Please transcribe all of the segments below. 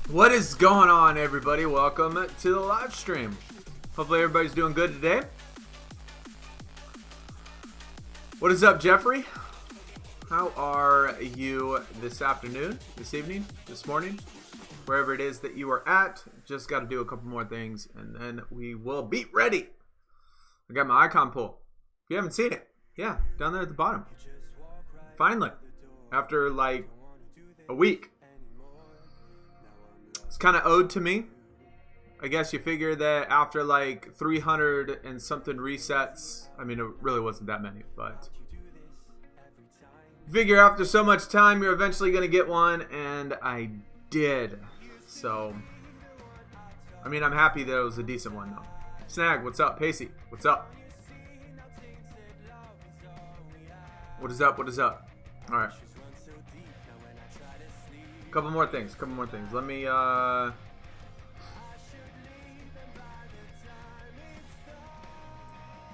What is going on, everybody? Welcome to the live stream. Hopefully everybody's doing good today. What is up, Jeffrey? How are you this afternoon, this evening, this morning? Wherever it is that you are at. Just got to do a couple more things and then we will be ready. I got my icon pull. If you haven't seen it, yeah, down there at the bottom. Finally, after like a week. It's kind of owed to me. I guess you figure that after like 300 and something resets, I mean, it really wasn't that many, but figure after so much time, you're eventually going to get one, and I did. So, I mean, I'm happy that it was a decent one, though. Snag, what's up? Pacey, what's up? What is up? What is up? All right. Couple more things. Let me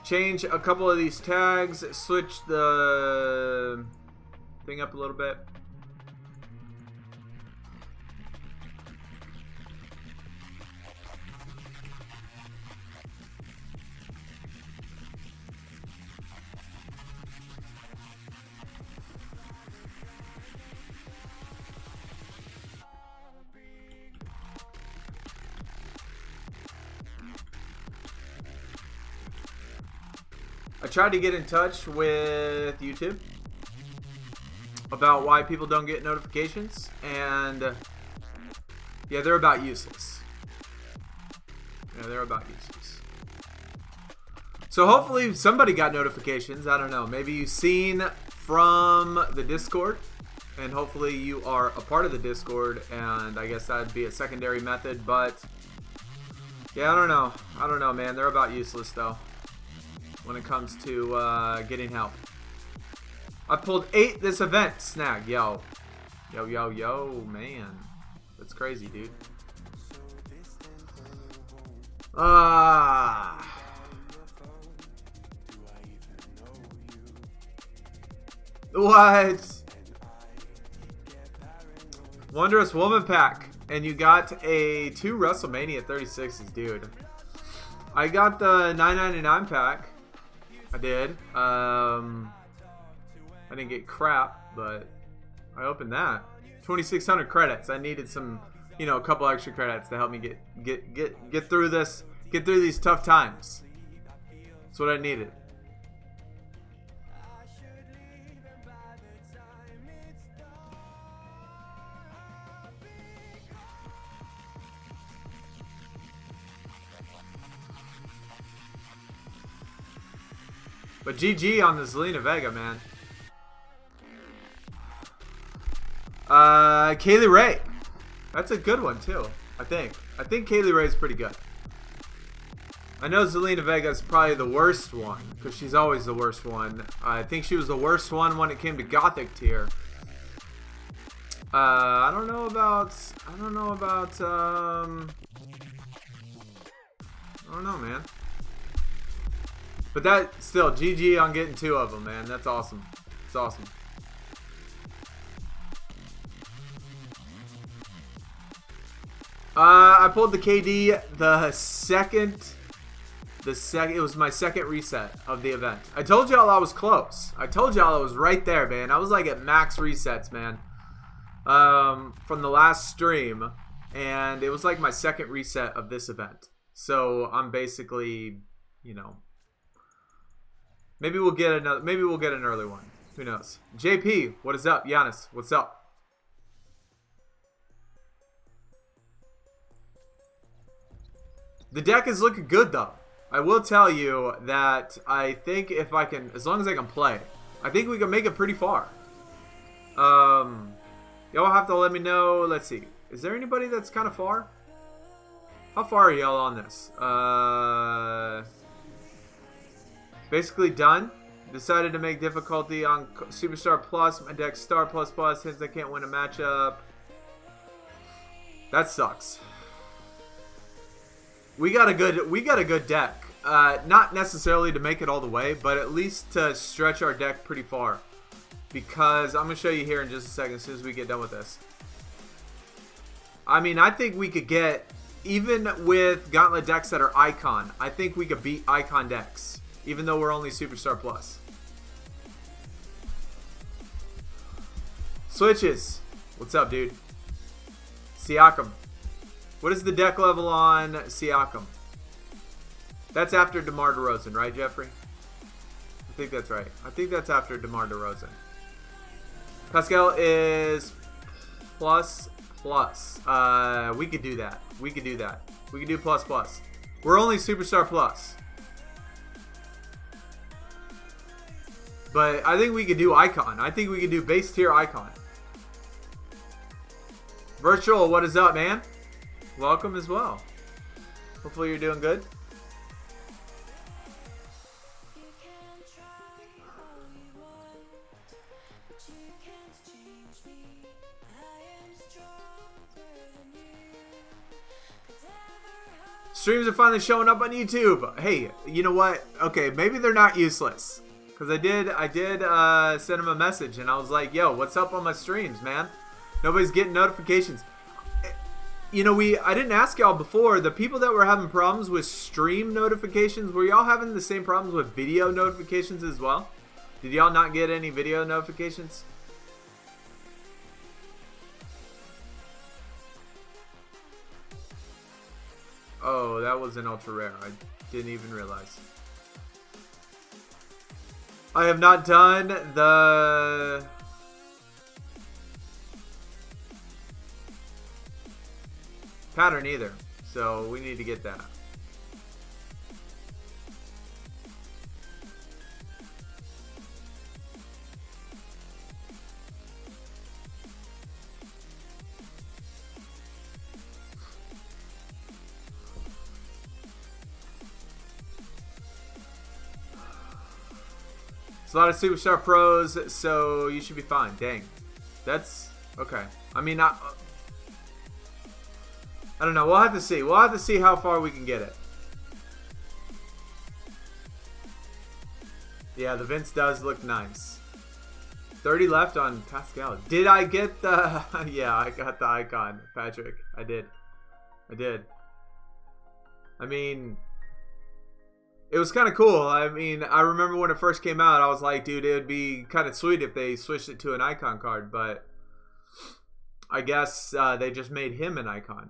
change a couple of these tags, switch the thing up a little bit. I tried to get in touch with YouTube about why people don't get notifications, and yeah, they're about useless. Yeah, they're about useless. So hopefully somebody got notifications. I don't know. Maybe you've seen from the Discord, and hopefully you are a part of the Discord, and I guess that'd be a secondary method, but yeah, I don't know. I don't know, man. They're about useless, though, when it comes to getting help. I pulled 8 this event. Snag, yo. Yo, man. That's crazy, dude. What? Wondrous Woman Pack. And you got a 2 WrestleMania 36s, dude. I got the $9.99 pack. I did. I didn't get crap, but I opened that. 2,600 credits. I needed some, you know, a couple extra credits to help me get through this, get through these tough times. That's what I needed. But GG on the Zelina Vega, man. Kaylee Ray. That's a good one, too, I think. I think Kaylee Ray's pretty good. I know Zelina Vega's probably the worst one, because she's always the worst one. I think she was the worst one when it came to Gothic tier. I don't know about, I don't know, man. But that, still, GG on getting 2 of them, man. That's awesome. It's awesome. I pulled the KD the second, it was my second reset of the event. I told y'all I was close. I told y'all I was right there, man. I was like at max resets, man. From the last stream. And it was like my second reset of this event. So I'm basically, you know, maybe we'll get another. Maybe we'll get an early one. Who knows? JP, what is up? Giannis, what's up? The deck is looking good, though. I will tell you that I think if I can, as long as I can play, I think we can make it pretty far. Y'all have to let me know. Let's see. Is there anybody that's kind of far? How far are y'all on this? Basically done. Decided to make difficulty on Superstar Plus. My deck Star Plus Plus. Hence I can't win a matchup. That sucks. We got a good deck. Not necessarily to make it all the way, but at least to stretch our deck pretty far. Because I'm gonna show you here in just a second as soon as we get done with this. I mean, I think we could get, even with Gauntlet decks that are Icon, I think we could beat Icon decks, even though we're only Superstar Plus. Switches. What's up, dude? Siakam. What is the deck level on Siakam? That's after Demar Derozan, right, Jeffrey? I think that's right. I think that's after Demar Derozan. Pascal is plus. We could do that. We could do that. We could do plus. We're only Superstar Plus. But I think we could do Icon. I think we could do base tier Icon. Virtual, what is up, man? Welcome as well. Hopefully you're doing good. Streams are finally showing up on YouTube. Hey, you know what? Okay, maybe they're not useless. Because I did send him a message and I was like, yo, what's up on my streams, man? Nobody's getting notifications. You know, I didn't ask y'all before. The people that were having problems with stream notifications, were y'all having the same problems with video notifications as well? Did y'all not get any video notifications? Oh, that was an ultra rare. I didn't even realize. I have not done the pattern either, so we need to get that. It's a lot of Superstar Pros, so you should be fine. Dang. That's okay. I mean, I don't know. We'll have to see. We'll have to see how far we can get it. Yeah, the Vince does look nice. 30 left on Pascal. Did I get the... Yeah, I got the icon, Patrick. I did. I mean... It was kind of cool. I mean, I remember when it first came out, I was like, dude, it would be kind of sweet if they switched it to an icon card, but I guess they just made him an icon.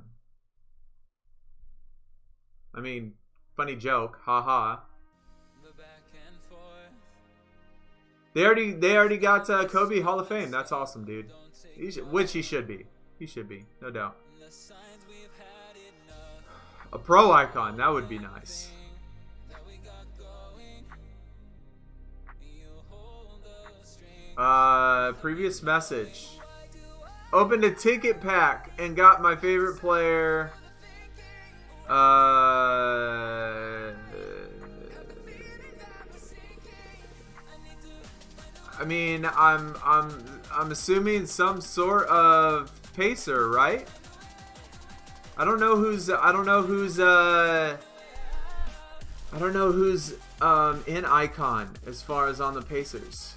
I mean, funny joke, haha. They already got Kobe Hall of Fame. That's awesome, dude. Which he should be. He should be, no doubt. A pro icon, that would be nice. Previous message. Opened a ticket pack and got my favorite player. I mean, I'm assuming some sort of pacer, right? I don't know who's in icon as far as on the Pacers.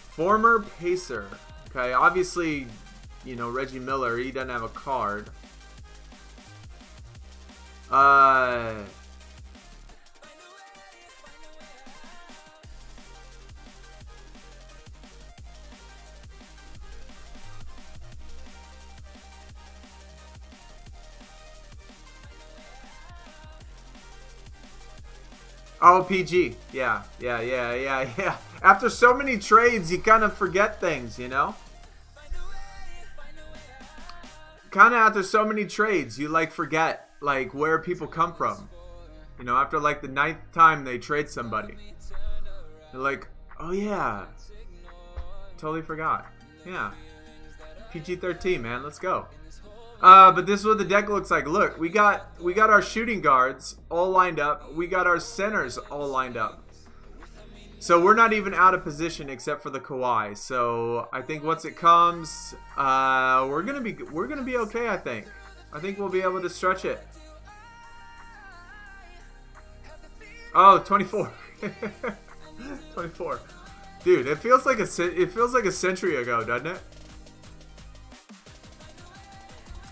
Former Pacer. Okay, obviously, you know, Reggie Miller, he doesn't have a card. Oh, PG. Yeah. After so many trades, you kind of forget things, you know? Kind of after so many trades, you, like, forget, like, where people come from. You know, after, like, the 9th time they trade somebody. They're like, oh, yeah. totally forgot. Yeah. PG-13, man. Let's go. But this is what the deck looks like. Look, we got our shooting guards all lined up. We got our centers all lined up. So we're not even out of position except for the Kawhi. So I think once it comes, we're gonna be okay. I think we'll be able to stretch it. Oh, 24. 24. Dude, it feels like a century ago, doesn't it?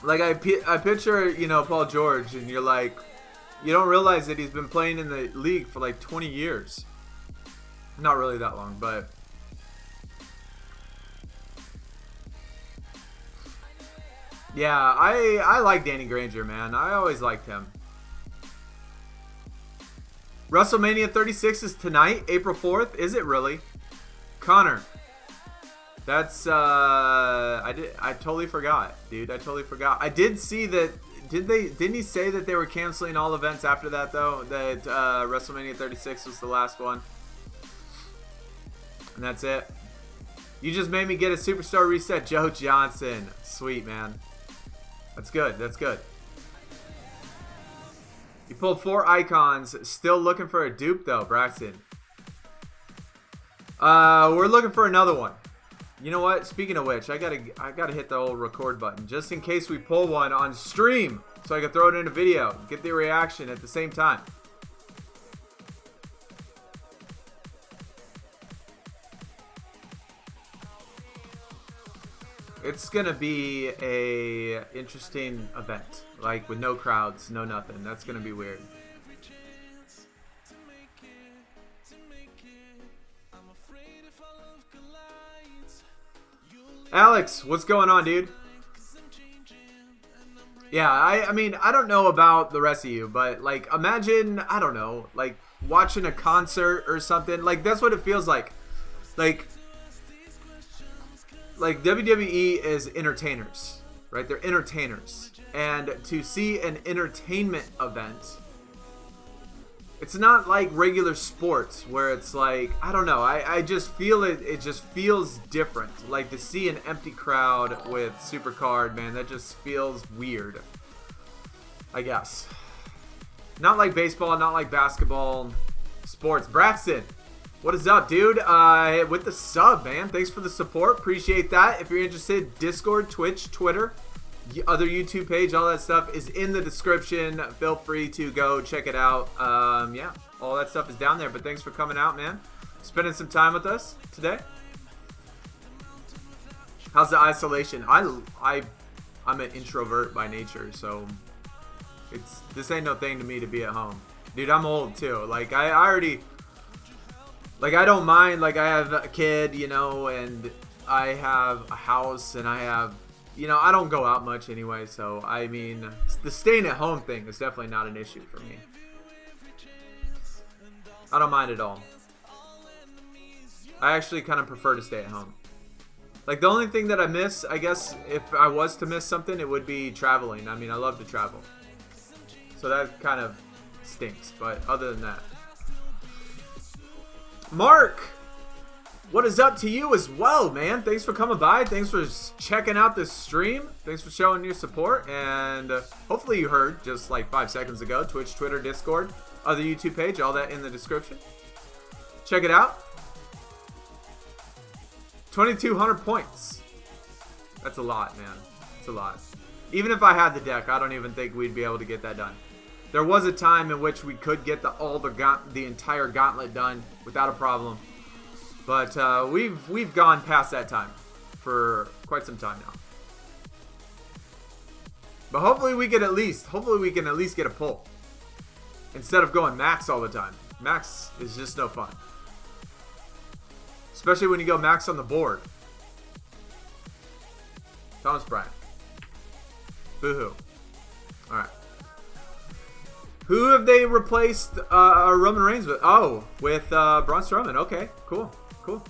Like I picture, you know, Paul George, and you're like, you don't realize that he's been playing in the league for like 20 years. Not really that long, but yeah, I like Danny Granger, man. I always liked him. WrestleMania 36 is tonight, April 4th. Is it really? Connor. That's I totally forgot, dude. I totally forgot. I did see that. Didn't he say that they were canceling all events after that though? That WrestleMania 36 was the last one. And that's it. You just made me get a superstar reset, Joe Johnson. Sweet, man. That's good. That's good. You pulled 4 icons. Still looking for a dupe though, Braxton. We're looking for another one. You know what? Speaking of which, I gotta hit the old record button just in case we pull one on stream, so I can throw it in a video, get the reaction at the same time. It's gonna be a interesting event, like with no crowds, no nothing. That's gonna be weird. Alex, what's going on, dude? Yeah, I mean, I don't know about the rest of you, but like, imagine, I don't know, like watching a concert or something. Like, that's what it feels like. Like WWE is entertainers, right? They're entertainers. And to see an entertainment event, it's not like regular sports where it's like, I don't know, I just feel it just feels different. Like to see an empty crowd with Supercard, man, that just feels weird, I guess. Not like baseball, not like basketball, sports. Braxton, what is up, dude? With the sub, man. Thanks for the support. Appreciate that. If you're interested, Discord, Twitch, Twitter, other YouTube page, all that stuff is in the description. Feel free to go check it out. Yeah, all that stuff is down there. But thanks for coming out, man. Spending some time with us today. How's the isolation? I'm an introvert by nature, so this ain't no thing to me to be at home. Dude, I'm old too. Like I already, like I don't mind. Like I have a kid, you know, and I have a house, and I have, you know, I don't go out much anyway, so I mean, the staying at home thing is definitely not an issue for me. I don't mind at all. I actually kind of prefer to stay at home. Like the only thing that I miss, I guess, if I was to miss something, it would be traveling. I mean, I love to travel. So that kind of stinks, but other than that. Mark! What is up to you as well, man? Thanks for coming by. Thanks for checking out this stream. Thanks for showing your support. And hopefully you heard just like 5 seconds ago. Twitch, Twitter, Discord, other YouTube page, all that in the description. Check it out. 2,200 points. That's a lot, man. It's a lot. Even if I had the deck, I don't even think we'd be able to get that done. There was a time in which we could get the entire Gauntlet done without a problem. But we've gone past that time for quite some time now. But hopefully we can at least get a pull instead of going max all the time. Max is just no fun, especially when you go max on the board. Thomas Bryant. Boo-hoo. All right. Who have they replaced Roman Reigns with? Oh, with Braun Strowman. Okay, cool. Cool.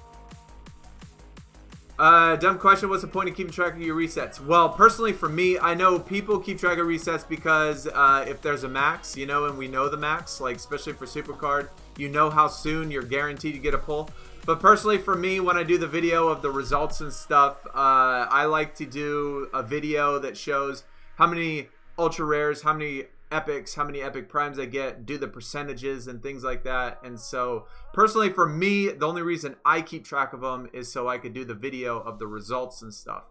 Dumb question. What's the point of keeping track of your resets? Well, personally for me, I know people keep track of resets because if there's a max, you know, and we know the max, like especially for Supercard, you know how soon you're guaranteed to get a pull. But personally, for me, when I do the video of the results and stuff, I like to do a video that shows how many ultra rares, how many epics, how many epic primes I get, do the percentages and things like that. And so, personally, for me, the only reason I keep track of them is so I could do the video of the results and stuff.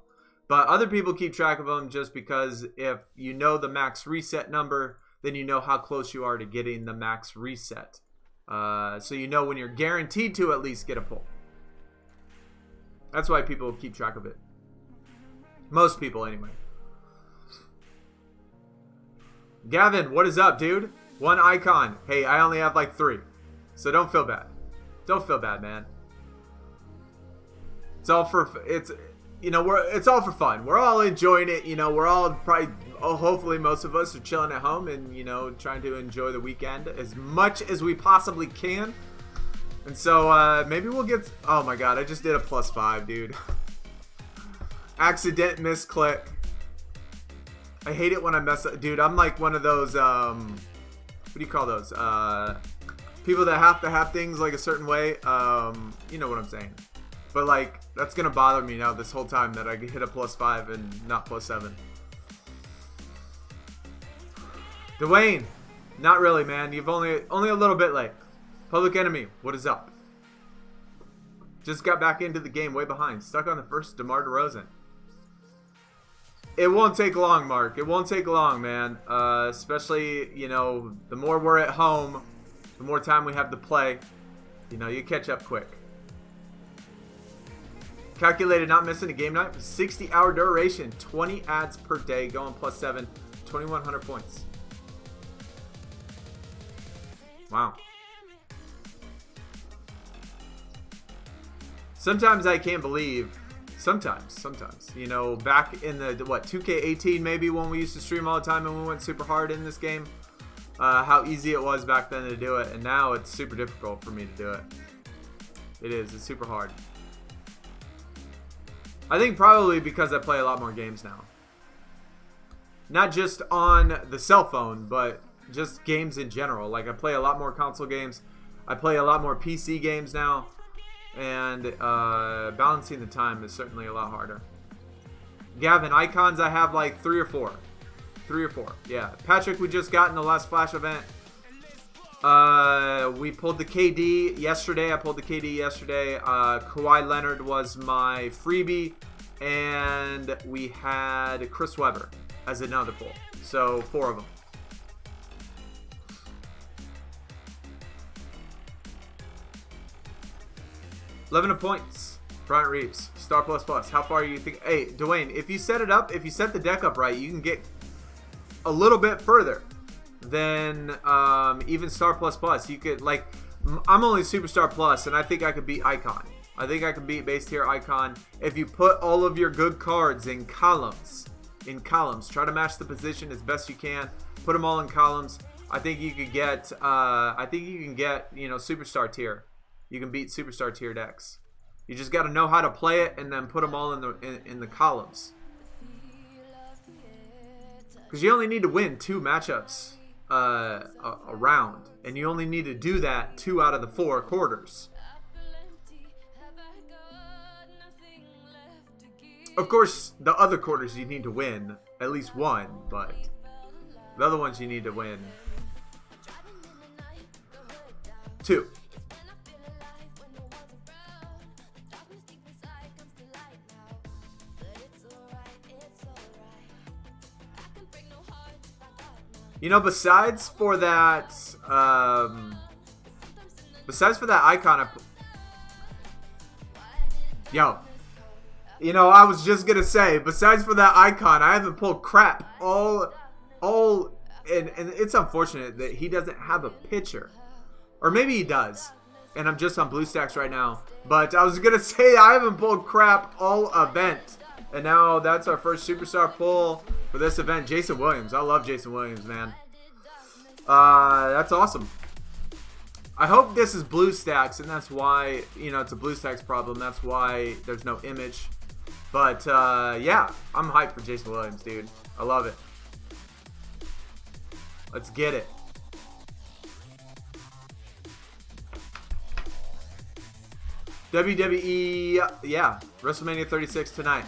But other people keep track of them just because if you know the max reset number, then you know how close you are to getting the max reset. So you know when you're guaranteed to at least get a pull. That's why people keep track of it. Most people, anyway. Gavin, what is up, dude? One icon. Hey, I only have like 3. So don't feel bad. Don't feel bad, man. It's all for... it's all for fun. We're all enjoying it. We're all probably... hopefully most of us are chilling at home and, trying to enjoy the weekend as much as we possibly can. And so, maybe we'll get... Oh my god, I just did a +5, dude. Accident misclick. I hate it when I mess up. Dude, I'm like one of those, what do you call those? People that have to have things like a certain way. You know what I'm saying. But, like, that's going to bother me now this whole time that I hit a +5 and not +7. Dwayne, not really, man. You've only a little bit late. Public Enemy, what is up? Just got back into the game way behind. Stuck on the first Demar Derozan. It won't take long, Mark. It won't take long, man. Especially, the more we're at home, the more time we have to play. You catch up quick. Calculated not missing a game night for 60-hour duration. 20 ads per day, going +7. 2,100 points. Wow. Sometimes I can't believe... Sometimes. Back in the, 2K18 maybe when we used to stream all the time and we went super hard in this game. How easy it was back then to do it. And now it's super difficult for me to do it. It is. It's super hard. I think probably because I play a lot more games now. Not just on the cell phone, but just games in general. Like, I play a lot more console games. I play a lot more PC games now. And balancing the time is certainly a lot harder. Gavin, icons, I have like 3 or 4. 3 or 4, yeah. Patrick, we just got in the last Flash event. We pulled the KD yesterday. I pulled the KD yesterday. Kawhi Leonard was my freebie. And we had Chris Webber as another pull. So 4 of them. $11 points. Bryant Reeves. Star++. How far you think? Hey, Dwayne, if you set it up, if you set the deck up right, you can get a little bit further than even Star++. You could, like, I'm only Superstar Plus, and I think I could beat Icon. I think I can beat Base Tier Icon if you put all of your good cards in columns. Try to match the position as best you can. Put them all in columns. I think you could get. Superstar Tier. You can beat Superstar Tier decks. You just got to know how to play it and then put them all in the columns. Because you only need to win 2 matchups a round, and you only need to do that 2 out of the 4 quarters. Of course, the other quarters you need to win at least 1, but the other ones you need to win 2. Besides for that icon, I was just gonna say, besides for that icon, I haven't pulled crap and it's unfortunate that he doesn't have a pitcher, or maybe he does, and I'm just on BlueStacks right now. But I was gonna say I haven't pulled crap all event, and now that's our first superstar pull for this event. Jason Williams. I love Jason Williams, man. That's awesome. I hope this is BlueStacks, and that's why, it's a BlueStacks problem. That's why there's no image. But, yeah, I'm hyped for Jason Williams, dude. I love it. Let's get it. WWE, yeah, WrestleMania 36 tonight.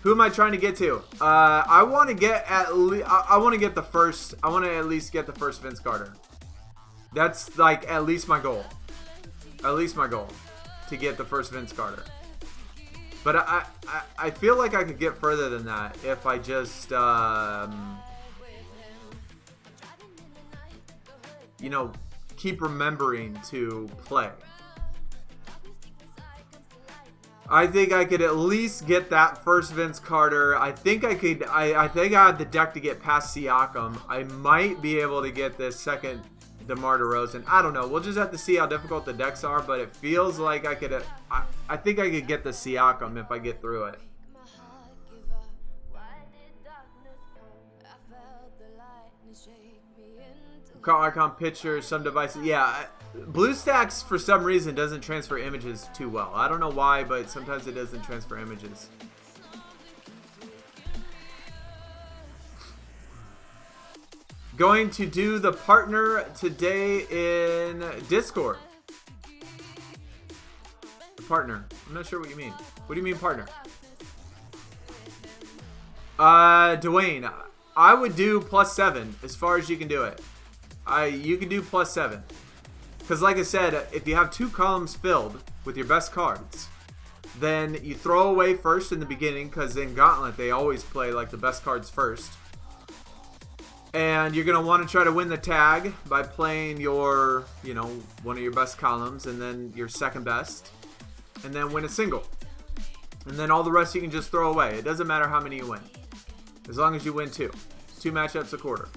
Who am I trying to get to? I want to get I want to get the first. I want to at least get the first Vince Carter. That's like at least my goal. At least my goal to get the first Vince Carter. But I feel like I could get further than that if I just you know, keep remembering to play. I think I could at least get that first Vince Carter. I think I could. I think I have the deck to get past Siakam. I might be able to get this second Demar Derozan. I don't know. We'll just have to see how difficult the decks are. But it feels like I could. I think I could get the Siakam if I get through it. Icon pictures, some devices. Yeah, BlueStacks for some reason doesn't transfer images too well. I don't know why, but sometimes it doesn't transfer images. Going to do the partner today in Discord. The partner. I'm not sure what you mean. What do you mean partner? Dwayne, I would do +7 as far as you can do it. You can do +7. Because like I said, if you have 2 columns filled with your best cards, then you throw away first in the beginning, because in Gauntlet they always play like the best cards first. And you're going to want to try to win the tag by playing your, you know, one of your best columns and then your second best. And then win a single. And then all the rest you can just throw away. It doesn't matter how many you win. As long as you win 2. 2 matchups a quarter.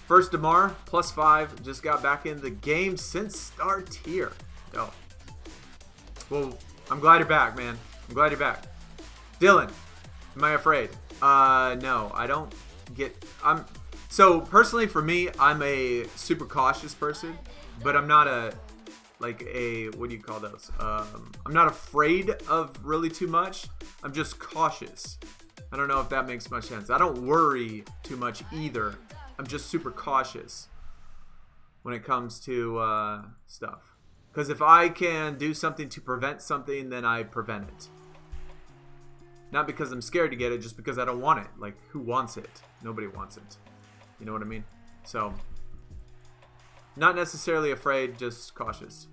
First Demar, +5. Just got back in the game since start here. Oh. Well, I'm glad you're back, man. I'm glad you're back. Dylan, am I afraid? No, I don't get... So, personally for me, I'm a super cautious person. But I'm not a... Like a... What do you call those? I'm not afraid of really too much. I'm just cautious. I don't know if that makes much sense. I don't worry too much either. I'm just super cautious when it comes to stuff. Because if I can do something to prevent something, then I prevent it. Not because I'm scared to get it, just because I don't want it. Like, who wants it? Nobody wants it. You know what I mean? So, not necessarily afraid, just cautious.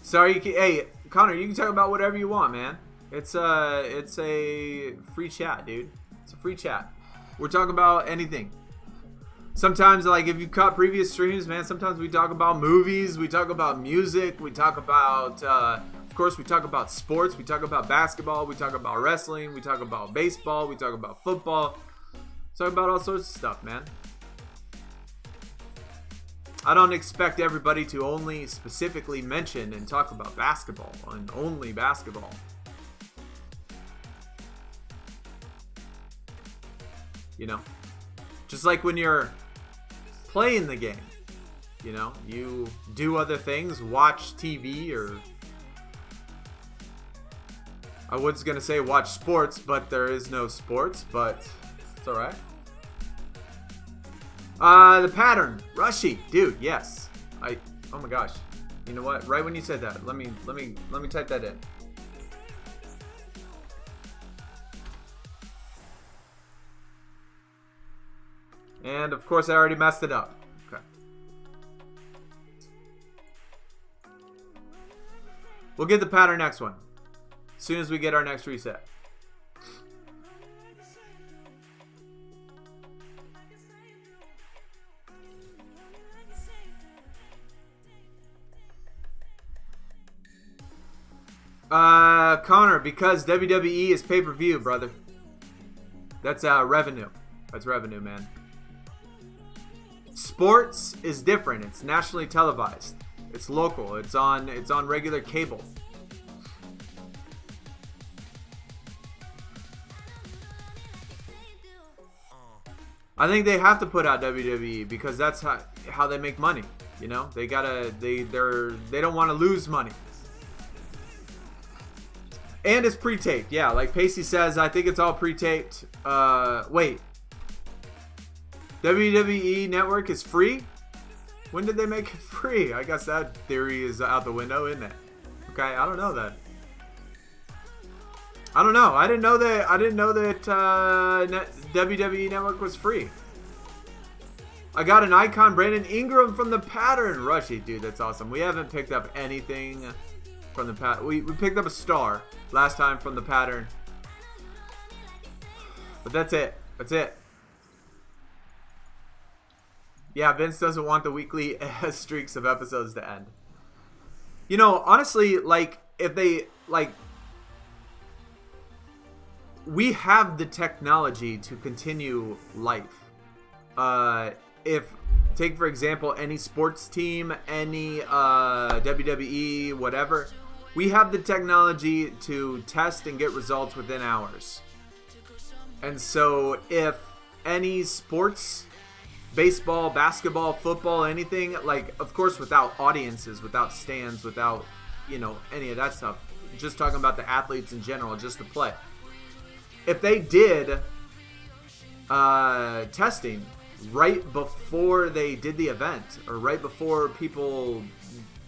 Sorry, hey, Connor, you can talk about whatever you want, man. It's a free chat, dude. It's a free chat. We're talking about anything. Sometimes, like, if you caught previous streams, man, sometimes we talk about movies, we talk about music, we talk about, of course, we talk about sports, we talk about basketball, we talk about wrestling, we talk about baseball, we talk about football. We talk about all sorts of stuff, man. I don't expect everybody to only specifically mention and talk about basketball and only basketball. You know, just like when you're playing the game, you know, you do other things, watch TV, or I was going to say watch sports, but there is no sports, but it's all right. The pattern, Rushy, dude, yes. Oh my gosh. You know what? Right when you said that, let me type that in. And of course I already messed it up. Okay. We'll get the pattern next one. As soon as we get our next reset. Connor, because WWE is pay-per-view, brother. That's revenue. That's revenue, man. Sports is different. It's nationally televised. It's local. It's on regular cable. I think they have to put out WWE because that's how they make money. You know, they don't want to lose money. And it's pre-taped. Yeah, like Pacey says, I think it's all pre-taped. Wait. WWE Network is free? When did they make it free? I guess that theory is out the window, isn't it? Okay, I don't know that. I don't know. I didn't know that WWE Network was free. I got an icon, Brandon Ingram from the pattern. Rushy, dude, that's awesome. We haven't picked up anything from the pattern. We picked up a star last time from the pattern. But that's it. That's it. Yeah, Vince doesn't want the weekly streaks of episodes to end. You know, honestly, like, if they, like, we have the technology to continue life. Take for example, any sports team, any WWE, whatever, we have the technology to test and get results within hours. And so if any sports, baseball, basketball, football, anything, like, of course, without audiences, without stands, without, you know, any of that stuff, just talking about the athletes in general, just to play. If they did testing right before they did the event, or right before people,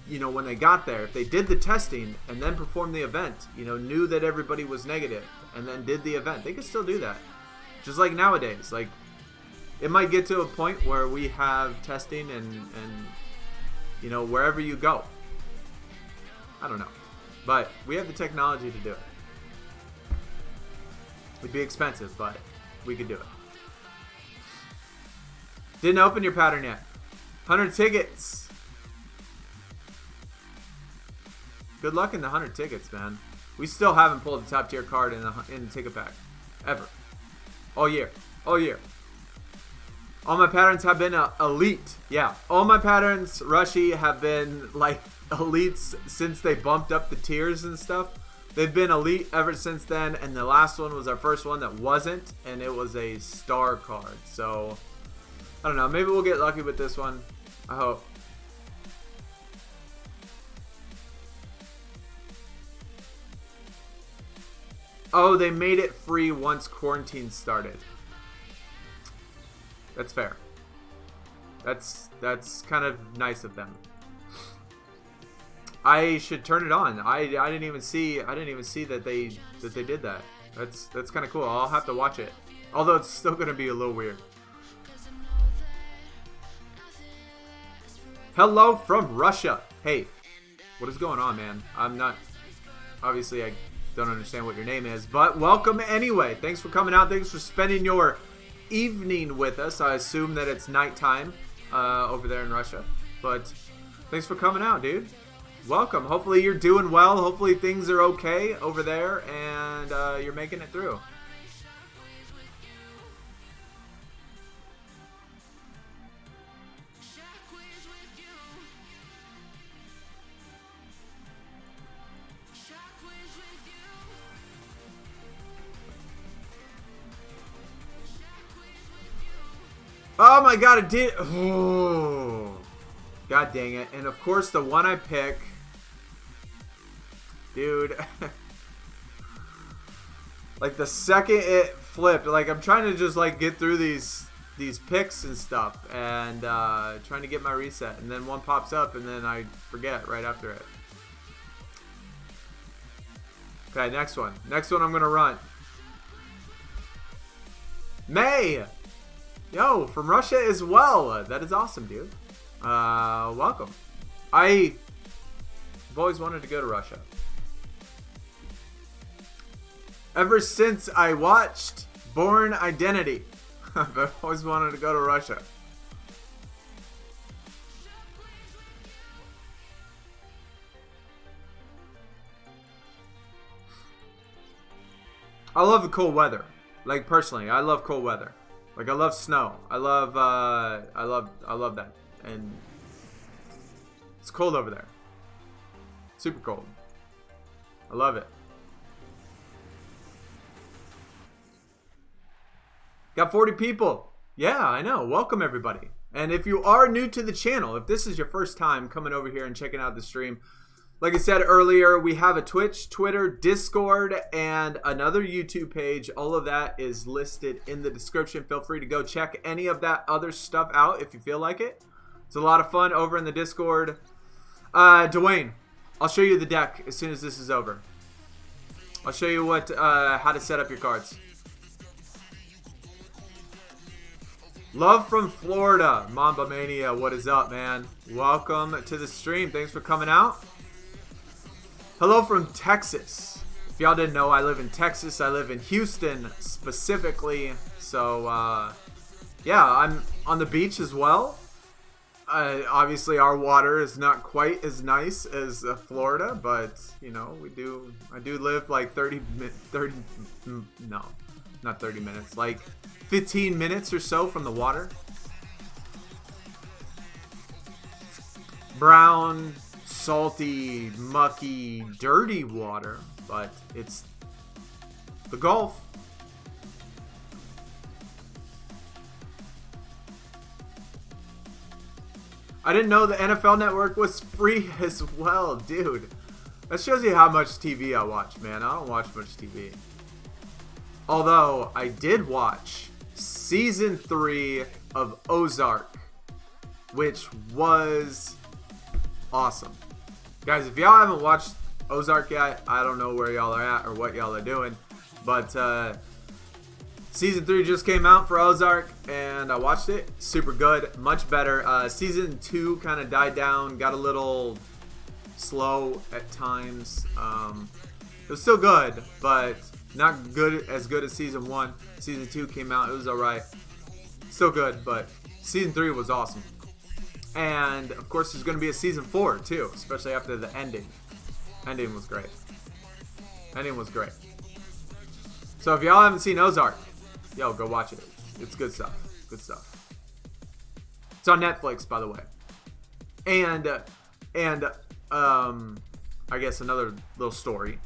you know, when they got there, if they did the testing and then performed the event, you know, knew that everybody was negative and then did the event, they could still do that. Just like nowadays, like, it might get to a point where we have testing and you know, wherever you go. I don't know. But we have the technology to do it. It'd be expensive, but we could do it. Didn't open your pattern yet. 100 tickets. Good luck in the 100 tickets, man. We still haven't pulled the top tier card in the ticket pack. Ever. All year. All year. All my patterns have been elite. Yeah. All my patterns, Rushy, have been like elites since they bumped up the tiers and stuff. They've been elite ever since then. And the last one was our first one that wasn't. And it was a star card. So, I don't know. Maybe we'll get lucky with this one. I hope. Oh, they made it free once quarantine started. That's fair. That's kind of nice of them. I should turn it on. I didn't even see that they did that. That's kind of cool. I'll have to watch it. Although it's still going to be a little weird. Hello from Russia. Hey, what is going on, man? I'm not, obviously I don't understand what your name is, but welcome anyway. Thanks for coming out. Thanks for spending your evening with us. I assume that it's nighttime over there in Russia, but thanks for coming out, dude. Welcome. Hopefully you're doing well. Hopefully things are okay over there and you're making it through. Oh my god, it did. Oh, god dang it. And of course, the one I pick. Dude. Like, the second it flipped, like, I'm trying to just, like, get through these picks and stuff. And trying to get my reset. And then one pops up, and then I forget right after it. Okay, next one. Next one I'm going to run. May! Yo, from Russia as well. That is awesome, dude. Welcome. I've always wanted to go to Russia. Ever since I watched Born Identity, I've always wanted to go to Russia. I love the cold weather. Like, personally, I love cold weather. Like, I love snow. I love that. And it's cold over there. Super cold. I love it. Got 40 people. Yeah, I know. Welcome, everybody. And if you are new to the channel, if this is your first time coming over here and checking out the stream, like I said earlier, we have a Twitch, Twitter, Discord, and another YouTube page. All of that is listed in the description. Feel free to go check any of that other stuff out if you feel like it. It's a lot of fun over in the Discord. Dwayne, I'll show you the deck as soon as this is over. I'll show you what how to set up your cards. Love from Florida. Mamba Mania, what is up, man? Welcome to the stream. Thanks for coming out. Hello from Texas. If y'all didn't know, I live in Texas. I live in Houston specifically. So, yeah, I'm on the beach as well. Obviously, our water is not quite as nice as Florida, but, you know, I do live like 15 minutes or so from the water. Brown, salty, mucky, dirty water, but it's the Gulf. I didn't know the NFL Network was free as well, dude. That shows you how much TV I watch, man. I don't watch much TV. Although, I did watch Season 3 of Ozark, which was awesome. Guys, if y'all haven't watched Ozark yet, I don't know where y'all are at or what y'all are doing. But Season 3 just came out for Ozark, and I watched it. Super good. Much better. Season 2 kind of died down. Got a little slow at times. It was still good, but not as good as Season 1. Season 2 came out. It was alright. Still good, but Season 3 was awesome. And, of course, there's going to be a Season 4, too, especially after the ending. Ending was great. Ending was great. So if y'all haven't seen Ozark, yo, go watch it. It's good stuff. Good stuff. It's on Netflix, by the way. And I guess another little story.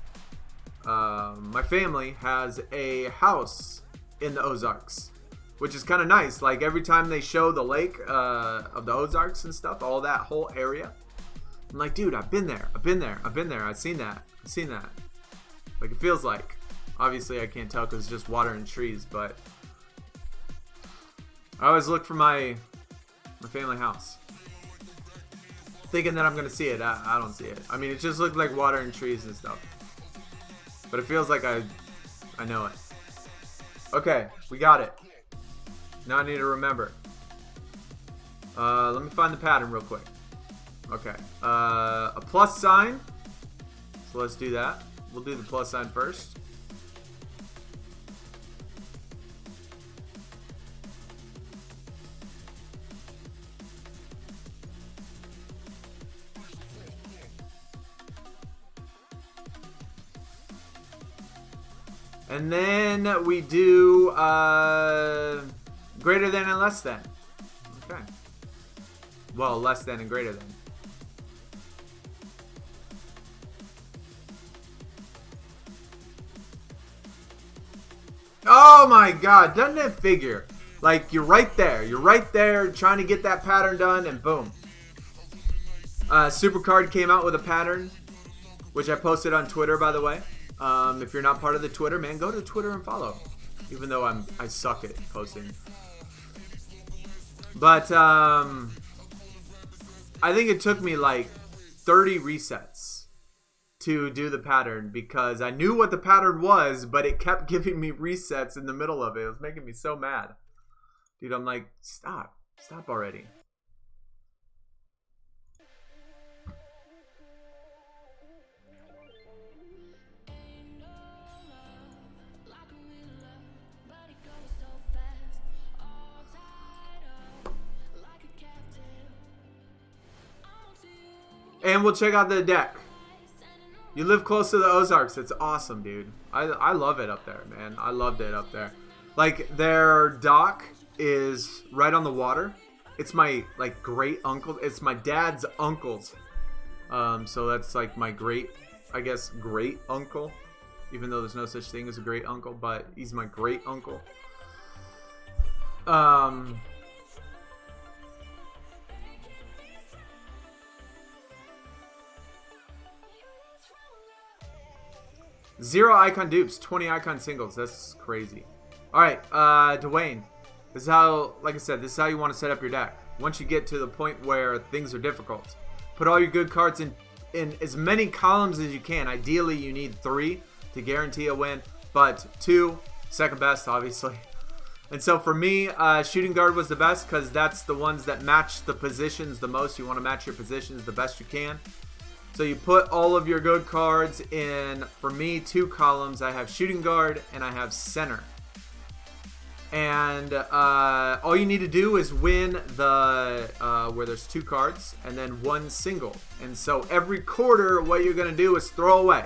My family has a house in the Ozarks, which is kind of nice. Like, every time they show the lake of the Ozarks and stuff, all that whole area, I'm like, dude, I've been there. I've been there. I've been there. I've seen that. I've seen that. Like, it feels like. Obviously, I can't tell because it's just water and trees, but I always look for my family house, thinking that I'm going to see it. I don't see it. I mean, it just looked like water and trees and stuff. But it feels like I know it. Okay, we got it. Now I need to remember. Let me find the pattern real quick. Okay. A plus sign. So let's do that. We'll do the plus sign first. And then we do greater than and less than. Okay. Well, less than and greater than. Oh my God, doesn't it figure? Like, you're right there. You're right there trying to get that pattern done, and boom. Supercard came out with a pattern, which I posted on Twitter, by the way. If you're not part of the Twitter, man, go to Twitter and follow. Even though I suck at posting. But I think it took me like 30 resets to do the pattern because I knew what the pattern was, but it kept giving me resets in the middle of it. It was making me so mad. Dude, I'm like, stop. Stop already. And we'll check out the deck. You live close to the Ozarks. It's awesome, dude. I love it up there, man. I loved it up there. Like, their dock is right on the water. It's my, like, great uncle. It's my dad's uncle's. So that's, like, my great, I guess, great uncle. Even though there's no such thing as a great uncle. But he's my great uncle. 0 icon dupes, 20 icon singles. That's crazy. All right, Dwayne. This is how, like I said, this is how you want to set up your deck. Once you get to the point where things are difficult, put all your good cards in as many columns as you can. Ideally, you need 3 to guarantee a win, but 2, second best, obviously. And so for me, shooting guard was the best because that's the ones that match the positions the most. You want to match your positions the best you can. So you put all of your good cards in, for me, 2 columns. I have shooting guard and I have center. And all you need to do is win the where there's 2 cards and then 1 single. And so every quarter, what you're going to do is throw away,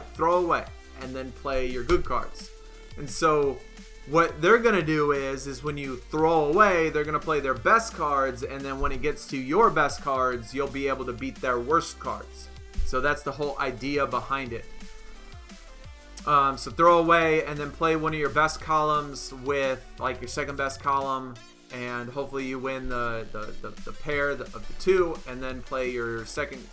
and then play your good cards. And so what they're going to do is when you throw away, they're going to play their best cards, and then when it gets to your best cards, you'll be able to beat their worst cards. So that's the whole idea behind it. So throw away and then play one of your best columns with like your second best column, and hopefully you win the pair of the 2, and then play your second,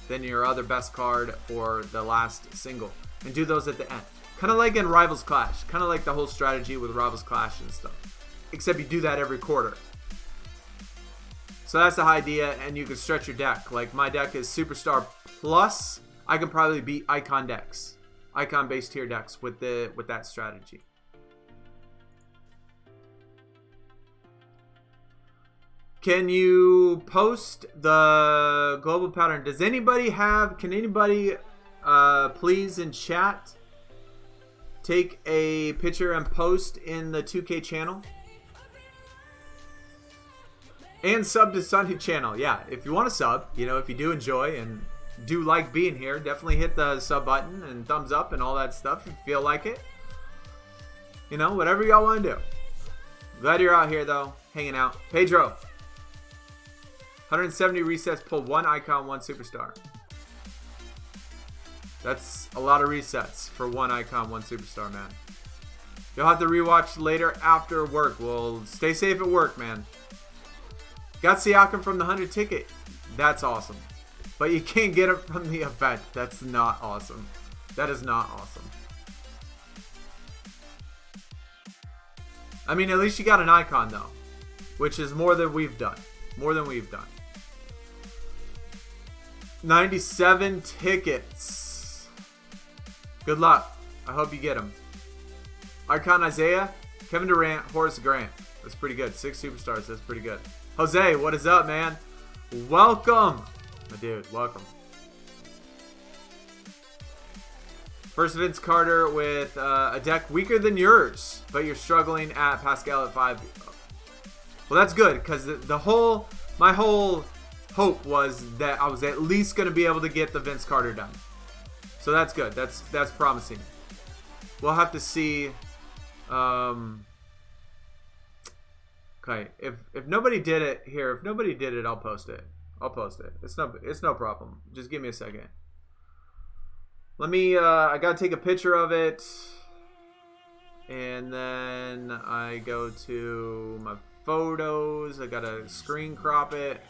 then your other best card for the last single, and do those at the end. Kind of like in Rivals Clash, kind of like the whole strategy with Rivals Clash and stuff, except you do that every quarter. So that's the idea, and you can stretch your deck. Like my deck is Superstar Plus. I can probably beat Icon decks, Icon base tier decks with that strategy. Can you post the global pattern? Does anybody have? Can anybody please in chat take a picture and post in the 2K channel? And sub to Sunny channel. Yeah, if you want to sub, you know, if you do enjoy and do like being here, definitely hit the sub button and thumbs up and all that stuff if you feel like it. You know, whatever y'all want to do. Glad you're out here though, hanging out. Pedro, 170 resets, pull 1 icon, 1 superstar. That's a lot of resets for 1 icon, 1 superstar, man. You'll have to rewatch later after work. Well, stay safe at work, man. Got Siakam from the 100 ticket. That's awesome. But you can't get it from the event. That's not awesome. That is not awesome. I mean, at least you got an icon, though. Which is more than we've done. More than we've done. 97 tickets. Good luck. I hope you get them. Icon Isaiah, Kevin Durant, Horace Grant. That's pretty good. 6 superstars. That's pretty good. Jose, what is up, man? Welcome. My dude, welcome. First Vince Carter with a deck weaker than yours, but you're struggling at Pascal at 5. Well, that's good, because my whole hope was that I was at least going to be able to get the Vince Carter done. So that's good. That's promising. We'll have to see. Okay, if nobody did it here, if nobody did it, I'll post it. It's no problem. Just give me a second. Let me. I gotta take a picture of it, and then I go to my photos. I gotta screen crop it.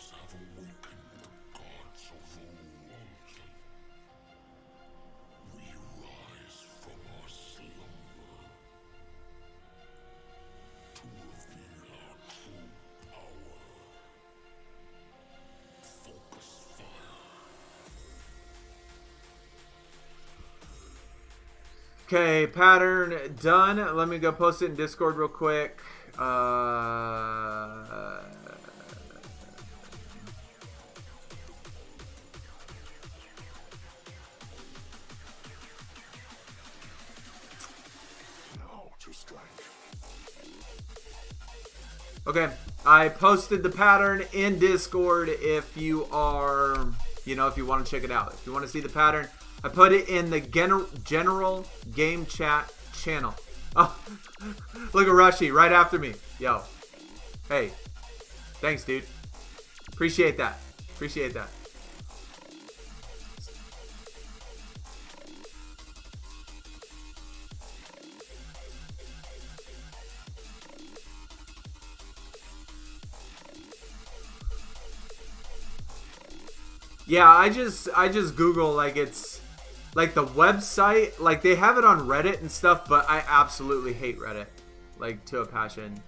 Okay, pattern done. Let me go post it in Discord real quick. Okay, I posted the pattern in Discord if you are, if you want to check it out. If you want to see the pattern, I put it in the general game chat channel. Oh, look at Rushy right after me. Yo. Hey. Thanks, dude. Appreciate that. Appreciate that. Yeah, I just Google like it's like the website, like they have it on Reddit and stuff, but I absolutely hate Reddit, like to a passion.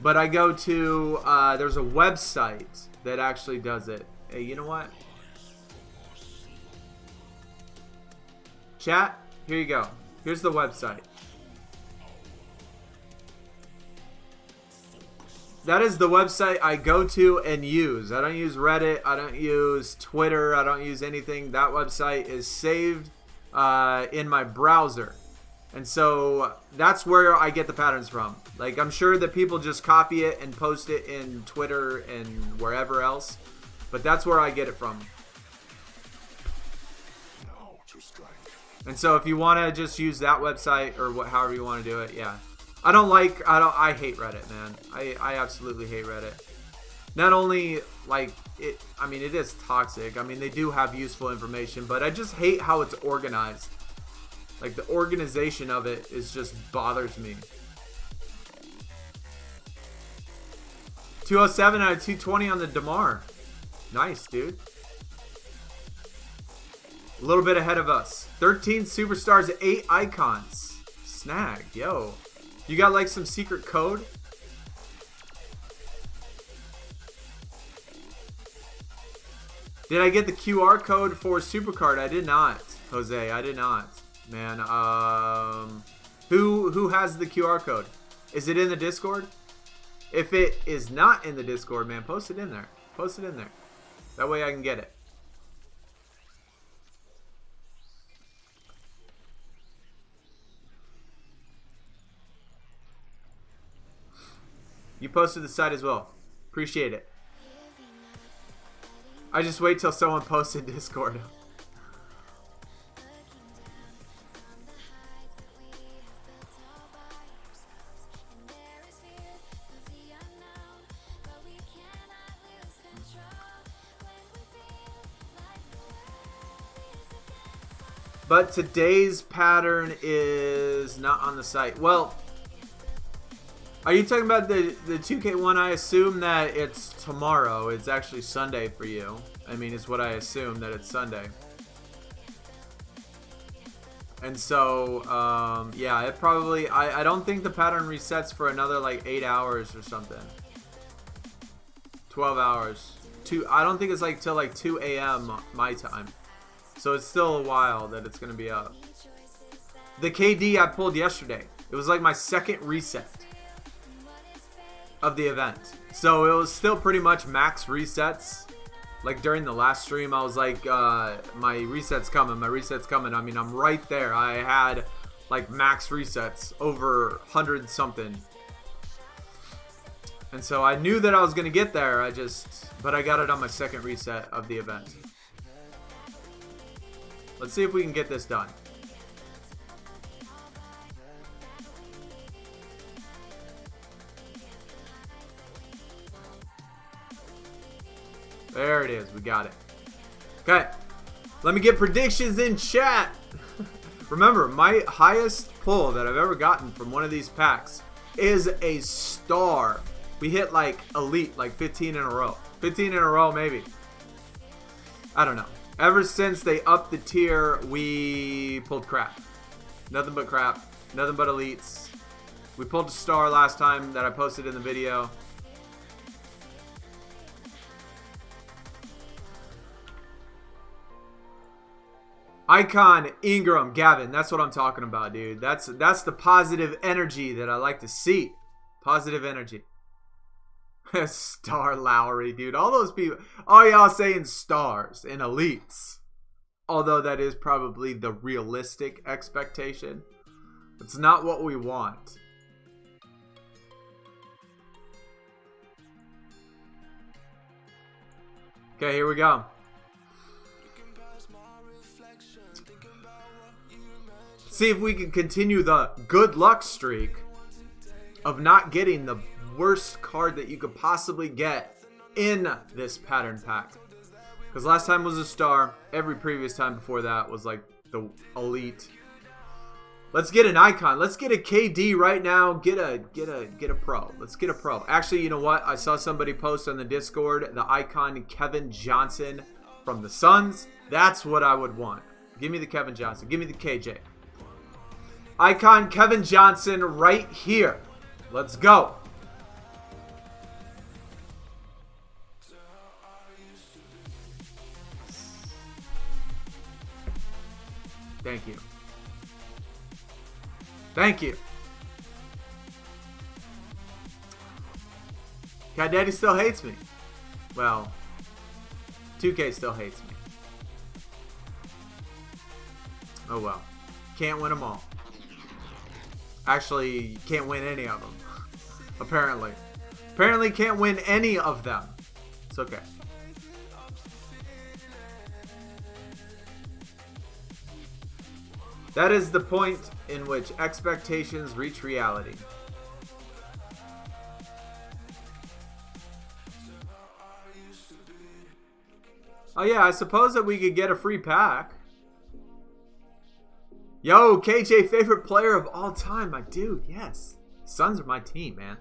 But I go to, there's a website that actually does it. Hey, you know what? Chat, here you go. Here's the website. That is the website I go to and use. I don't use Reddit. I don't use Twitter. I don't use anything. That website is saved in my browser. And so that's where I get the patterns from. Like, I'm sure that people just copy it and post it in Twitter and wherever else. But that's where I get it from. And so if you want to just use that website or however you want to do it, yeah. I hate Reddit, man. I absolutely hate Reddit. Not only, like, it is toxic. I mean, they do have useful information, but I just hate how it's organized. Like, the organization of it just bothers me. 207 out of 220 on the Demar. Nice, dude. A little bit ahead of us. 13 superstars, 8 icons. Snag, yo. You got like some secret code? Did I get the QR code for Supercard? I did not, Jose. I did not. Man, who has the QR code? Is it in the Discord? If it is not in the Discord, man, post it in there. Post it in there. That way I can get it. You posted the site as well. Appreciate it. I just wait till someone posts in Discord. But today's pattern is not on the site. Well, are you talking about the 2K1? I assume that it's tomorrow. It's actually Sunday for you. I mean, it's what I assume, that it's Sunday. And so, yeah, it probably... I don't think the pattern resets for another, like, 8 hours or something. 12 hours. I don't think it's, like, till, like, 2 a.m. my time. So it's still a while that it's going to be up. The KD I pulled yesterday. It was, like, my second reset of the event. So it was still pretty much max resets. Like during the last stream, I was like, my reset's coming, my reset's coming. I mean, I'm right there. I had like max resets over 100 something. And so I knew that I was going to get there. But I got it on my second reset of the event. Let's see if we can get this done. There it is. We got it. Okay. Let me get predictions in chat. Remember, my highest pull that I've ever gotten from one of these packs is a star. We hit like elite, like 15 in a row. 15 in a row, maybe. I don't know. Ever since they upped the tier, we pulled crap. Nothing but crap. Nothing but elites. We pulled a star last time that I posted in the video. Icon, Ingram, Gavin. That's what I'm talking about, dude. That's the positive energy that I like to see. Positive energy. Star Lowry, dude. All those people. All y'all saying stars and elites. Although that is probably the realistic expectation. It's not what we want. Okay, here we go. See if we can continue the good luck streak of not getting the worst card that you could possibly get in this pattern pack. Because last time was a star. Every previous time before that was like the elite. Let's get an icon. Let's get a KD right now. Get a pro. Let's get a pro. Actually, you know what? I saw somebody post on the Discord the icon Kevin Johnson from the Suns. That's what I would want. Give me the Kevin Johnson. Give me the KJ. Icon Kevin Johnson right here. Let's go. Thank you. Thank you. Cat Daddy still hates me. Well, 2K still hates me. Oh well. Can't win them all. Actually, you can't win any of them. Apparently. Apparently can't win any of them. It's okay. That is the point in which expectations reach reality. Oh yeah, I suppose that we could get a free pack. Yo, KJ, favorite player of all time. My dude, yes. Suns are my team, man.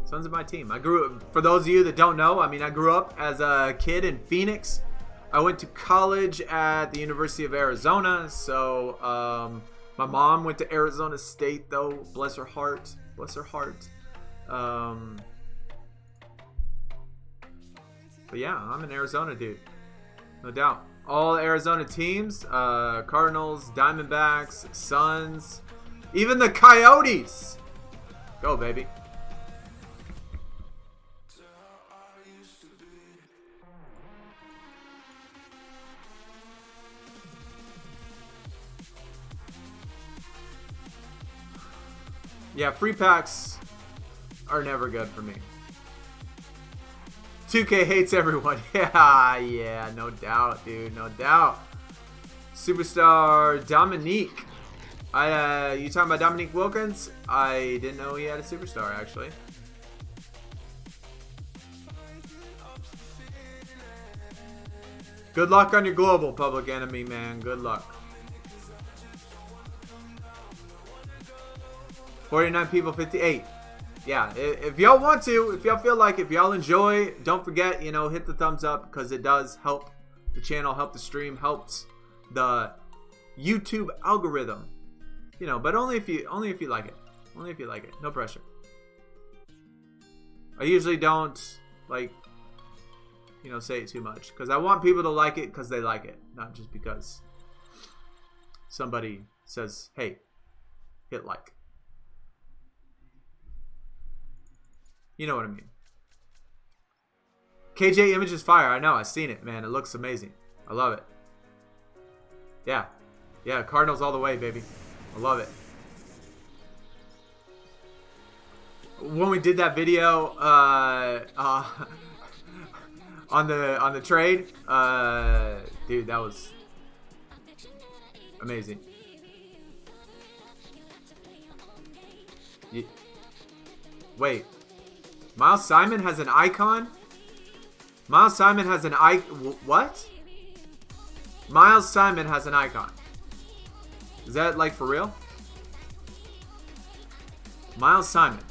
Suns are my team. I grew up, for those of you that don't know, I mean, I grew up as a kid in Phoenix. I went to college at the University of Arizona. So, my mom went to Arizona State, though. Bless her heart. Bless her heart. But yeah, I'm an Arizona dude. No doubt. All Arizona teams, Cardinals, Diamondbacks, Suns, even the Coyotes. Go, baby. Yeah, free packs are never good for me. 2K hates everyone. Yeah, no doubt, dude. No doubt. Superstar Dominique. You talking about Dominique Wilkins? I didn't know he had a superstar, actually. Good luck on your global, Public Enemy, man. Good luck. 49 people, 58. Yeah, if y'all want to, if y'all feel like, if y'all enjoy, don't forget, you know, hit the thumbs up because it does help the channel, help the stream, helps the YouTube algorithm. You know, but only if you like it. Only if you like it. No pressure. I usually don't like, you know, say it too much because I want people to like it because they like it, not just because somebody says, "Hey, hit like." You know what I mean. KJ image is fire. I know. I've seen it, man. It looks amazing. I love it. Yeah. Yeah, Cardinals all the way, baby. I love it. When we did that video on the trade, dude, that was amazing. Wait. Miles Simon has an icon? Miles Simon has an icon. What? Miles Simon has an icon. Is that like for real? Miles Simon.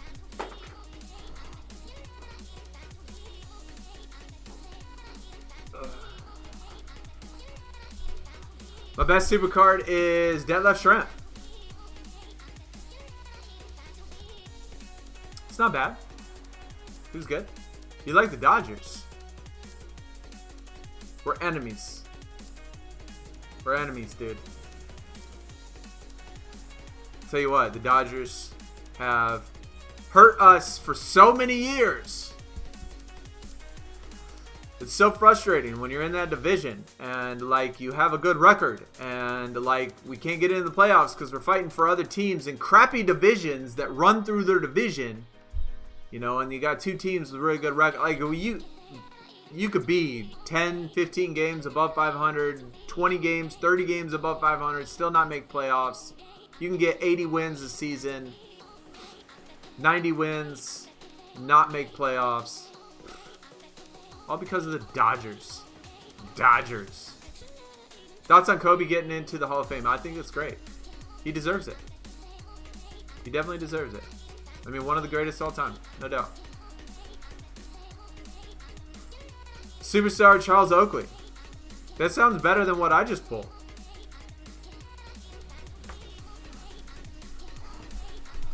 My best super card is Detlef Schrempf. It's not bad. Who's good? You like the Dodgers? We're enemies. We're enemies, dude. Tell you what, the Dodgers have hurt us for so many years. It's so frustrating when you're in that division and like you have a good record and like we can't get into the playoffs because we're fighting for other teams in crappy divisions that run through their division. You know, and you got two teams with really good record. Like, you could be 10, 15 games above 500, 20 games, 30 games above 500, still not make playoffs. You can get 80 wins a season, 90 wins, not make playoffs. All because of the Dodgers. Dodgers. Thoughts on Kobe getting into the Hall of Fame? I think it's great. He deserves it. He definitely deserves it. I mean, one of the greatest of all time, no doubt. Superstar Charles Oakley. That sounds better than what I just pulled.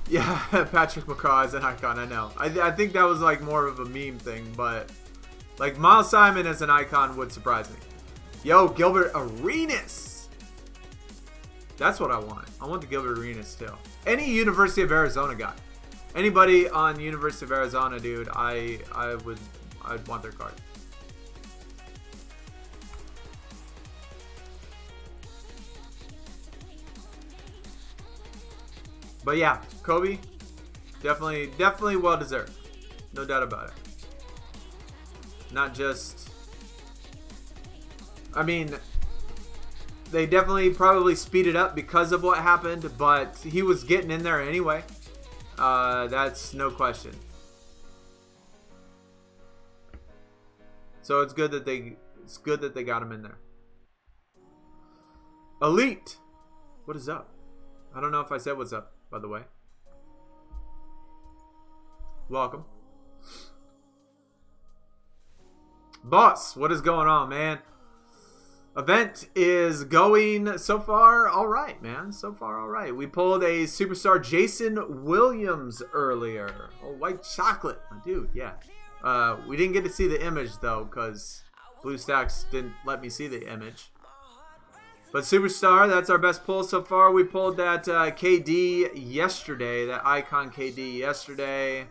Yeah, Patrick McCaw as an icon, I know. I think that was like more of a meme thing, but like Miles Simon as an icon would surprise me. Yo, Gilbert Arenas. That's what I want. I want the Gilbert Arenas too. Any University of Arizona guy. Anybody on University of Arizona, dude, I'd want their card. But yeah, Kobe, definitely well deserved. No doubt about it. Not just, I mean, they definitely probably speeded up because of what happened, but he was getting in there anyway. That's no question. So it's good that they got him in there. Elite, what is up? I don't know if I said what's up, by the way. Welcome. Boss, what is going on, man? Event is going so far all right, man. So far all right. We pulled a superstar Jason Williams earlier. Oh, white chocolate. Dude, yeah. We didn't get to see the image, though, because BlueStacks didn't let me see the image. But superstar, that's our best pull so far. We pulled that KD yesterday, that icon KD yesterday.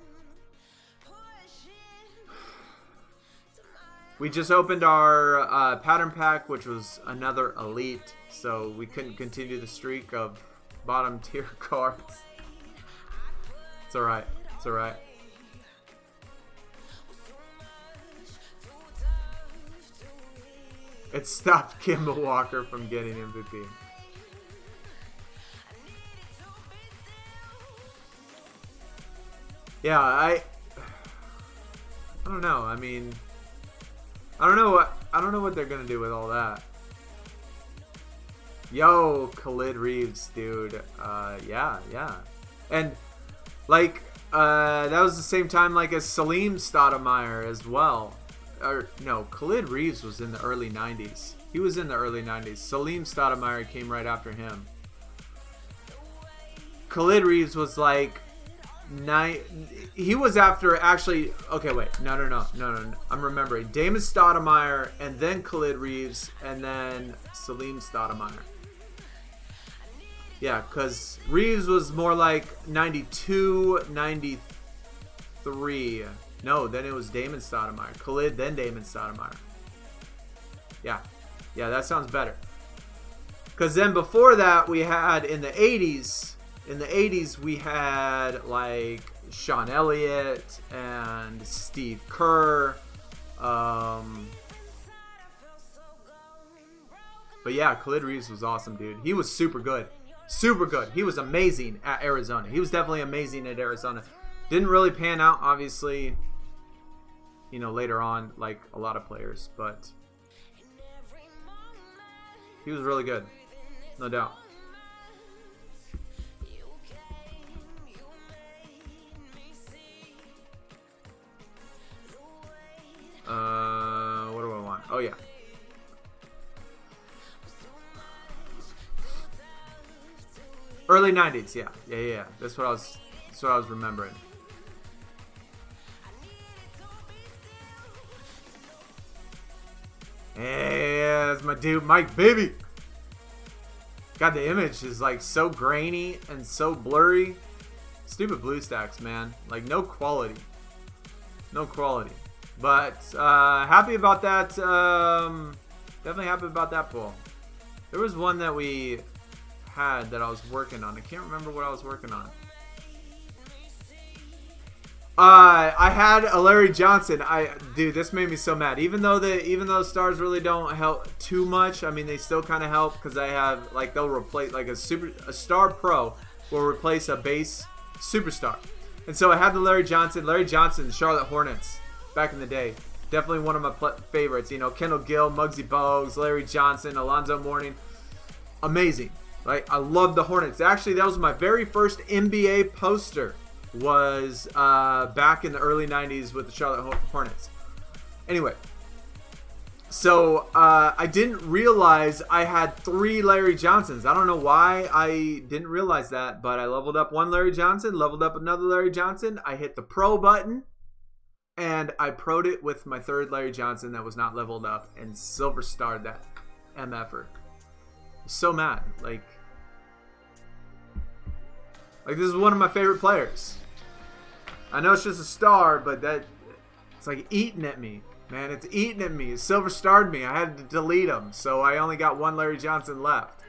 We just opened our pattern pack, which was another elite, so we couldn't continue the streak of bottom tier cards. It's alright. It's alright. It stopped Kimball Walker from getting MVP. Yeah, I don't know. I mean, I don't know what they're gonna do with all that. Yo, Khalid Reeves, dude. Yeah. And like that was the same time like as Salim Stoudemire as well. Or no, Khalid Reeves was in the early 90s. He was in the early 90s. Salim Stoudemire came right after him. Khalid Reeves was like he was after actually. Okay, wait. No. I'm remembering. Damon Stoudemire and then Khalid Reeves and then Salim Stoudemire. Yeah, because Reeves was more like 92, 93. No, then it was Damon Stoudemire. Khalid, then Damon Stoudemire. Yeah, that sounds better. Because then before that, we had in the 80s. In the 80s, we had like Sean Elliott and Steve Kerr. But yeah, Khalid Reeves was awesome, dude. He was super good. Super good. He was amazing at Arizona. He was definitely amazing at Arizona. Didn't really pan out, obviously, you know, later on, like a lot of players. But he was really good. No doubt. What do I want? Oh yeah. Early 90s, yeah. That's what I was remembering. Yeah, that's my dude, Mike Bibby. God, the image is like so grainy and so blurry. Stupid BlueStacks, man. Like no quality. No quality. But happy about that. Definitely happy about that pull. There was one that we had that I was working on. I can't remember what I was working on. I had a Larry Johnson. Dude, this made me so mad. Even though stars really don't help too much, I mean they still kind of help because I have like they'll replace like a star pro will replace a base superstar. And so I had the Larry Johnson, Charlotte Hornets back in the day. Definitely one of my favorites. You know, Kendall Gill, Muggsy Bogues, Larry Johnson, Alonzo Mourning. Amazing. Right? I love the Hornets. Actually, that was my very first NBA poster. Was back in the early 90s with the Charlotte Hornets. Anyway, So I didn't realize I had 3 Larry Johnsons. I don't know why I didn't realize that, but I leveled up 1 Larry Johnson, leveled up another Larry Johnson. I hit the pro button, and I pro'd it with my 3rd Larry Johnson that was not leveled up, and silver starred that MF'er. So mad. Like this is one of my favorite players. I know it's just a star, but it's like eating at me. Man, it's eating at me. It silver starred me. I had to delete him, so I only got 1 Larry Johnson left.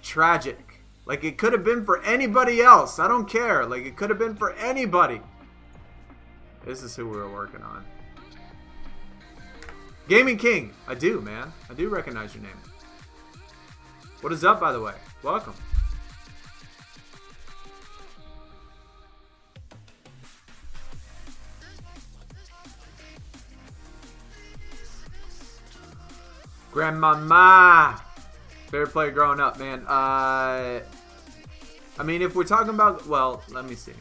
Tragic. Like, it could have been for anybody else. I don't care. Like, it could have been for anybody. This is who we were working on. Gaming King. I do, man. I do recognize your name. What is up, by the way? Welcome. Grandmama. Favorite player growing up, man. I mean, if we're talking about, well, let me see.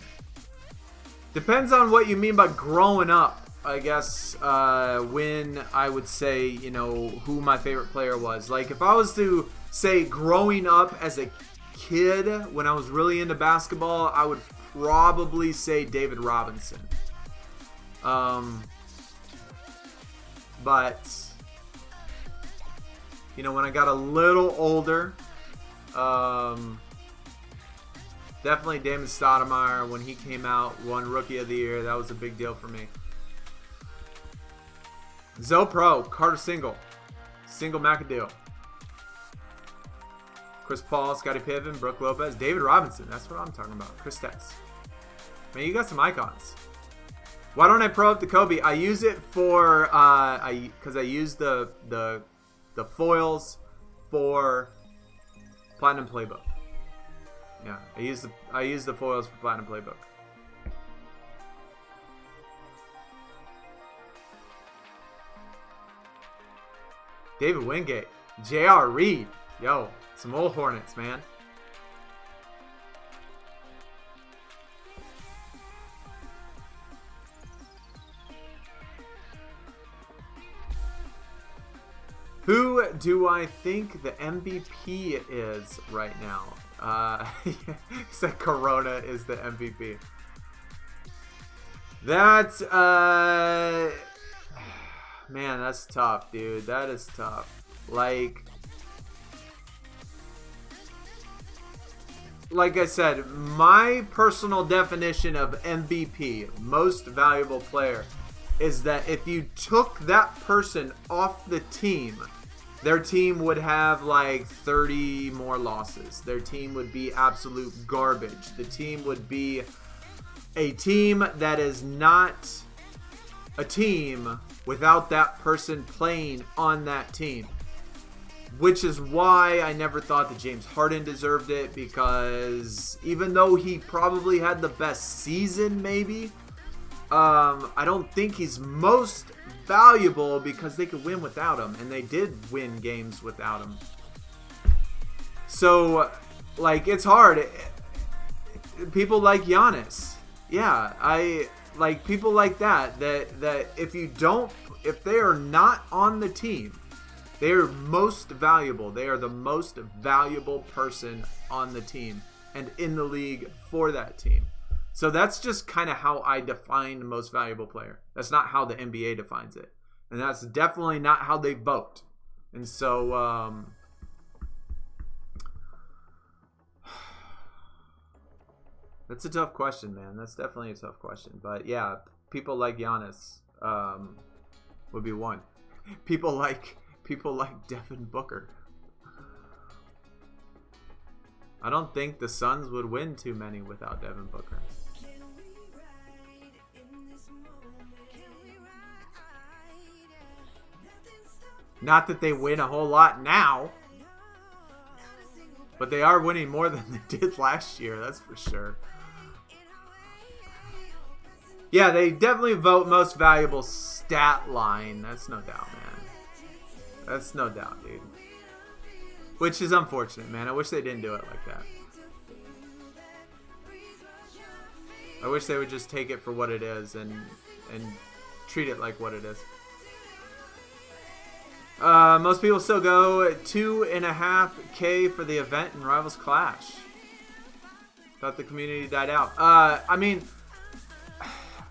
Depends on what you mean by growing up, I guess, when I would say, you know, who my favorite player was. Like, if I was to say growing up as a kid, when I was really into basketball, I would probably say David Robinson. But you know, when I got a little older, definitely Damon Stoudemire, when he came out, won Rookie of the Year. That was a big deal for me. Zoe Pro, Carter Single McAdoo, Chris Paul, Scottie Pippen, Brooke Lopez, David Robinson. That's what I'm talking about. Chris Tess. Man, you got some icons. Why don't I pro up the Kobe? I use it for because I use the foils for Platinum Playbook. Yeah, I use the foils for Platinum Playbook. David Wingate, J.R. Reed, yo, some old Hornets, man. Who do I think the MVP is right now? He said Corona is the MVP. That's, man, that's tough, dude. That is tough. Like I said, my personal definition of MVP, most valuable player, is that if you took that person off the team, their team would have like 30 more losses. Their team would be absolute garbage. The team would be a team that is not a team without that person playing on that team. Which is why I never thought that James Harden deserved it, because even though he probably had the best season maybe, I don't think he's most valuable because they could win without him, and they did win games without him. So, like, it's hard. People like Giannis, yeah, I like people like that if they are not on the team, they are most valuable. They are the most valuable person on the team and in the league for that team. So that's just kind of how I define the most valuable player. That's not how the NBA defines it. And that's definitely not how they vote. And so, that's a tough question, man. That's definitely a tough question. But yeah, people like Giannis would be one. People like Devin Booker. I don't think the Suns would win too many without Devin Booker. Not that they win a whole lot now, but they are winning more than they did last year, that's for sure. Yeah, they definitely vote most valuable stat line. That's no doubt, man. That's no doubt, dude. Which is unfortunate, man. I wish they didn't do it like that. I wish they would just take it for what it is and treat it like what it is. Most people still go 2.5K for the event in Rivals Clash. Thought the community died out. I mean,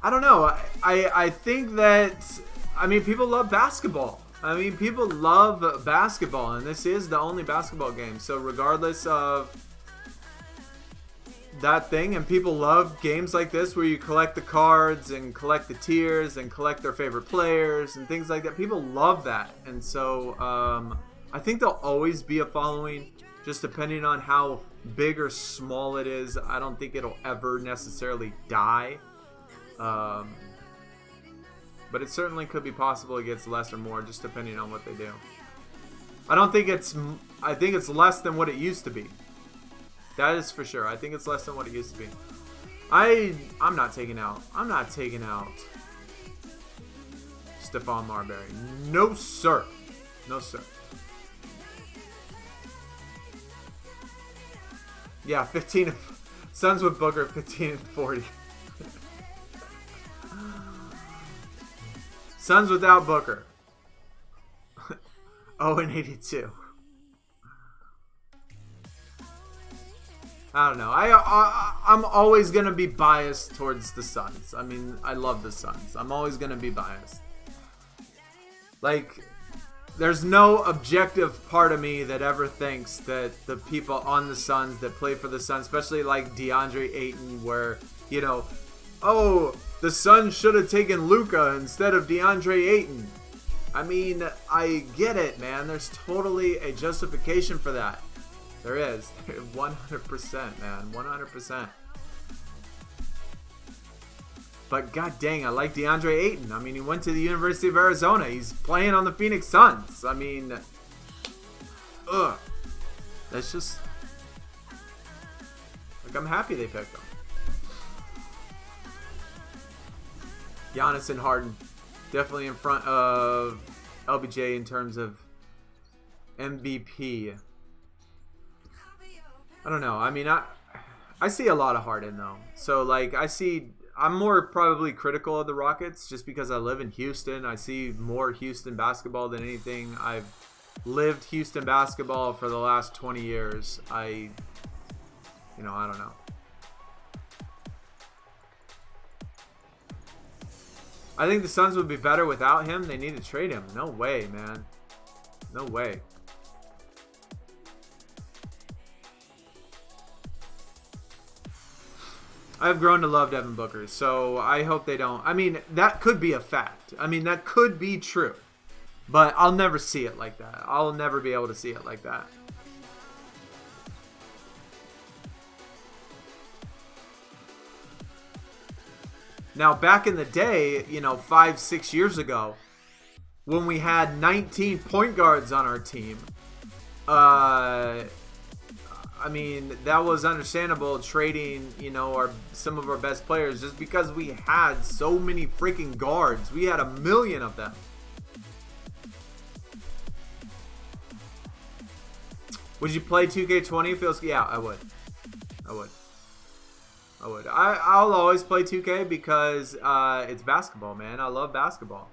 I don't know. I think that, I mean, people love basketball. I mean, people love basketball, and this is the only basketball game. So regardless of that thing, and people love games like this where you collect the cards and collect the tiers and collect their favorite players and things like that. People love that, and so I think there'll always be a following, just depending on how big or small it is. I don't think it'll ever necessarily die, but it certainly could be possible it gets less or more, just depending on what they do. I think it's less than what it used to be. That is for sure. I think it's less than what it used to be. I'm not taking out Stephon Marbury. No, sir. No, sir. Yeah, 15. Suns with Booker, 15 and 40. Suns without Booker. 0 and 82. I don't know. I'm always going to be biased towards the Suns. I mean, I love the Suns. I'm always going to be biased. Like, there's no objective part of me that ever thinks that the people on the Suns that play for the Suns, especially like DeAndre Ayton, where, you know, oh, the Suns should have taken Luka instead of DeAndre Ayton. I mean, I get it, man. There's totally a justification for that. There is. 100%, man. 100%. But god dang, I like DeAndre Ayton. I mean, he went to the University of Arizona. He's playing on the Phoenix Suns. I mean, ugh. That's just... like, I'm happy they picked him. Giannis and Harden. Definitely in front of LBJ in terms of MVP. I don't know. I mean, I see a lot of Harden, though. So, like, I'm more probably critical of the Rockets just because I live in Houston. I see more Houston basketball than anything. I've lived Houston basketball for the last 20 years. I don't know. I think the Suns would be better without him. They need to trade him. No way, man. No way. I've grown to love Devin Booker, so I hope they don't. I mean, that could be a fact. I mean, that could be true. But I'll never see it like that. I'll never be able to see it like that. Now, back in the day, 5-6 years ago, when we had 19 point guards on our team, I mean, that was understandable trading, some of our best players just because we had so many freaking guards. We had 1 million of them. Would you play 2K20? Yeah, I would. I'll always play 2K because it's basketball, man. I love basketball.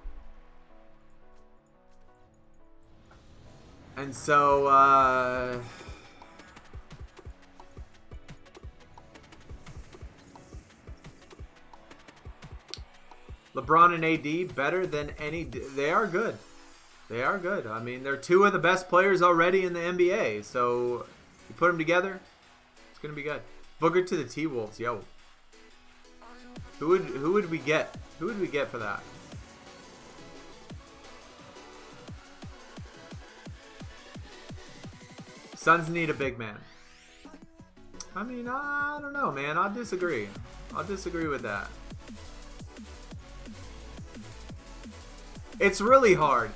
And so, LeBron and AD better than any. They are good. They are good. I mean, they're two of the best players already in the NBA. So you put them together, it's gonna be good. Booker to the T-Wolves, yo. Who would we get? Who would we get for that? Suns need a big man. I mean, I don't know, man. I'll disagree. I'll disagree with that. It's really hard.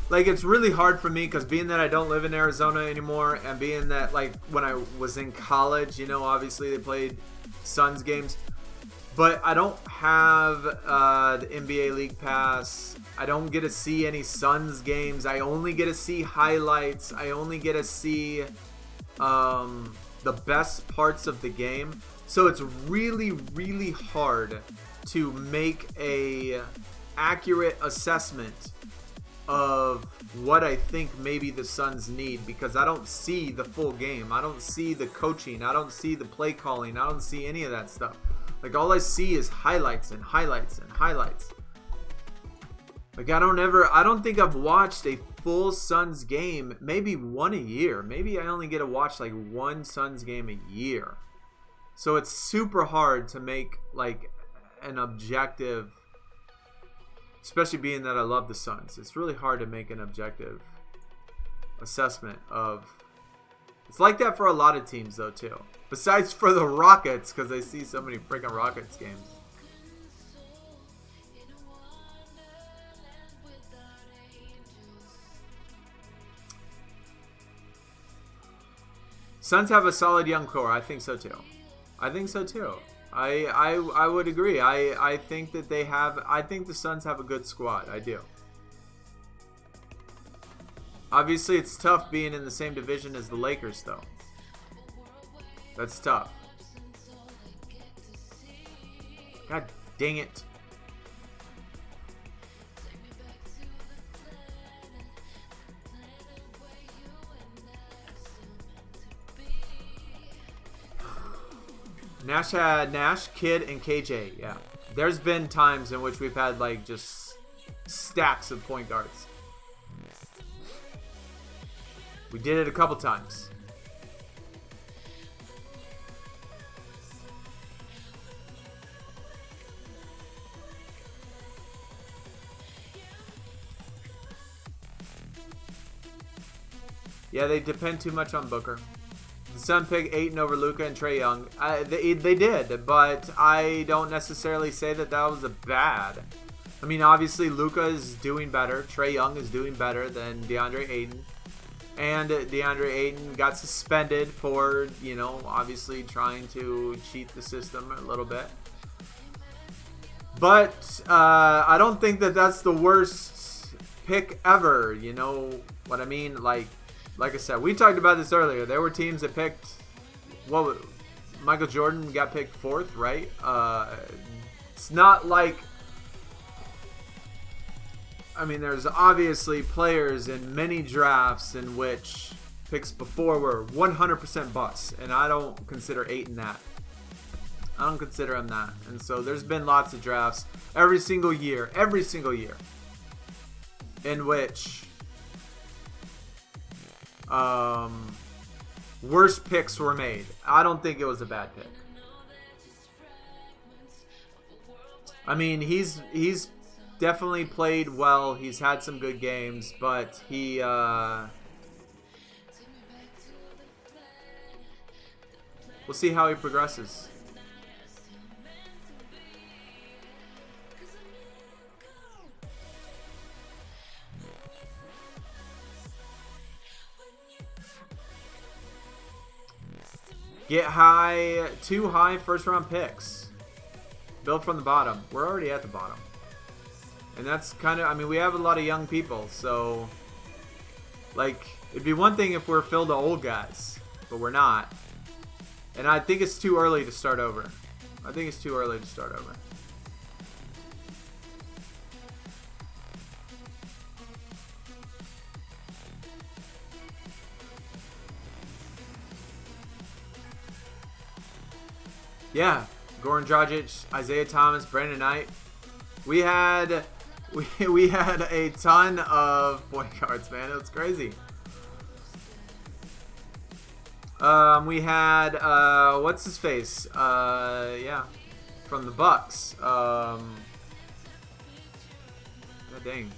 Like, it's really hard for me because being that I don't live in Arizona anymore and being that, like, when I was in college, obviously they played Suns games. But I don't have the NBA League Pass. I don't get to see any Suns games. I only get to see highlights. I only get to see the best parts of the game. So it's really, really hard to make a accurate assessment of what I think maybe the Suns need, because I don't see the full game. I don't see the coaching. I don't see the play calling. I don't see any of that stuff. Like, all I see is highlights and highlights and highlights. Like, I don't think I've watched a full Suns game, maybe one a year. Maybe I only get to watch like one Suns game a year. So it's super hard to make like an objective, especially being that I love the Suns. It's really hard to make an objective assessment of. It's like that for a lot of teams though too. Besides for the Rockets, because I see so many freaking Rockets games. Suns have a solid young core. I think so too. I think so too. I would agree. I think that they have. I think the Suns have a good squad. I do. Obviously, it's tough being in the same division as the Lakers, though. That's tough. God dang it. Nash, Kid, and KJ. Yeah. There's been times in which we've had like just stacks of point guards. We did it a couple times. Yeah, they depend too much on Booker. The Sun picked Ayton over Luka and Trae Young. They did, but I don't necessarily say that that was a bad. I mean, obviously Luka is doing better. Trae Young is doing better than DeAndre Ayton. And DeAndre Ayton got suspended for, obviously trying to cheat the system a little bit. But I don't think that that's the worst pick ever. You know what I mean? Like I said, we talked about this earlier. There were teams that picked, Michael Jordan got picked 4th, right? It's not like, I mean, there's obviously players in many drafts in which picks before were 100% busts, and I don't consider Ayton that. I don't consider him that. And so there's been lots of drafts every single year, in which worse picks were made. I don't think it was a bad pick. I mean, he's definitely played well. He's had some good games, but we'll see how he progresses. Get high, 2 high first round picks. Build from the bottom. We're already at the bottom. And that's kind of, I mean, we have a lot of young people, so, like, it'd be one thing if we're filled with old guys, but we're not. And I think it's too early to start over. Yeah, Goran Dragic, Isaiah Thomas, Brandon Knight. We had a ton of point guards, man. It was crazy. We had what's his face? Yeah, from the Bucks. God dang.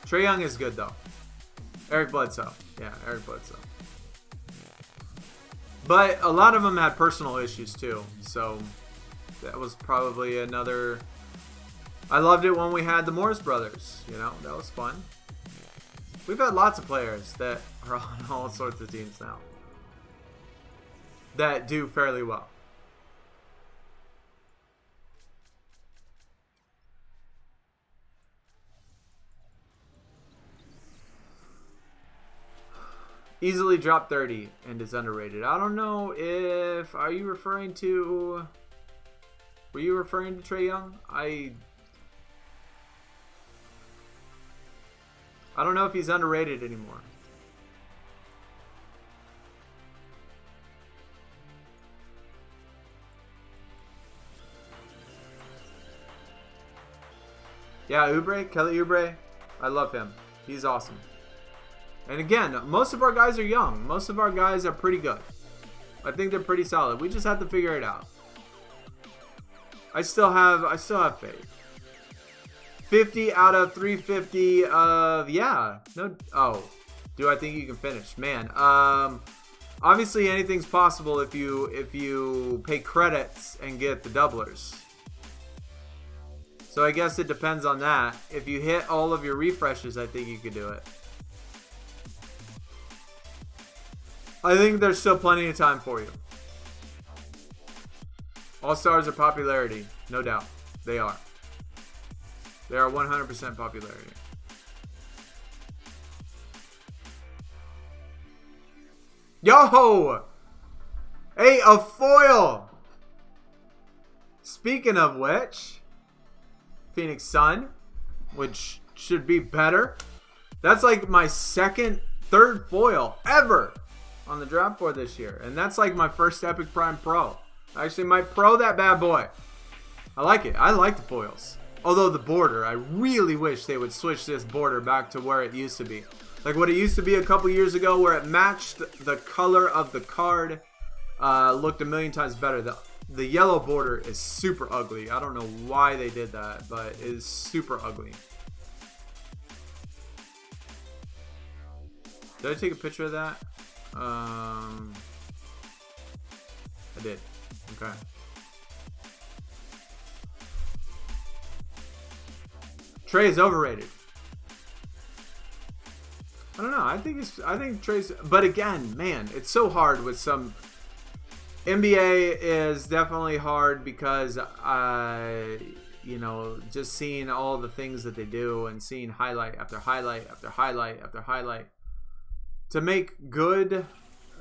Trae Young is good though. Eric Bledsoe. Yeah, Eric Bledsoe. But a lot of them had personal issues too. So that was probably another. I loved it when we had the Morris brothers. That was fun. We've had lots of players that are on all sorts of teams now that do fairly well. Easily dropped 30 and is underrated. I don't know if... Were you referring to Trae Young? I don't know if he's underrated anymore. Yeah, Kelly Oubre. I love him. He's awesome. And again, most of our guys are young. Most of our guys are pretty good. I think they're pretty solid. We just have to figure it out. I still have faith. 50 out of 350 of, yeah. No, oh, do I think you can finish? Man, obviously anything's possible if you pay credits and get the doublers. So I guess it depends on that. If you hit all of your refreshes, I think you could do it. I think there's still plenty of time for you. All-Stars are popularity. No doubt. They are. They are 100% popularity. Yo! Hey, a foil! Speaking of which, Phoenix Sun, which should be better. That's like my third foil ever on the draft board this year. And that's like my first Epic Prime Pro. I actually might pro that bad boy. I like it. I like the foils. Although the border, I really wish they would switch this border back to where it used to be. Like what it used to be a couple years ago where it matched the color of the card. Looked a million times better. The yellow border is super ugly. I don't know why they did that, but it is super ugly. Did I take a picture of that? I did. Okay. Trae is overrated. I don't know. I think Trae's, but again, man, it's so hard with some. NBA is definitely hard because just seeing all the things that they do and seeing highlight after highlight after highlight after highlight to make good.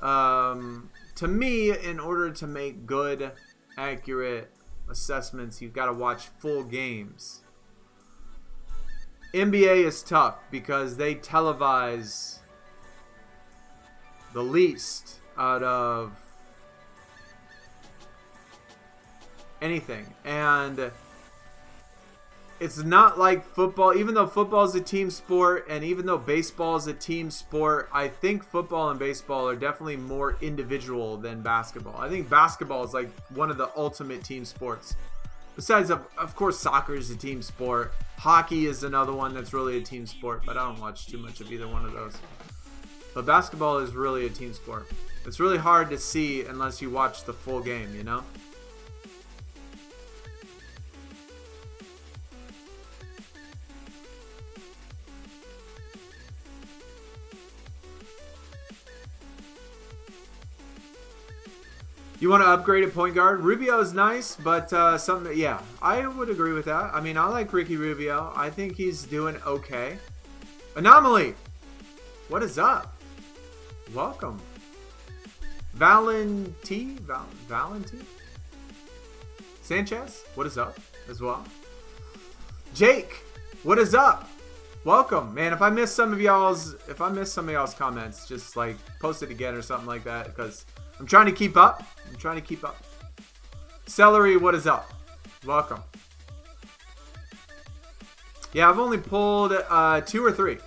To me, in order to make good, accurate assessments, you've got to watch full games. NBA is tough because they televise the least out of anything. And it's not like football. Even though football is a team sport and even though baseball is a team sport, I think football and baseball are definitely more individual than basketball. I think basketball is like one of the ultimate team sports. Besides, of course, soccer is a team sport. Hockey is another one that's really a team sport, but I don't watch too much of either one of those. But basketball is really a team sport. It's really hard to see unless you watch the full game, you know? You want to upgrade at point guard? Rubio is nice, but yeah, I would agree with that. I mean, I like Ricky Rubio. I think he's doing okay. Anomaly, what is up? Welcome. Valenti? Sanchez, what is up as well? Jake, what is up? Welcome, man. If I missed some of y'all's comments, just like post it again or something like that, because I'm trying to keep up. Celery, what is up? Welcome. Yeah, I've only pulled 2 or 3.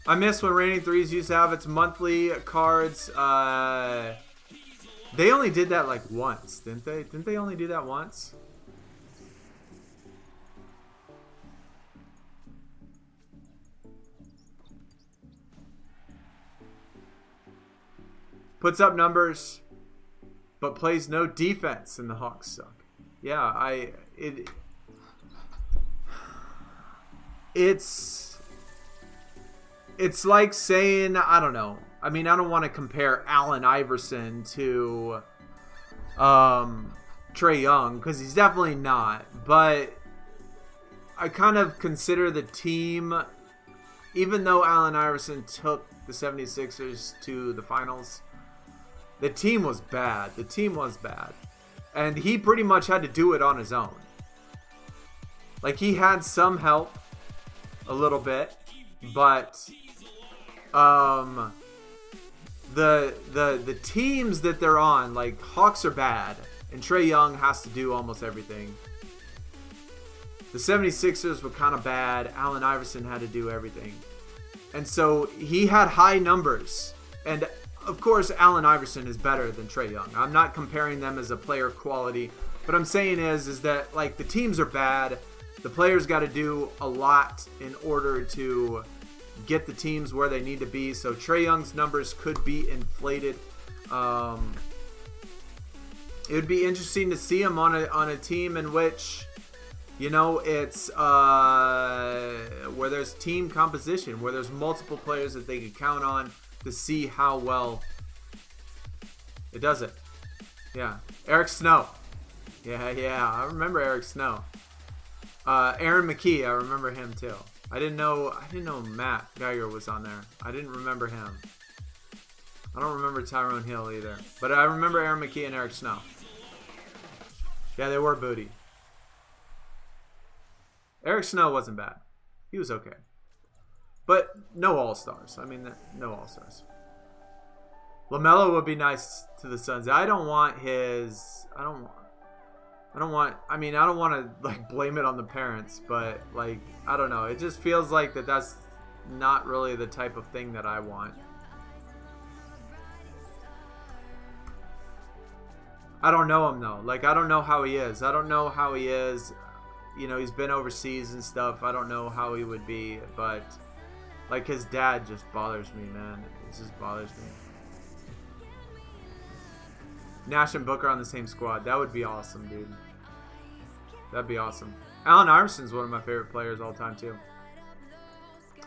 I miss when Raining Threes used to have its monthly cards. They only did that like once, didn't they? Didn't they only do that once? Puts up numbers, but plays no defense, and the Hawks suck. Yeah, it's like saying, I don't know. I mean, I don't want to compare Allen Iverson to Trae Young because he's definitely not. But I kind of consider the team even though Allen Iverson took the 76ers to the finals, the team was bad. The team was bad. And he pretty much had to do it on his own. Like, he had some help, a little bit, but the teams that they're on, like, Hawks are bad, and Trae Young has to do almost everything. The 76ers were kind of bad. Allen Iverson had to do everything. And so he had high numbers. And, of course, Allen Iverson is better than Trae Young. I'm not comparing them as a player quality. What I'm saying is that, like, the teams are bad. The players got to do a lot in order to get the teams where they need to be. So Trae Young's numbers could be inflated. It would be interesting to see him on a team in which, you know, it's where there's team composition, where there's multiple players that they can count on to see how well it does it. Yeah. Eric Snow. Yeah, I remember Eric Snow. Aaron McKee, I remember him too. I didn't know Matt Geiger was on there. I didn't remember him. I don't remember Tyrone Hill either. But I remember Aaron McKee and Eric Snow. Yeah, they were booty. Eric Snow wasn't bad. He was okay. But no All-Stars. I mean, no All-Stars. LaMelo would be nice to the Suns. I don't want to, like, blame it on the parents, but, like, I don't know. It just feels like that's not really the type of thing that I want. I don't know him, though. Like, I don't know how he is. You know, he's been overseas and stuff. I don't know how he would be, but, like, his dad just bothers me, man. It just bothers me. Nash and Booker on the same squad. That would be awesome, dude. That'd be awesome. Allen Iverson's one of my favorite players all time, too.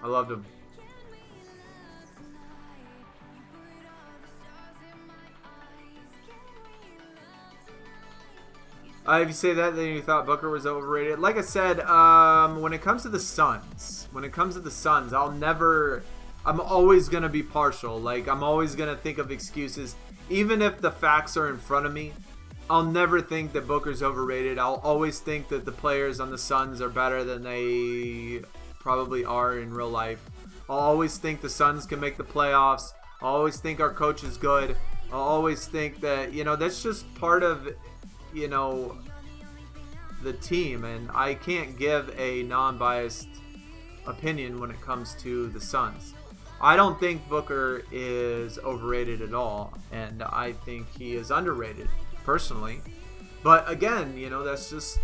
I loved him. If you say that, then you thought Booker was overrated. Like I said, when it comes to the Suns, I'm always going to be partial. Like, I'm always going to think of excuses. Even if the facts are in front of me, I'll never think that Booker's overrated. I'll always think that the players on the Suns are better than they probably are in real life. I'll always think the Suns can make the playoffs. I'll always think our coach is good. I'll always think that, you know, that's just part of, you know, the team. And I can't give a non-biased opinion when it comes to the Suns. I don't think Booker is overrated at all, and I think he is underrated, personally. But again, you know, that's just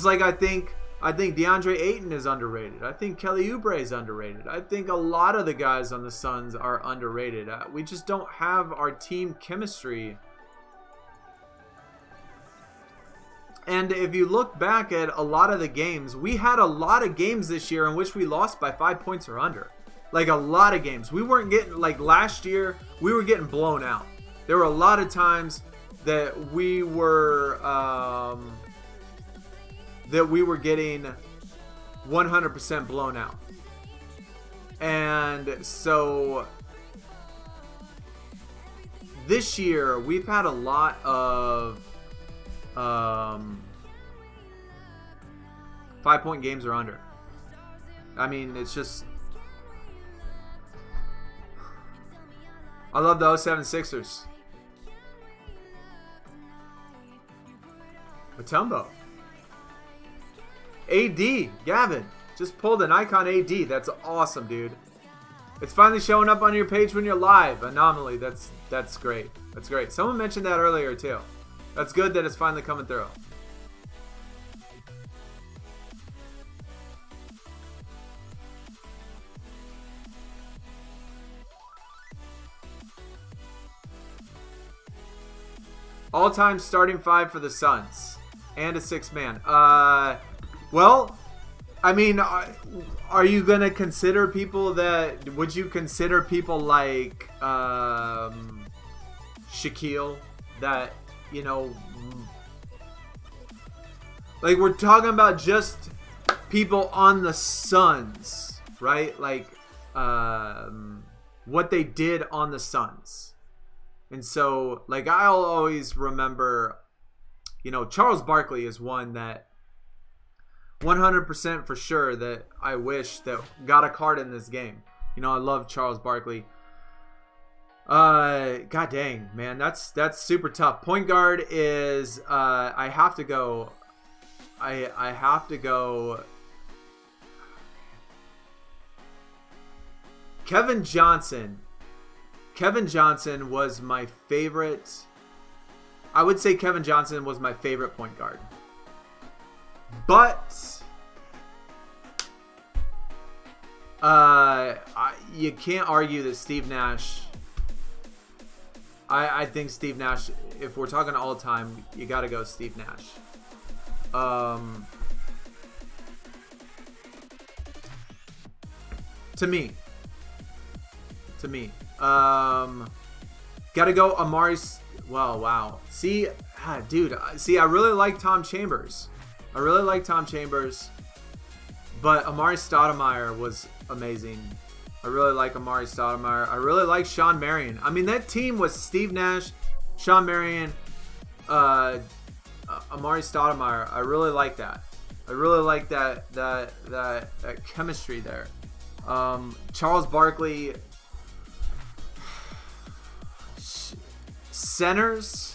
like I think DeAndre Ayton is underrated. I think Kelly Oubre is underrated. I think a lot of the guys on the Suns are underrated. We just don't have our team chemistry. And if you look back at a lot of the games, we had a lot of games this year in which we lost by 5 points or under. Like, a lot of games. We weren't getting, like, last year, we were getting blown out. There were a lot of times that we were getting 100% blown out. And so this year, we've had a lot of 5-point games or under. I mean, it's just... I love the 07 Sixers. Matumbo. AD. Gavin. Just pulled an icon AD. That's awesome, dude. It's finally showing up on your page when you're live. Anomaly. That's great. That's great. Someone mentioned that earlier, too. That's good that it's finally coming through. All-time starting five for the Suns. And a six-man. Well, I mean, are you going to consider people that... Would you consider people like Shaquille that, you know... Like, we're talking about just people on the Suns. right? Like what they did on the Suns. And so, like, I'll always remember, you know, Charles Barkley is one that 100% for sure that I wish that got a card in this game. You know, I love Charles Barkley. God dang, man, that's super tough. Point guard is I have to go. I have to go. Kevin Johnson. Kevin Johnson was my favorite. I would say Kevin Johnson was my favorite point guard. But you can't argue that Steve Nash. I think Steve Nash, if we're talking all time, you got to go Steve Nash. To me. Got to go Amari. Well, wow. See, dude. See, I really like Tom Chambers. But Amari Stoudemire was amazing. I really like Amari Stoudemire. I really like Sean Marion. I mean, that team was Steve Nash, Sean Marion, Amari Stoudemire. I really like that. I really like that chemistry there. Charles Barkley. Centers.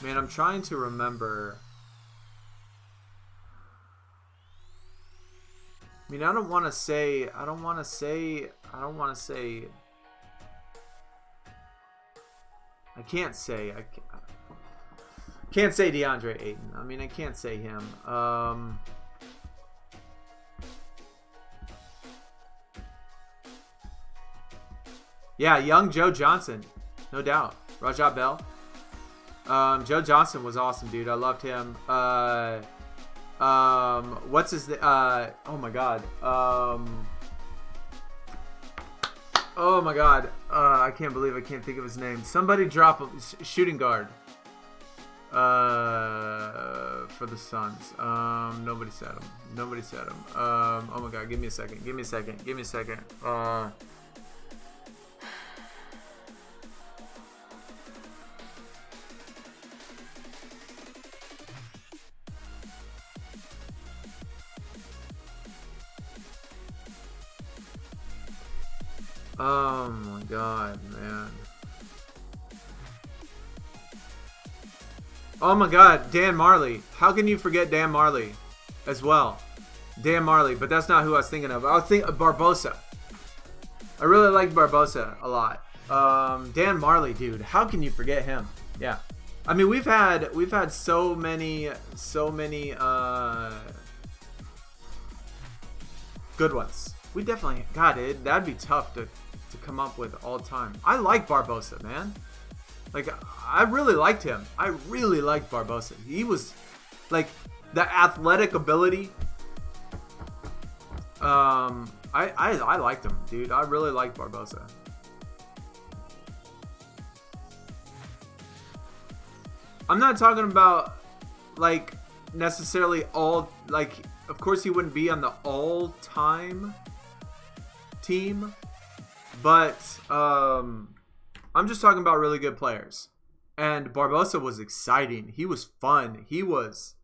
Man, I'm trying to remember. I mean, I don't want to say. I can't say. Can't say DeAndre Ayton. I mean, I can't say him. Yeah, young Joe Johnson, no doubt. Rajah Bell. Joe Johnson was awesome, dude. I loved him. What's his name? Oh my god. Oh my god. I can't believe I can't think of his name. Somebody drop a shooting guard. For the Suns. Nobody said him. Oh my god. Give me a second. Oh my god, man. Oh my god, Dan Marley. How can you forget Dan Marley as well? Dan Marley, but that's not who I was thinking of. I was thinking of Barbosa. I really like Barbosa a lot. Dan Marley, dude. How can you forget him? Yeah. I mean, we've had so many good ones. We definitely, God, that'd be tough to come up with all time. I like Barbosa, man. Like, I really liked him. I really liked Barbosa. He was, like, the athletic ability. I liked him, dude. I really liked Barbosa. I'm not talking about, like, necessarily all, like, of course he wouldn't be on the all-time team, but I'm just talking about really good players. And Barbosa was exciting. He was fun. He was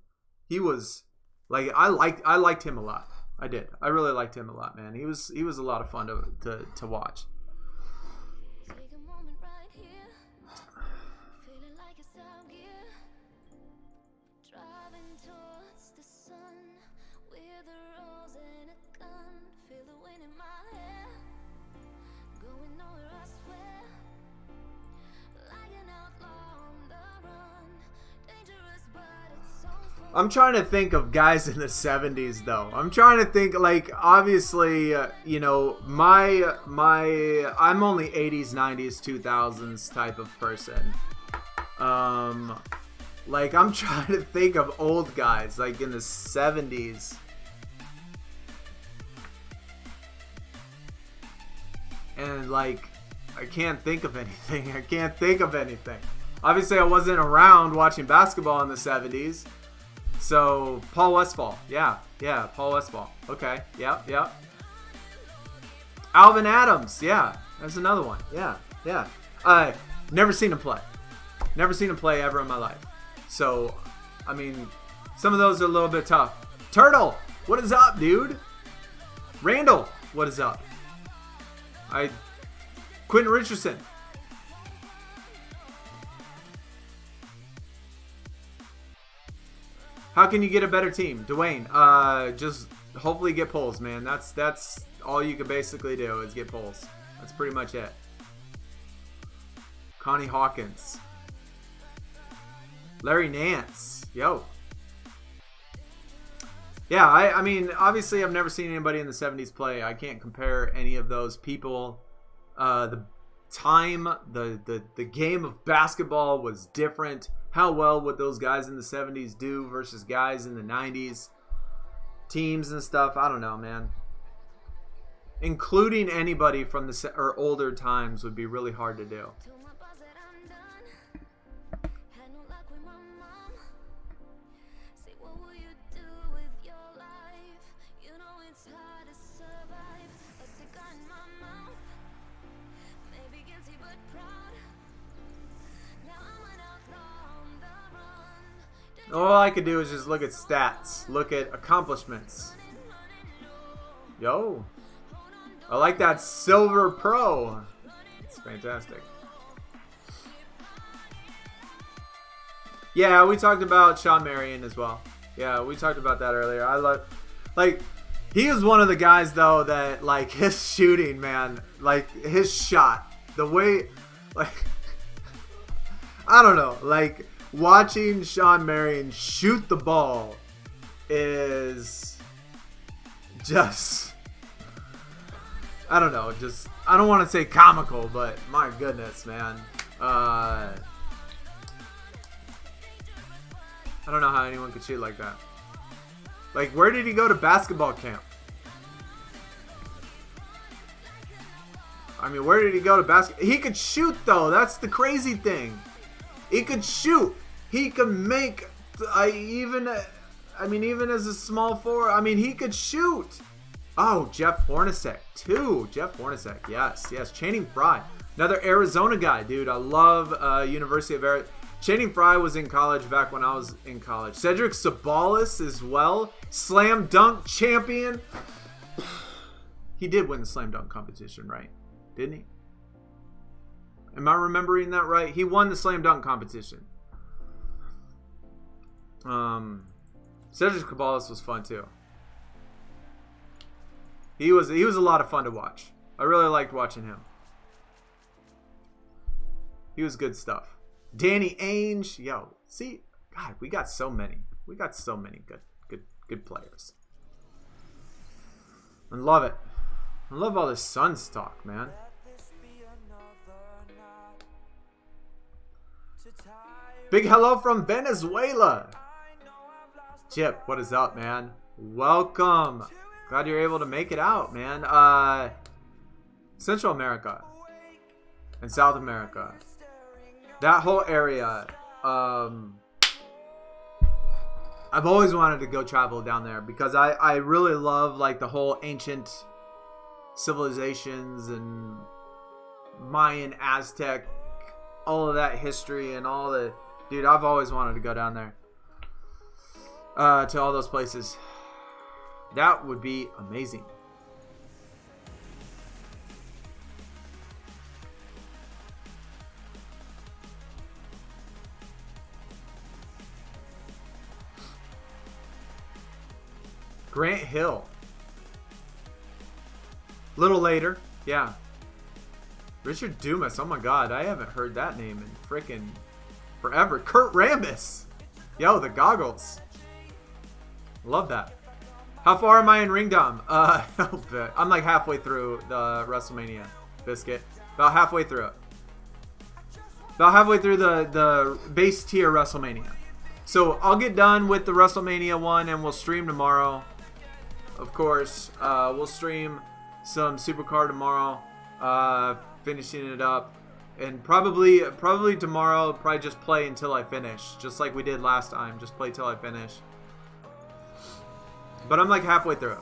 like, I liked him a lot. I did. I really liked him a lot, man. He was a lot of fun to watch. I'm trying to think of guys in the 70s, though. I'm trying to think, like, obviously, you know, I'm only 80s, 90s, 2000s type of person. Like, I'm trying to think of old guys, like, in the 70s. And, like, I can't think of anything. Obviously, I wasn't around watching basketball in the 70s. So, Paul Westphal. Yeah, Paul Westphal. Okay, yeah. Alvin Adams. Yeah, that's another one. Yeah. Never seen him play. Never seen him play ever in my life. So, I mean, some of those are a little bit tough. Turtle, what is up, dude? Randall, what is up? Quentin Richardson. How can you get a better team? Dwayne, just hopefully get polls, man. That's all you can basically do is get polls. That's pretty much it. Connie Hawkins. Larry Nance. Yo. Yeah, I mean, obviously I've never seen anybody in the 70s play. I can't compare any of those people. The time, the game of basketball was different. How well would those guys in the 70s do versus guys in the 90s? Teams and stuff, I don't know, man. Including anybody from the older times would be really hard to do. All I could do is just look at stats, look at accomplishments. Yo, I like that Silver Pro. It's fantastic. Yeah, we talked about Sean Marion as well. Yeah, we talked about that earlier. I love, like, he is one of the guys though that, like, his shooting, man, like his shot, the way, like, I don't know, like, watching Sean Marion shoot the ball is just, I don't know, just, I don't want to say comical, but my goodness, man. I don't know how anyone could shoot like that. Like, where did he go to basketball camp? I mean, where did he go to basketball? He could shoot, though. That's the crazy thing. He could shoot. He could make, even as a small forward, I mean, he could shoot. Oh, Jeff Hornacek, too. Jeff Hornacek, yes. Channing Frye, another Arizona guy, dude. I love University of Arizona. Channing Frye was in college back when I was in college. Cedric Sabalas as well. Slam dunk champion. He did win the slam dunk competition, right? Didn't he? Am I remembering that right? He won the slam dunk competition. Cedric Sabalas was fun too. He was a lot of fun to watch. I really liked watching him. He was good stuff. Danny Ainge, yo, see, God, we got so many. We got so many good players. I love it. I love all this Suns talk, man. Big hello from Venezuela. Chip, what is up, man? Welcome. Glad you're able to make it out, man. Central America and South America. That whole area, I've always wanted to go travel down there because I really love, like, the whole ancient civilizations and Mayan, Aztec, all of that history and all the, dude, I've always wanted to go down there, to all those places. That would be amazing. Grant Hill. Little later, yeah. Richard Dumas, oh my god, I haven't heard that name in frickin' forever. Kurt Rambis. Yo, the goggles. Love that. How far am I in Ringdom? I'm like halfway through the WrestleMania biscuit. About halfway through it. About halfway through the base tier WrestleMania. So I'll get done with the WrestleMania one and we'll stream tomorrow. Of course, we'll stream some Supercard tomorrow, finishing it up, And probably tomorrow, I'll probably just play until I finish. Just like we did last time. Just play till I finish. But I'm like halfway through.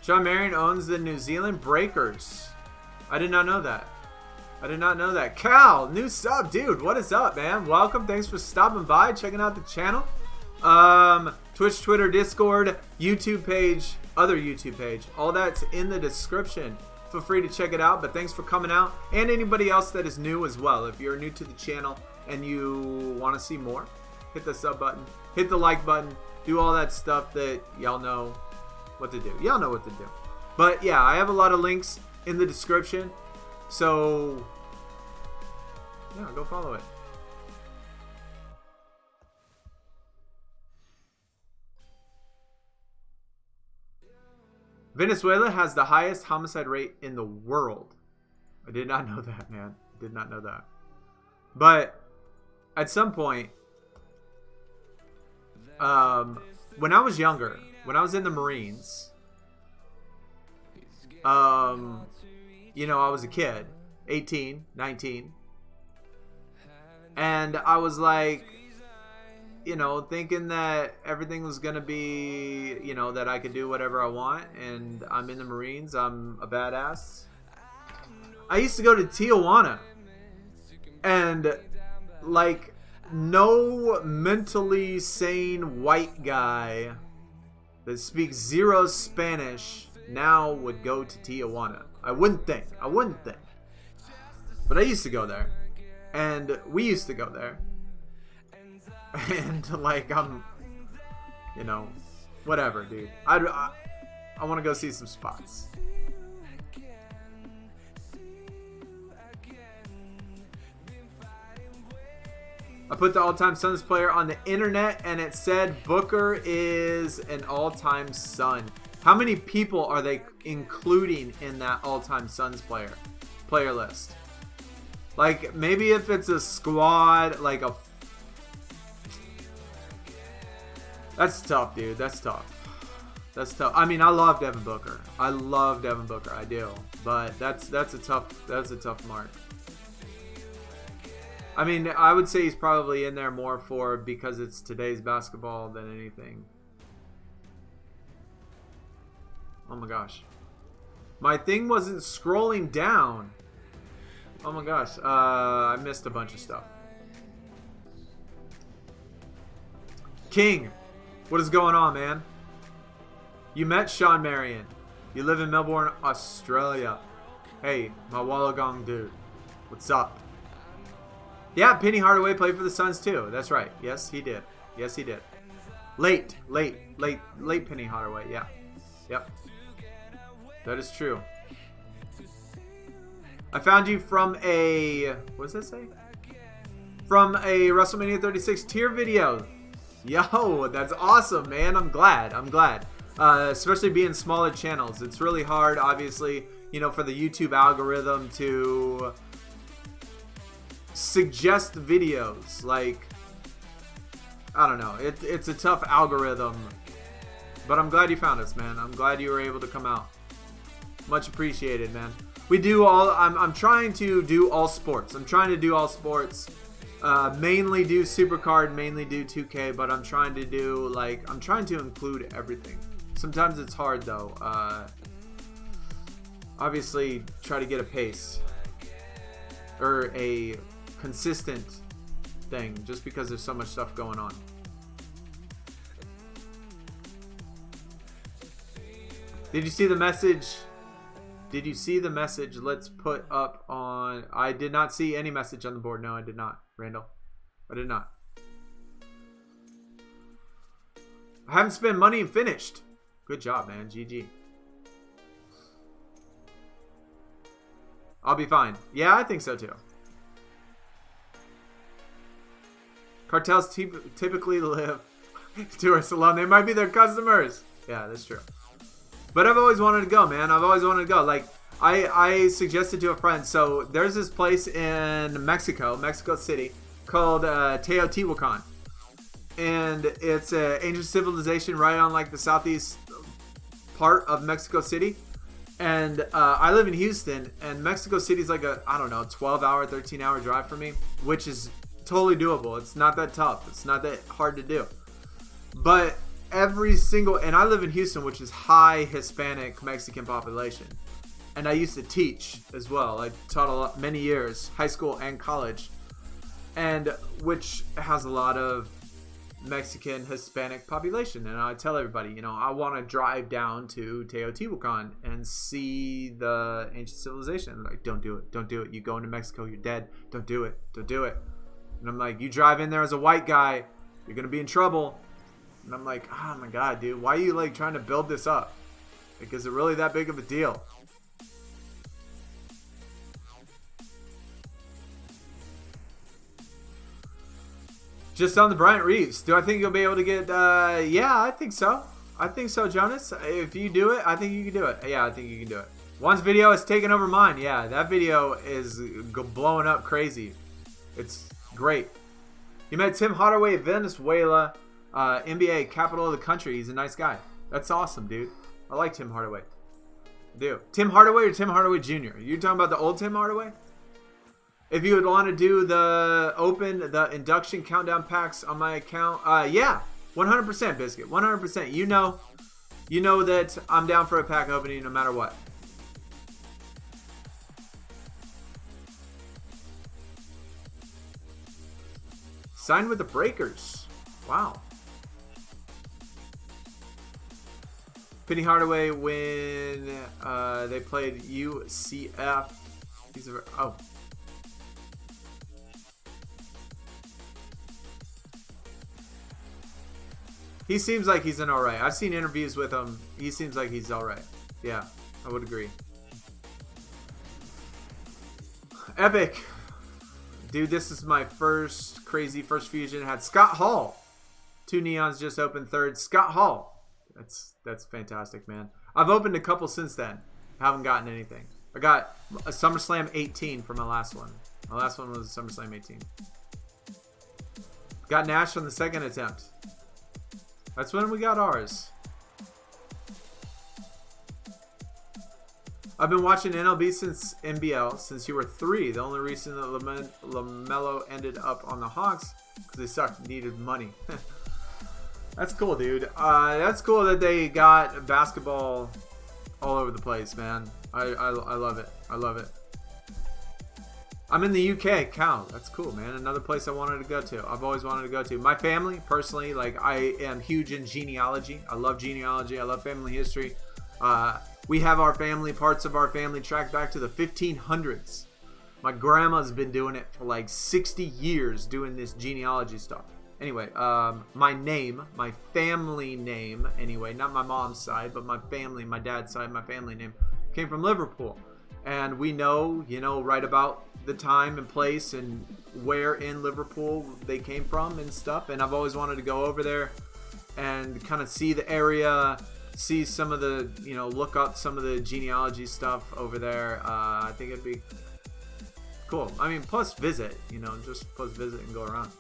Sean Marion owns the New Zealand Breakers. I did not know that. I did not know that. Cal, new sub, dude. What is up, man? Welcome. Thanks for stopping by, checking out the channel. Twitch, Twitter, Discord, YouTube page, other YouTube page. All that's in the description. Feel free to check it out. But thanks for coming out. And anybody else that is new as well. If you're new to the channel and you want to see more, hit the sub button. Hit the like button. Do all that stuff that y'all know what to do. Y'all know what to do. But yeah, I have a lot of links in the description. So, yeah, go follow it. Venezuela has the highest homicide rate in the world. I did not know that, man. I did not know that. But at some point, when I was younger, when I was in the Marines, you know, I was a kid, 18, 19, and I was like, you know, thinking that everything was going to be, you know, that I could do whatever I want, and I'm in the Marines, I'm a badass. I used to go to Tijuana, and, like, no mentally sane white guy that speaks zero Spanish now would go to Tijuana. I wouldn't think. But I used to go there. And we used to go there. And, like, I'm, you know, whatever, dude. I want to go see some spots. I put the all-time Suns player on the internet, and it said Booker is an all-time Sun. How many people are they including in that all-time Suns player list? Like, maybe if it's a squad, like a... That's tough, dude. That's tough. That's tough. I mean, I love Devin Booker. I do. But that's a tough mark. I mean, I would say he's probably in there more for because it's today's basketball than anything. Oh my gosh. My thing wasn't scrolling down. Oh my gosh. I missed a bunch of stuff. King, what is going on, man? You met Sean Marion. You live in Melbourne, Australia. Hey, my Wollongong dude. What's up? Yeah, Penny Hardaway played for the Suns too. That's right. Yes, he did. Yes, he did. Late Penny Hardaway. Yeah. Yep. That is true. I found you from a... What does that say? From a WrestleMania 36 tier video. Yo, that's awesome, man. I'm glad. Especially being smaller channels. It's really hard, obviously, you know, for the YouTube algorithm to suggest videos. Like, I don't know. It's a tough algorithm. But I'm glad you found us, man. I'm glad you were able to come out. Much appreciated, man. We do all... I'm trying to do all sports. Mainly do Supercard, mainly do 2K, but I'm trying to do, like... I'm trying to include everything. Sometimes it's hard, though. Obviously, try to get a pace. Or a consistent thing, just because there's so much stuff going on. Did you see the message? Let's put up on... I did not see any message on the board. No, I did not. Randall. I did not. I haven't spent money and finished. Good job, man. GG. I'll be fine. Yeah, I think so too. Cartels typically live tourists alone. They might be their customers. Yeah, that's true. But I've always wanted to go, man. Like, I suggested to a friend. So there's this place in Mexico City, called Teotihuacan, and it's an ancient civilization right on like the southeast part of Mexico City. And I live in Houston, and Mexico City is like a, I don't know, 12-hour, 13-hour drive for me, which is totally doable. It's not that tough. It's not that hard to do. But and I live in Houston, which is high Hispanic Mexican population. And I used to teach as well. I taught many years, high school and college, and which has a lot of Mexican Hispanic population. And I tell everybody, I want to drive down to Teotihuacan and see the ancient civilization. Like, don't do it. You go into Mexico, you're dead. Don't do it. And I'm like, you drive in there as a white guy, you're gonna be in trouble. And I'm like, oh my god, dude, why are you like trying to build this up? Like, is it really that big of a deal? Just on the Bryant Reeves. Do I think you'll be able to get... yeah, I think so. Jonas. If you do it, I think you can do it. Yeah, I think you can do it. Juan's video has taken over mine. Yeah, that video is blowing up crazy. It's great. He met Tim Hardaway at Venezuela, NBA, capital of the country. He's a nice guy. That's awesome, dude. I like Tim Hardaway. I do. Tim Hardaway or Tim Hardaway Jr.? You talking about the old Tim Hardaway? If you would want to do the induction countdown packs on my account, yeah, 100% Biscuit, 100%. You know that I'm down for a pack opening no matter what. Signed with the Breakers. Wow. Penny Hardaway when they played UCF. Oh. He seems like he's an alright. I've seen interviews with him. He seems like he's alright. Yeah, I would agree. Epic. Dude, this is my crazy first fusion. Had Scott Hall. 2 neons just opened third. Scott Hall. That's fantastic, man. I've opened a couple since then. I haven't gotten anything. I got a SummerSlam 18 for my last one. My last one was a SummerSlam 18. Got Nash on the second attempt. That's when we got ours. I've been watching NLB since NBL, since you were 3. The only reason that LaMelo ended up on the Hawks because they sucked, needed money. That's cool, dude. That's cool that they got basketball all over the place, man. I love it. I love it. I'm in the UK, Cal. That's cool, man. Another place I wanted to go to. I've always wanted to go to. My family, personally, like, I am huge in genealogy. I love genealogy. I love family history. We have parts of our family tracked back to the 1500s. My grandma's been doing it for like 60 years, doing this genealogy stuff. Anyway, my family name, anyway, not my mom's side, but my dad's side, my family name, came from Liverpool. And we know, right about the time and place and where in Liverpool they came from and stuff. And I've always wanted to go over there and kind of see the area, see some of the, look up some of the genealogy stuff over there. I think it'd be cool. I mean, plus visit, just plus visit and go around.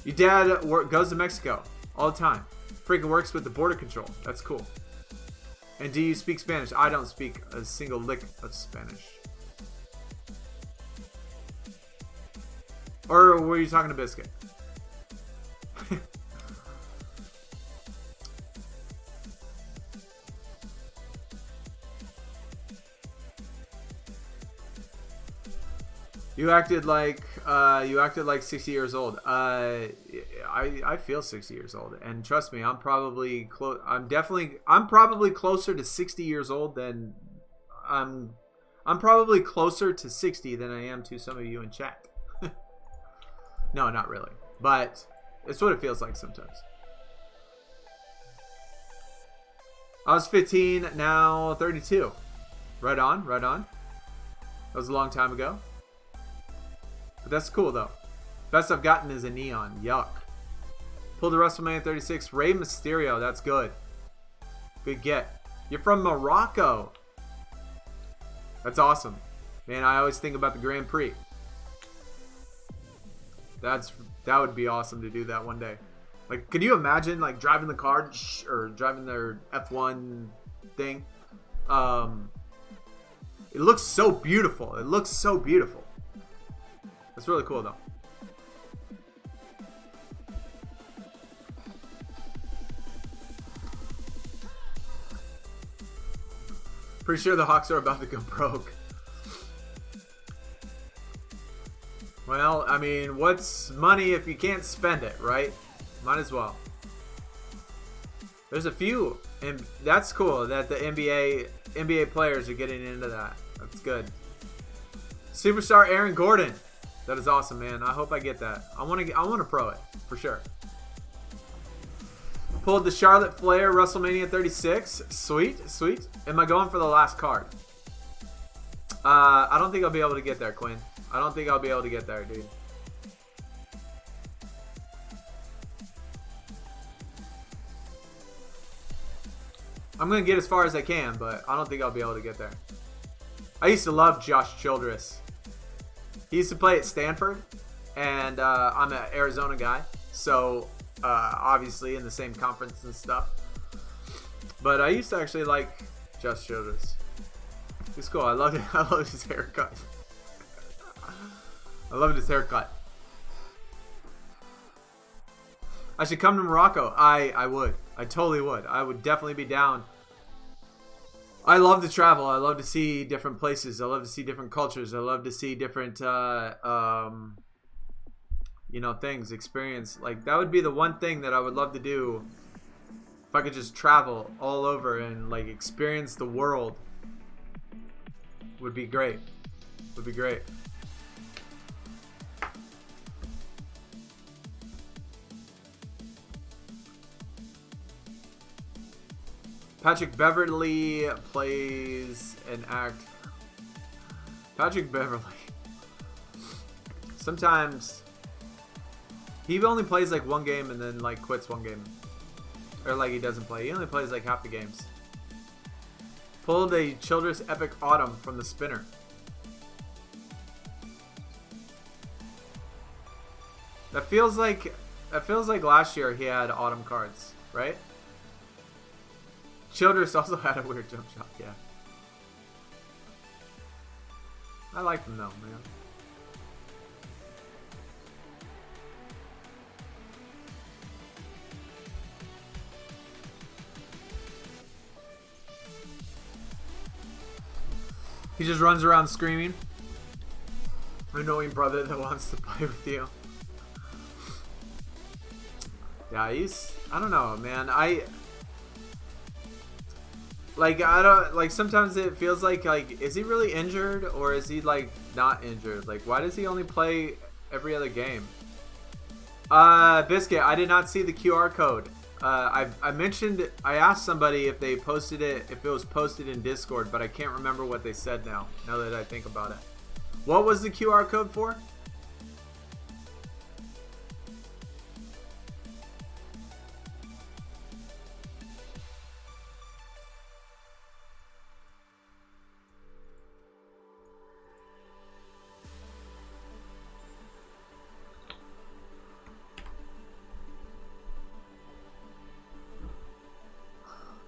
Your dad goes to Mexico all the time. Freaking works with the border control. That's cool. And do you speak Spanish? I don't speak a single lick of Spanish. Or were you talking to Biscuit? You acted like 60 years old. I feel 60 years old, and trust me, I'm probably closer to 60 years old than I'm probably closer to 60 than I am to some of you in chat. No, not really, but it's what it feels like sometimes. I was 15, now 32. Right on, right on. That was a long time ago. But that's cool, though. Best I've gotten is a neon. Yuck. Pulled the WrestleMania 36. Rey Mysterio. That's good. Good get. You're from Morocco. That's awesome. Man, I always think about the Grand Prix. That would be awesome to do that one day. Like, can you imagine like driving the car or driving their F1 thing? It looks so beautiful. It looks so beautiful. That's really cool though. Pretty sure the Hawks are about to go broke. Well, I mean, what's money if you can't spend it, right? Might as well. There's a few, and that's cool that the NBA players are getting into that. That's good. Superstar Aaron Gordon. That is awesome, man. I hope I get that. I want to pro it for sure. Pulled the Charlotte Flair WrestleMania 36. Sweet, sweet. Am I going for the last card? I don't think I'll be able to get there, Quinn. I don't think I'll be able to get there, dude. I'm going to get as far as I can, but I don't think I'll be able to get there. I used to love Josh Childress. He used to play at Stanford, and I'm an Arizona guy, so obviously in the same conference and stuff. But I used to actually like Josh Childress. He's cool. I loved it. I loved his haircut. I loved his haircut. I should come to Morocco. I would. I totally would. I would definitely be down. I love to travel. I love to see different places. I love to see different cultures. I love to see different, things, experience. Like, that would be the one thing that I would love to do if I could just travel all over and, like, experience the world. Would be great. Would be great. Patrick Beverly plays an act. Patrick Beverly. Sometimes he only plays like one game and then like quits one game. Or like he doesn't play. He only plays like half the games. Pulled a Childress Epic Autumn from the spinner. That feels like last year he had autumn cards, right? Childress also had a weird jump shot, yeah. I like him though, man. He just runs around screaming. Annoying brother that wants to play with you. Yeah, I don't know, man. I don't sometimes it feels like is he really injured or is he like not injured? Like, why does he only play every other game? Biscuit, I did not see the QR code. I asked somebody if they posted it, if it was posted in Discord, but I can't remember what they said now that I think about it. What was the QR code for?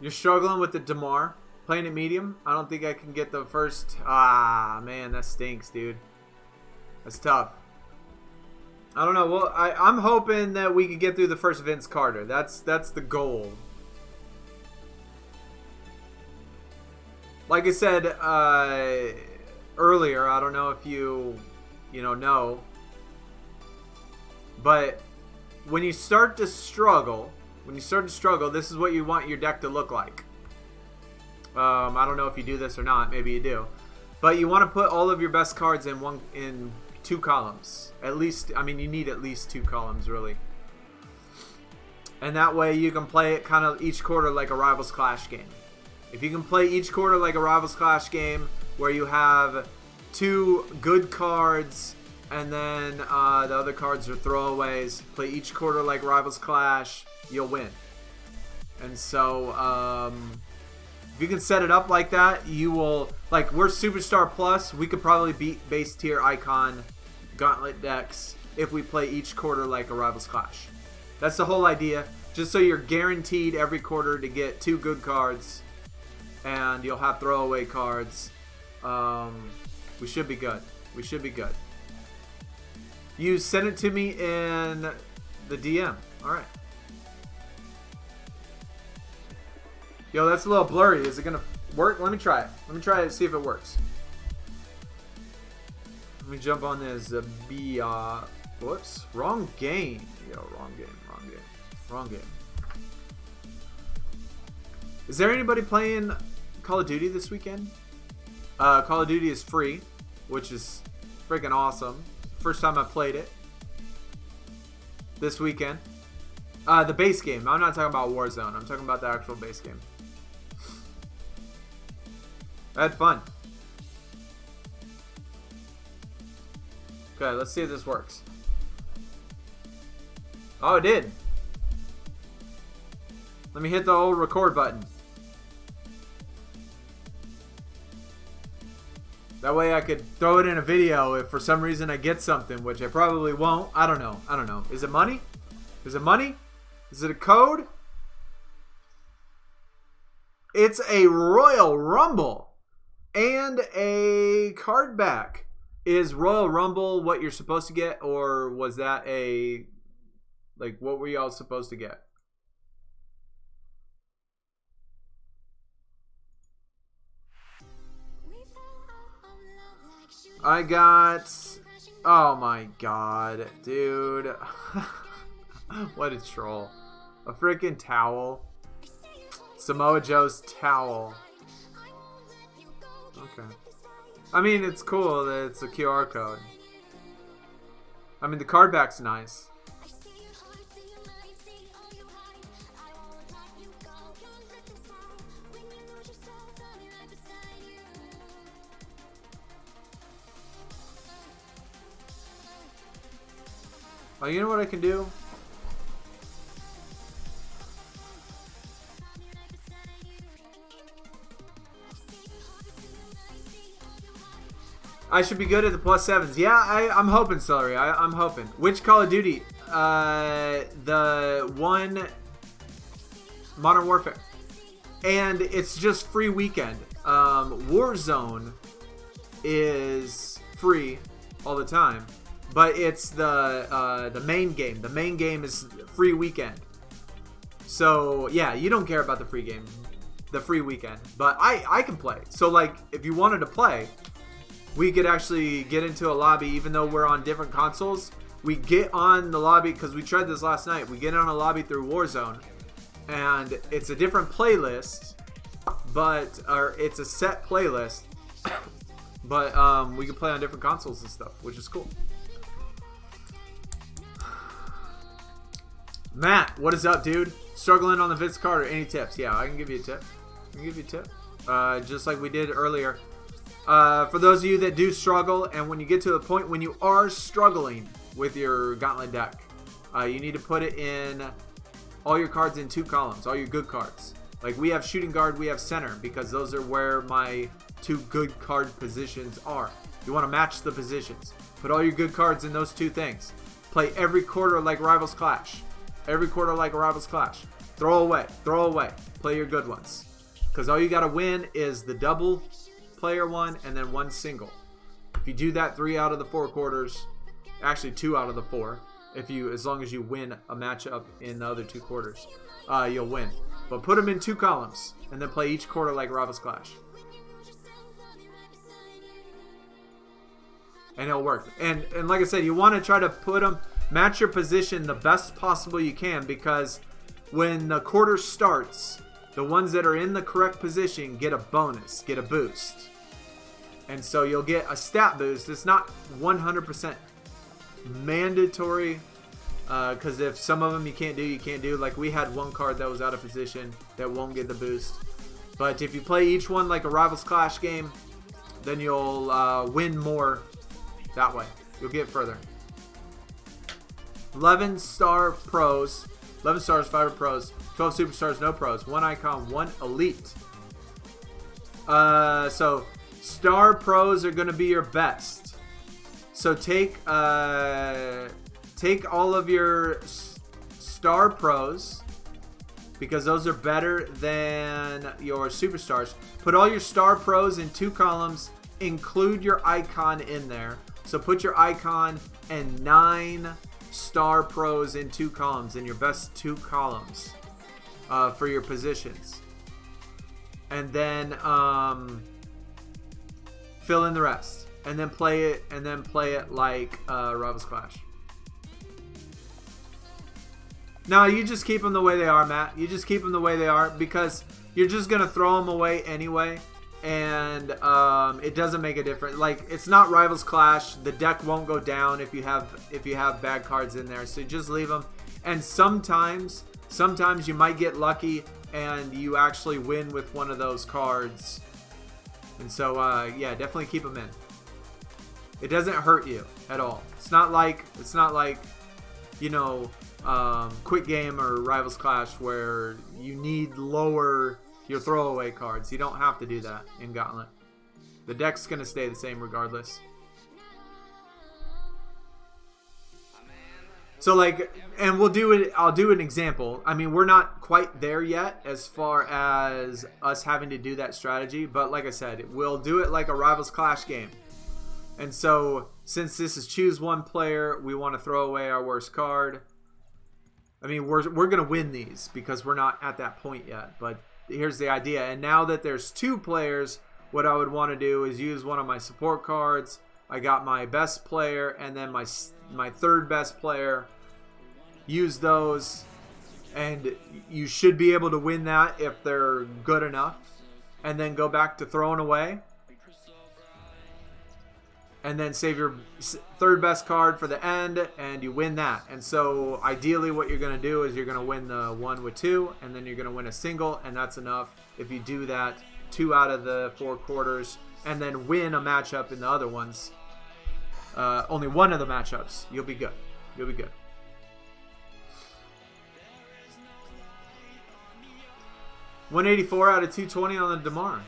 You're struggling with the Demar playing at medium. I don't think I can get the first. Ah, man, that stinks, dude. That's tough. I don't know. Well, I'm hoping that we can get through the first Vince Carter. That's the goal. Like I said earlier, I don't know if you know, but when you start to struggle. This is what you want your deck to look like. I don't know if you do this or not. Maybe you do. But you want to put all of your best cards in two columns. At least, I mean, you need at least two columns, really. And that way you can play it kind of each quarter like a Rivals Clash game. If you can play each quarter like a Rivals Clash game where you have two good cards and then the other cards are throwaways, play each quarter like Rivals Clash, you'll win. And so If you can set it up like that, you will, like, we're Superstar Plus. We could probably beat base tier icon Gauntlet decks if we play each quarter like a Rivals Clash. That's the whole idea. Just so you're guaranteed every quarter to get 2 good cards, and you'll have throwaway cards. We should be good. We should be good. You send it to me in the DM. All right. Yo, that's a little blurry. Is it gonna work? Let me try it. Let me try it. See if it works. Let me jump on this. Whoops. Wrong game. Yo, wrong game. Wrong game. Wrong game. Is there anybody playing Call of Duty this weekend? Call of Duty is free, which is freaking awesome. First time I played it this weekend. The base game. I'm not talking about Warzone. I'm talking about the actual base game. I had fun. Okay, let's see if this works. Oh, it did. Let me hit the old record button. That way I could throw it in a video if for some reason I get something, which I probably won't. I don't know. I don't know. Is it money? Is it money? Is it a code? It's a Royal Rumble and a card back. Is Royal Rumble what you're supposed to get, or was that a, like, what were y'all supposed to get? I got, oh my god, dude. What a troll. A freaking towel. Samoa Joe's towel. Okay. I mean, it's cool that it's a QR code. I mean, the card back's nice. Oh, you know what I can do? I should be good at the +7s. Yeah, I'm hoping, Celery. I'm hoping. Which Call of Duty? The one Modern Warfare. And it's just free weekend. Warzone is free all the time. But it's the main game. The main game is free weekend. So, yeah, you don't care about the free game. The free weekend. But I can play. So, like, if you wanted to play, we could actually get into a lobby, even though we're on different consoles. We get on the lobby, because we tried this last night. We get on a lobby through Warzone, and it's a different playlist, or it's a set playlist, but we can play on different consoles and stuff, which is cool. Matt, what is up, dude? Struggling on the Vince Carter. Any tips? Yeah, I can give you a tip. I can give you a tip. Just like we did earlier. For those of you that do struggle, and when you get to the point when you are struggling with your Gauntlet deck, you need to put it in all your cards in 2 columns, all your good cards. Like, we have shooting guard, we have center, because those are where my 2 good card positions are. You want to match the positions. Put all your good cards in those 2 things. Play every quarter like Rivals Clash. Every quarter like a Rivals Clash. Throw away. Throw away. Play your good ones. Because all you got to win is the double player one and then 1 single. If you do that 3 out of the 4 quarters, actually 2 out of the 4, as long as you win a matchup in the other 2 quarters, you'll win. But put them in 2 columns and then play each quarter like Rivals Clash. And it'll work. And like I said, you want to try to match your position the best possible you can, because when the quarter starts, the ones that are in the correct position get a bonus, get a boost. And so you'll get a stat boost. It's not 100% mandatory, because if some of them you can't do. Like, we had 1 card that was out of position that won't get the boost. But if you play each one like a Rivals Clash game, then you'll win more that way. You'll get further. 11 star pros, 11 stars, 5 pros, 12 superstars, no pros, 1 icon, 1 elite. So Star Pros are going to be your best. So take all of your Star Pros, because those are better than your Superstars. Put all your Star Pros in 2 columns. Include your icon in there. So put your icon and 9 Star Pros in 2 columns, in your best 2 columns for your positions. And then fill in the rest. And then play it like Rivals Clash. No, you just keep them the way they are, Matt. You just keep them the way they are, because you're just going to throw them away anyway. And it doesn't make a difference. Like, it's not Rivals Clash. The deck won't go down if you have bad cards in there. So just leave them. And sometimes you might get lucky and you actually win with one of those cards. And so yeah, definitely keep them in. It doesn't hurt you at all. It's not like you know, Quick Game or Rivals Clash where you need lower your throwaway cards. You don't have to do that in Gauntlet. The deck's gonna stay the same regardless. So like, and we'll do it. I'll do an example. I mean, we're not quite there yet as far as us having to do that strategy, but like I said, we'll do it like a Rivals Clash game. And so, since this is choose one player, we want to throw away our worst card. I mean, we're gonna win these because we're not at that point yet. But here's the idea. And now that there's 2 players, what I would want to do is use one of my support cards. I got my best player and then my 3rd best player. Use those, and you should be able to win that if they're good enough. And then go back to throwing away. And then save your 3rd best card for the end, and you win that. And so ideally what you're going to do is you're going to win the 1 with 2, and then you're going to win a single, and that's enough. If you do that 2 out of the 4 quarters, and then win a matchup in the other ones, only one of the matchups, you'll be good. You'll be good. $184 out of 220 on the Demar.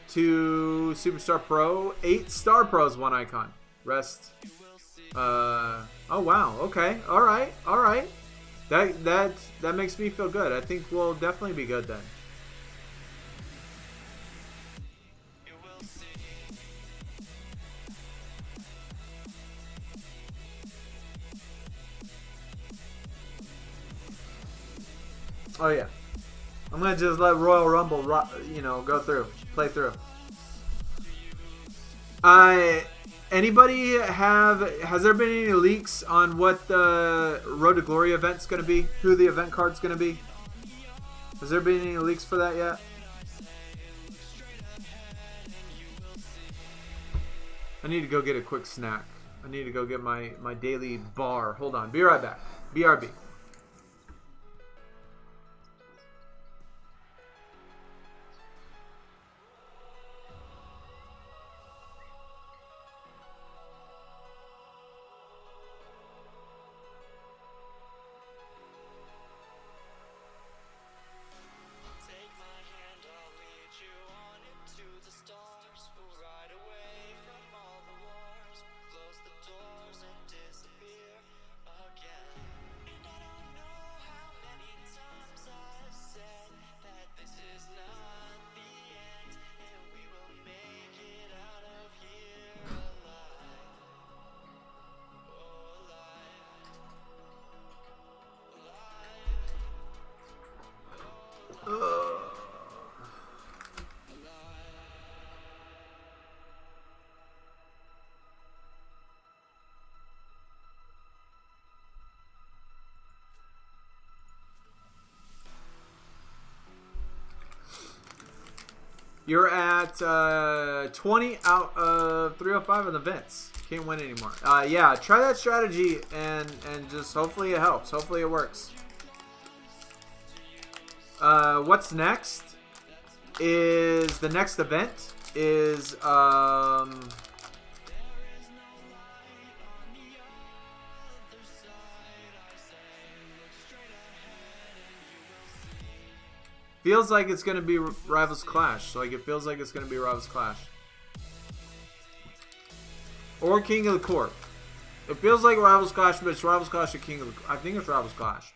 2 Superstar Pro, 8 Star Pros, 1 icon. Rest. Oh wow. Okay. All right. That makes me feel good. I think we'll definitely be good then. Oh yeah. I'm gonna just let Royal Rumble, go through, play through. Has there been any leaks on what the Road to Glory event's gonna be? Who the event card's gonna be? Has there been any leaks for that yet? I need to go get a quick snack. I need to go get my daily bar. Hold on, be right back. BRB. You're at 20 out of 305 of the events. Can't win anymore. Yeah, try that strategy and just hopefully it helps. Hopefully it works. What's next is the next event is Feels like it's gonna be Rivals Clash. Like it feels like it's gonna be Rivals Clash. Or King of the Court. It feels like Rivals Clash, but it's Rivals Clash or King of the Court. I think it's Rivals Clash.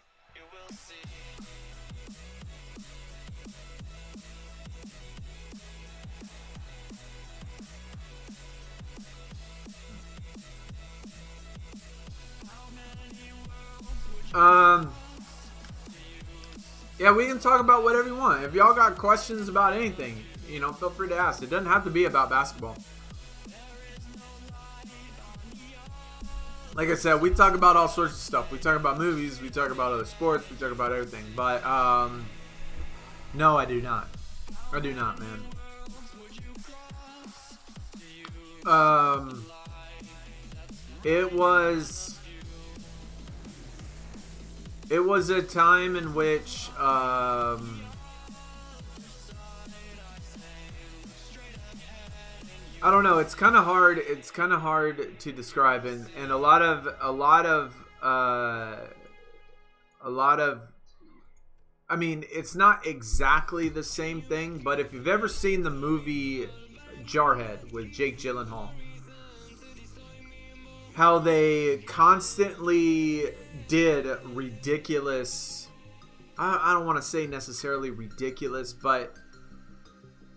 Yeah, we can talk about whatever you want. If y'all got questions about anything, you know, feel free to ask. It doesn't have to be about basketball. Like I said, we talk about all sorts of stuff. We talk about movies, we talk about other sports, we talk about everything. But, no, I do not. I do not, man. It was a time in which I don't know. It's kind of hard. It's kind of hard to describe, and a lot of. I mean, it's not exactly the same thing, but if you've ever seen the movie Jarhead with Jake Gyllenhaal, how they constantly did ridiculous, I don't want to say necessarily ridiculous, but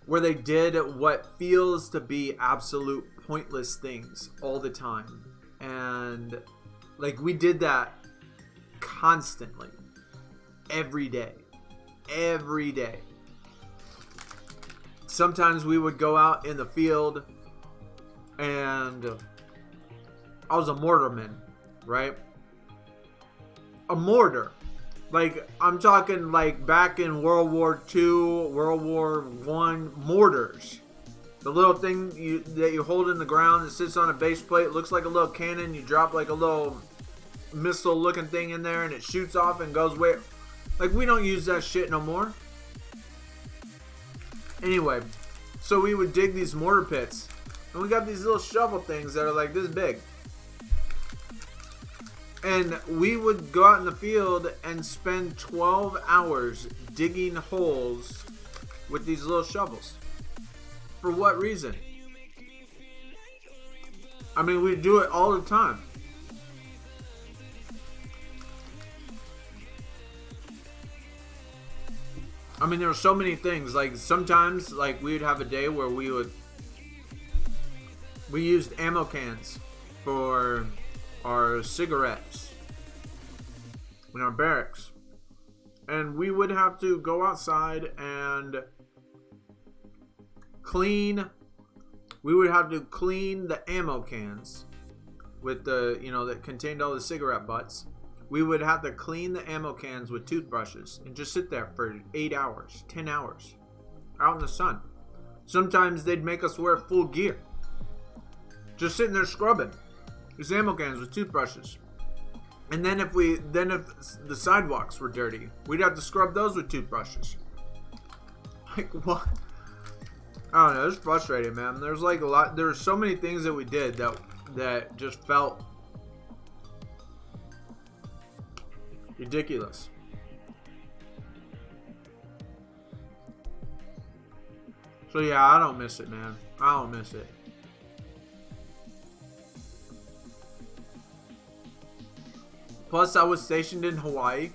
where they did what feels to be absolute pointless things all the time. And like we did that constantly. Every day. Sometimes we would go out in the field and I was a mortarman, right? A mortar. Like, I'm talking like back in World War II, World War I, mortars. The little thing that you hold in the ground that sits on a base plate. It looks like a little cannon. You drop like a little missile looking thing in there and it shoots off and goes way. Like, we don't use that shit no more. Anyway, so we would dig these mortar pits. And we got these little shovel things that are like this big. And we would go out in the field and spend 12 hours digging holes with these little shovels. For what reason? I mean, we do it all the time. I mean, there were so many things. Like, sometimes, like, we would have a day where we used ammo cans for our cigarettes in our barracks, and we would have to go outside and clean. We would have to clean the ammo cans with the, you know, that contained all the cigarette butts. We would have to clean the ammo cans with toothbrushes and just sit there for 8 hours, 10 hours out in the sun. Sometimes they'd make us wear full gear, just sitting there scrubbing these ammo cans with toothbrushes. And then if the sidewalks were dirty, we'd have to scrub those with toothbrushes. Like, what? I don't know. It's frustrating, man. There's like a lot. There's so many things that we did that just felt ridiculous. So yeah, I don't miss it, man. I don't miss it. Plus, I was stationed in Hawaii,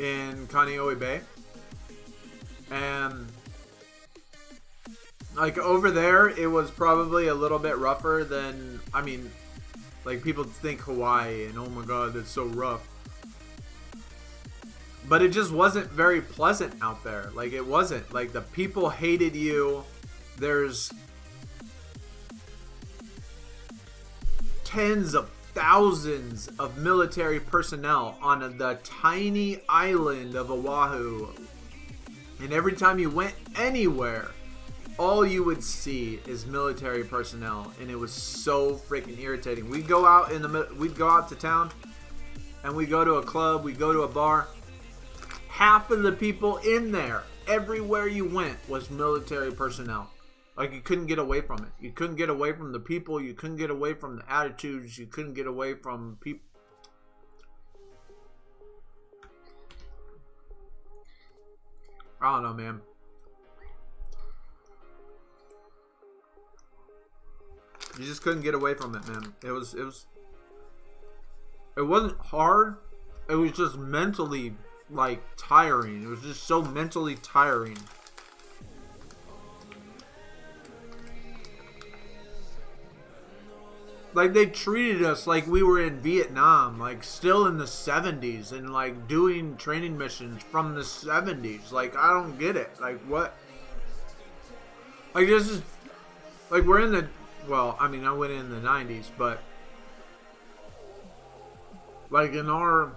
in Kaneohe Bay. And, like, over there, it was probably a little bit rougher than, I mean, like, people think Hawaii, and oh my god, that's so rough. But it just wasn't very pleasant out there. Like, it wasn't. Like, the people hated you. There's tens of thousands of military personnel on the tiny island of Oahu. And every time you went anywhere, all you would see is military personnel. And it was so freaking irritating. We'd go out to town, and we'd go to a club, we'd go to a bar. Half of the people in there, everywhere you went, was military personnel. Like, you couldn't get away from it. You couldn't get away from the people. You couldn't get away from the attitudes. You couldn't get away from people. I don't know, man. You just couldn't get away from it, man. It wasn't hard. It was just mentally, like, tiring. It was just so mentally tiring. Like, they treated us like we were in Vietnam, like, still in the 70s, and, like, doing training missions from the 70s. Like, I don't get it. Like, what? Like, this is, like, we're in the, well, I mean, I went in the 90s, but, like, in our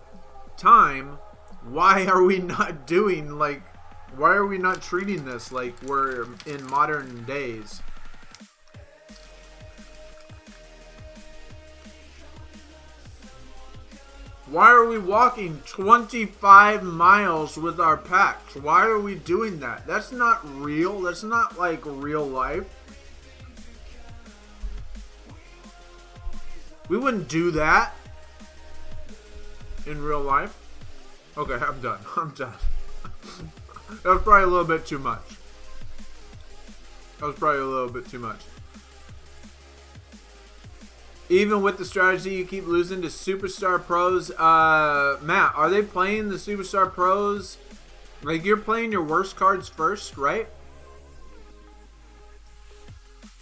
time, why are we not doing, like, why are we not treating this like we're in modern days? Why are we walking 25 miles with our packs? Why are we doing that? That's not real. That's not like real life. We wouldn't do that in real life. Okay, I'm done. I'm done. That was probably a little bit too much. That was probably a little bit too much. Even with the strategy, you keep losing to Superstar Pros. Matt, are they playing the Superstar Pros? Like, you're playing your worst cards first, right?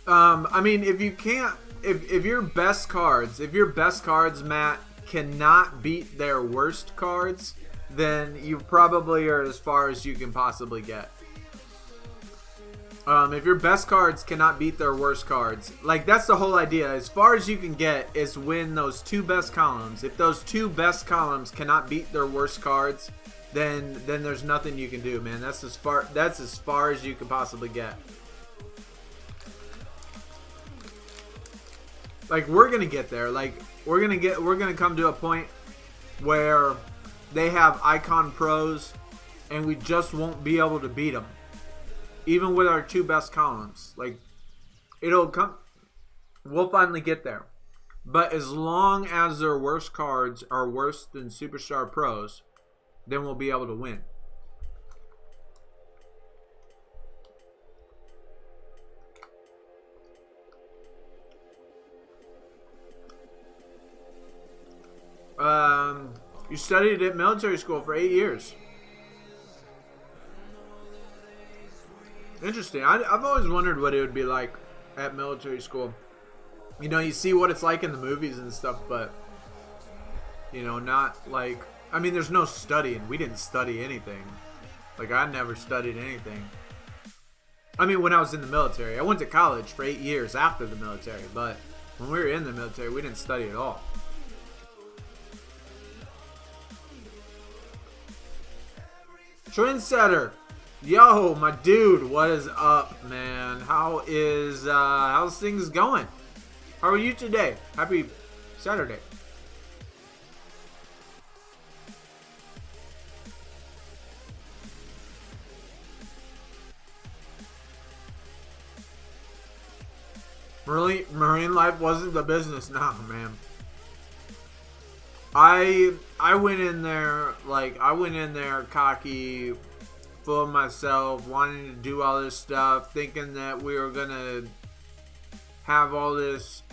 I mean, if you can't, if your best cards, Matt, cannot beat their worst cards, then you probably are as far as you can possibly get. If your best cards cannot beat their worst cards, like, that's the whole idea. As far as you can get is win those two best columns. If those two best columns cannot beat their worst cards, then there's nothing you can do, man. That's as far as you can possibly get. Like, we're gonna get there. Like, we're gonna come to a point where they have icon pros, and we just won't be able to beat them. Even with our two best columns, like, it'll come. We'll finally get there. But as long as their worst cards are worse than Superstar Pros, then we'll be able to win. You studied at military school for 8 years. Interesting. I've always wondered what it would be like at military school. You know, you see what it's like in the movies and stuff, but, you know, not like, I mean, there's no studying. We didn't study anything. Like, I never studied anything. I mean, when I was in the military. I went to college for 8 years after the military, but when we were in the military, we didn't study at all. Trendsetter. Yo, my dude, what is up, man? How's things going? How are you today? Happy Saturday. Really, marine life wasn't the business now, man. I went in there cocky, full of myself, wanting to do all this stuff, thinking that we were gonna have all this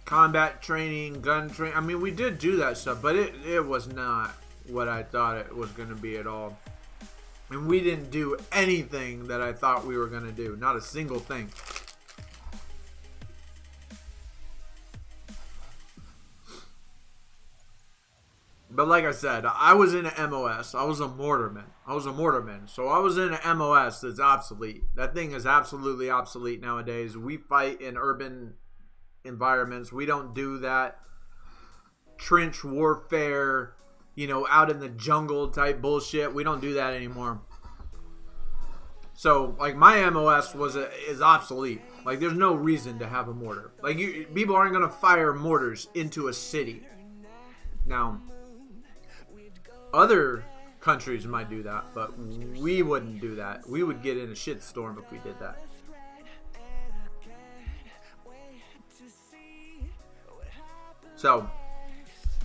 combat training, gun training. I mean, we did do that stuff, but it was not what I thought it was gonna be at all. And we didn't do anything that I thought we were gonna do. Not a single thing. But like I said, I was in an MOS. I was a mortarman. So I was in an MOS that's obsolete. That thing is absolutely obsolete nowadays. We fight in urban environments. We don't do that trench warfare, you know, out in the jungle type bullshit. We don't do that anymore. So, like, my MOS is obsolete. Like, there's no reason to have a mortar. Like, people aren't going to fire mortars into a city. Now, other countries might do that, but we wouldn't do that. We would get in a shitstorm if we did that. So,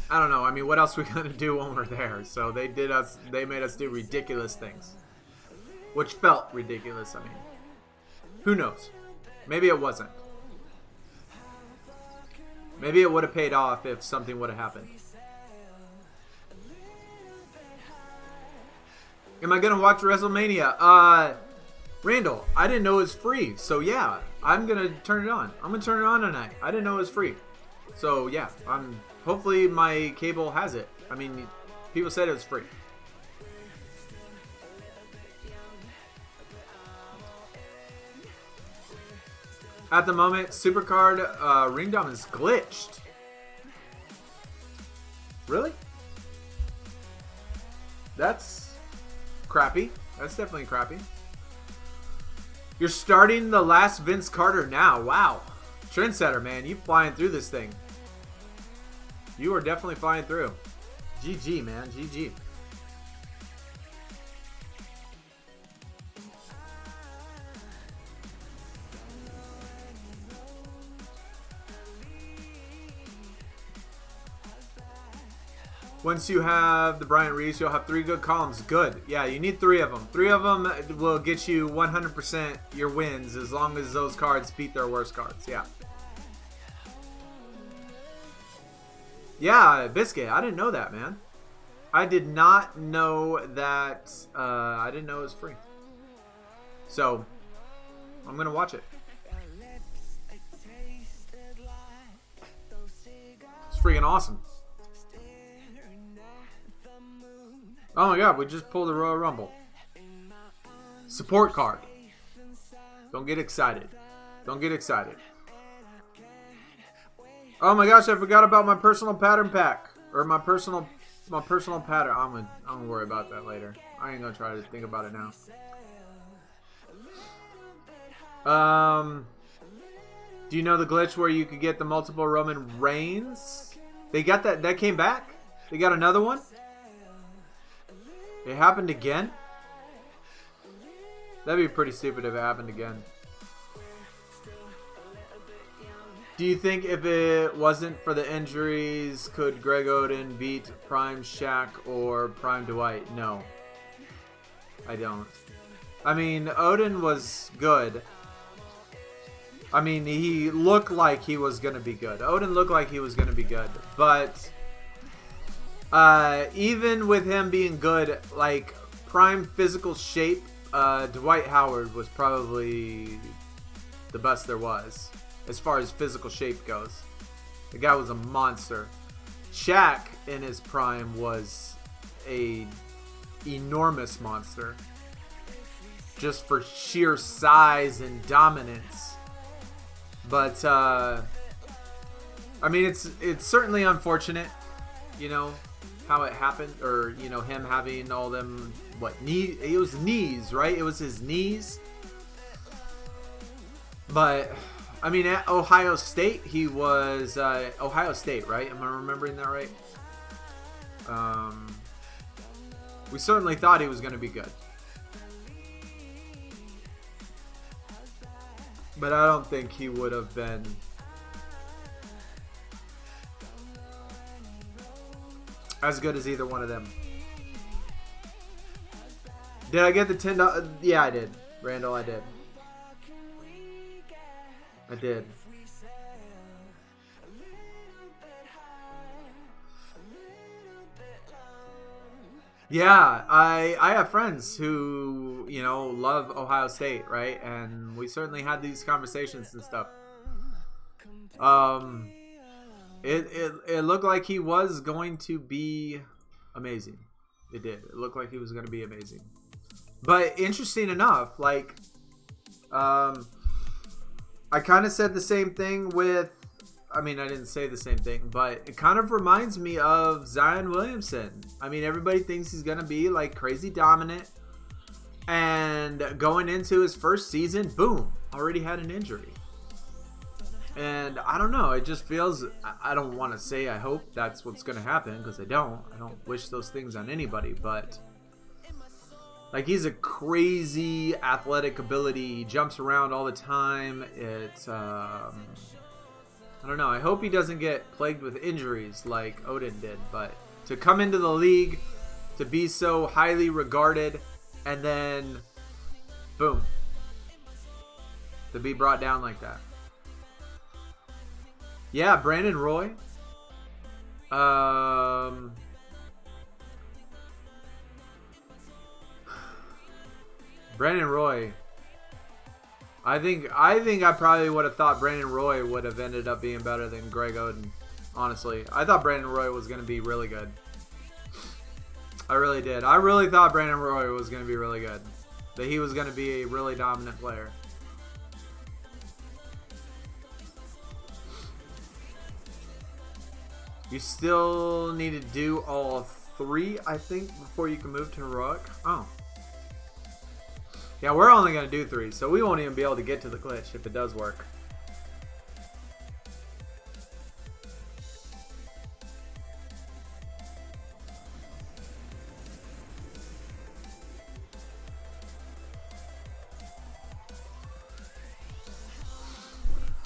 I don't know. I mean, what else are we gonna do when we're there? So they made us do ridiculous things. which felt ridiculous. I mean, who knows? Maybe it wasn't. Maybe it would have paid off if something would have happened. Am I gonna watch WrestleMania? Randall, I didn't know it was free, so yeah, I'm gonna turn it on. I'm gonna turn it on tonight. I didn't know it was free, so yeah, hopefully my cable has it. I mean, people said it was free. At the moment, Supercard Ringdom is glitched. Really? That's crappy. That's definitely crappy. You're starting the last Vince Carter now. Wow. Trendsetter, man. You flying through this thing. You are definitely flying through. GG, man. GG. Once you have the Bryant Reeves, you'll have 3 good columns. Good. Yeah, you need 3 of them. 3 of them will get you 100% your wins as long as those cards beat their worst cards. Yeah. Yeah, Biscuit. I didn't know that, man. I did not know that. I didn't know it was free. So, I'm going to watch it. It's freaking awesome. Oh my god, we just pulled the Royal Rumble. Support card. Don't get excited. Don't get excited. Oh my gosh, I forgot about my personal pattern pack. Or my personal pattern. I'm gonna worry about that later. I ain't gonna try to think about it now. Do you know the glitch where you could get the multiple Roman Reigns? They got that came back? They got another one? It happened again? That'd be pretty stupid if it happened again. Do you think if it wasn't for the injuries, could Greg Oden beat Prime Shaq or Prime Dwight? No. I don't. I mean, Oden was good. I mean, he looked like he was going to be good. Oden looked like he was going to be good. But even with him being good, like prime physical shape, Dwight Howard was probably the best there was as far as physical shape goes. The guy was a monster. Shaq in his prime was a enormous monster, just for sheer size and dominance. But I mean, it's certainly unfortunate, you know, how it happened, or you know, him having all them it was knees, right? It was his knees. But I mean, at Ohio State, he was Ohio State, right? Am I remembering that right? We certainly thought he was going to be good, but I don't think he would have been as good as either one of them. Did I get the $10? Yeah, I did. Randall, I did. I did. Yeah, I have friends who, you know, love Ohio State, right? And we certainly had these conversations and stuff. It looked like he was going to be amazing. It did. It looked like he was going to be amazing. But interesting enough, like, I kind of said the same thing with, I mean, I didn't say the same thing, but it kind of reminds me of Zion Williamson. I mean, everybody thinks he's going to be like crazy dominant, and going into his first season, boom, already had an injury. And I don't know, it just feels, I don't want to say I hope that's what's going to happen, because I don't wish those things on anybody, but like, he's a crazy athletic ability. He jumps around all the time. It's, I don't know. I hope he doesn't get plagued with injuries like Odin did. But to come into the league, to be so highly regarded, and then Boom. To be brought down like that. Yeah, Brandon Roy. Brandon Roy. I think I probably would have thought Brandon Roy would have ended up being better than Greg Oden. Honestly, I thought Brandon Roy was going to be really good. I really did. I really thought Brandon Roy was going to be really good. That he was going to be a really dominant player. You still need to do all 3, I think, before you can move to Heroic. Oh. Yeah, we're only going to do 3, so we won't even be able to get to the glitch if it does work.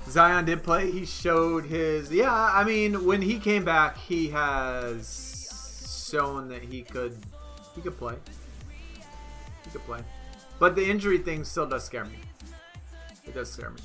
Zion did play. He showed his... Yeah, I mean, when he came back, he has shown that he could play. He could play. But the injury thing still does scare me. It does scare me.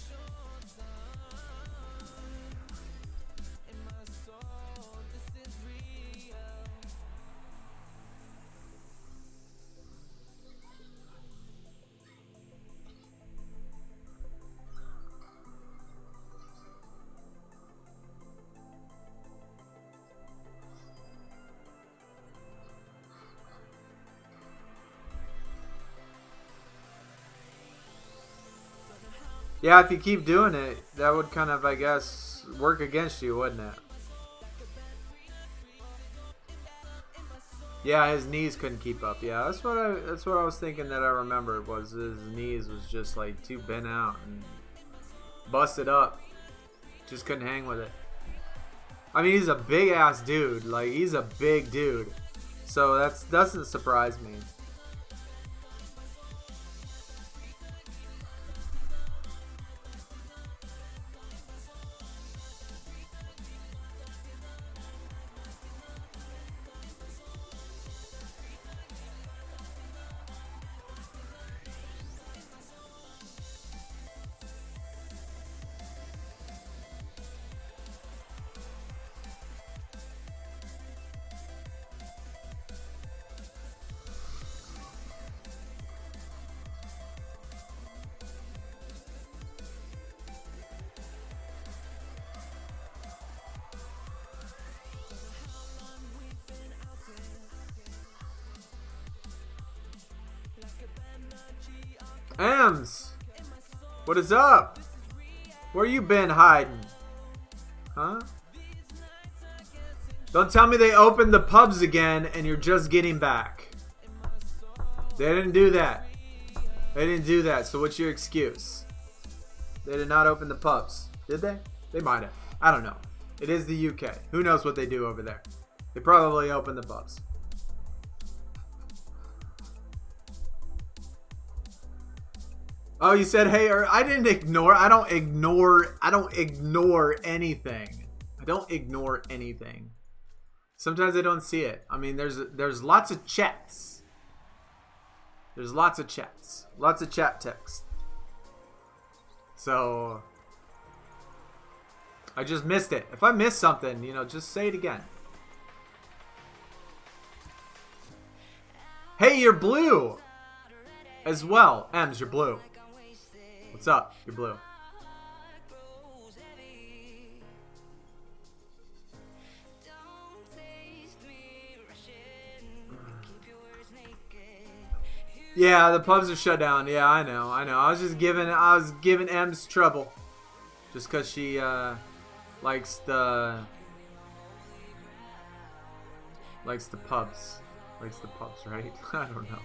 Yeah, if you keep doing it, that would kind of, I guess, work against you, wouldn't it? Yeah, his knees couldn't keep up. Yeah, that's what I was thinking that I remembered was his knees was just like too bent out and busted up. Just couldn't hang with it. I mean, he's a big ass dude. Like, he's a big dude. So that doesn't surprise me. Ems, what is up? Where you been hiding? Huh? Don't tell me they opened the pubs again and you're just getting back. They didn't do that. They didn't do that, so what's your excuse? They did not open the pubs. Did they? They might have. I don't know. It is the UK. Who knows what they do over there? They probably opened the pubs. Oh, you said, hey, or I didn't ignore. I don't ignore anything. I don't ignore anything. Sometimes I don't see it. I mean, there's lots of chats. There's lots of chats. Lots of chat text. So I just missed it. If I missed something, you know, just say it again. Hey, you're blue as well. Ems, you're blue. What's up? You're blue. Yeah, the pubs are shut down. Yeah, I know. I was giving Ems trouble, just cause she likes the pubs. Likes the pubs, right? I don't know.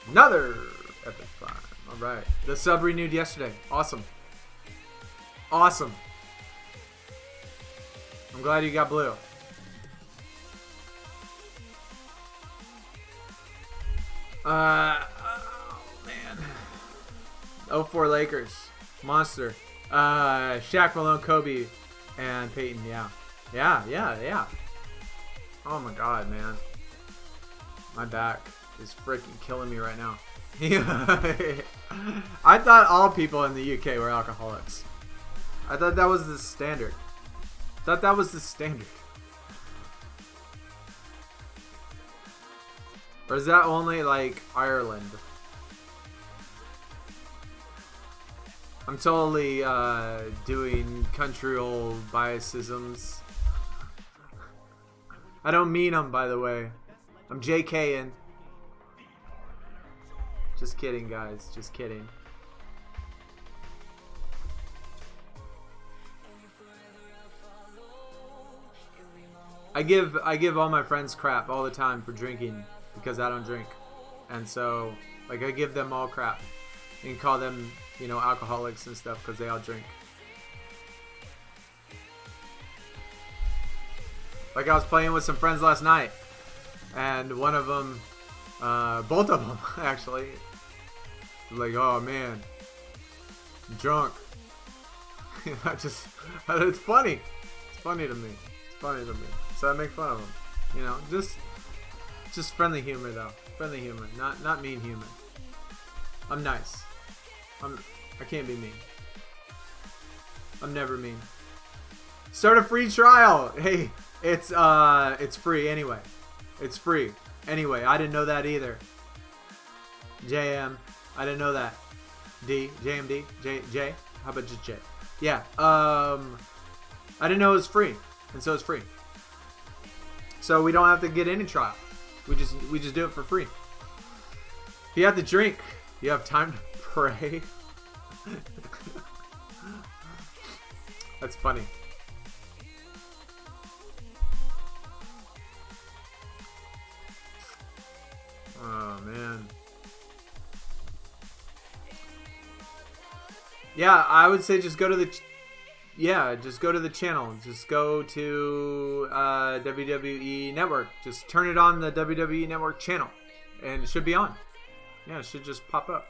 Another epic climb. All right, the sub renewed yesterday. Awesome. Awesome. I'm glad you got blue. Oh man. 04 Lakers. Monster. Shaq, Malone, Kobe, and Peyton. Yeah. Oh my god, man. My back is freaking killing me right now. I thought all people in the UK were alcoholics. I thought that was the standard. Or is that only like Ireland? I'm totally doing cultural biasisms. I don't mean them, by the way. I'm JKing. Just kidding, guys. Just kidding. I give all my friends crap all the time for drinking because I don't drink, and so like I give them all crap and call them, you know, alcoholics and stuff because they all drink. Like I was playing with some friends last night, and one of them, both of them actually, like, oh man, I'm drunk. It's funny. It's funny to me. So I make fun of them. You know, just friendly humor though. Friendly humor, not mean humor. I'm nice. I can't be mean. I'm never mean. Start a free trial. Hey, it's free anyway. It's free anyway. I didn't know that either. JM, I didn't know that. JMD, J. How about just J? Yeah. I didn't know it was free, and so it's free. So we don't have to get any trial. We just do it for free. If you have to drink, you have time to pray. That's funny. Oh man. Yeah, I would say just go to the channel. Just go to WWE Network. Just turn it on the WWE Network channel, and it should be on. Yeah, it should just pop up.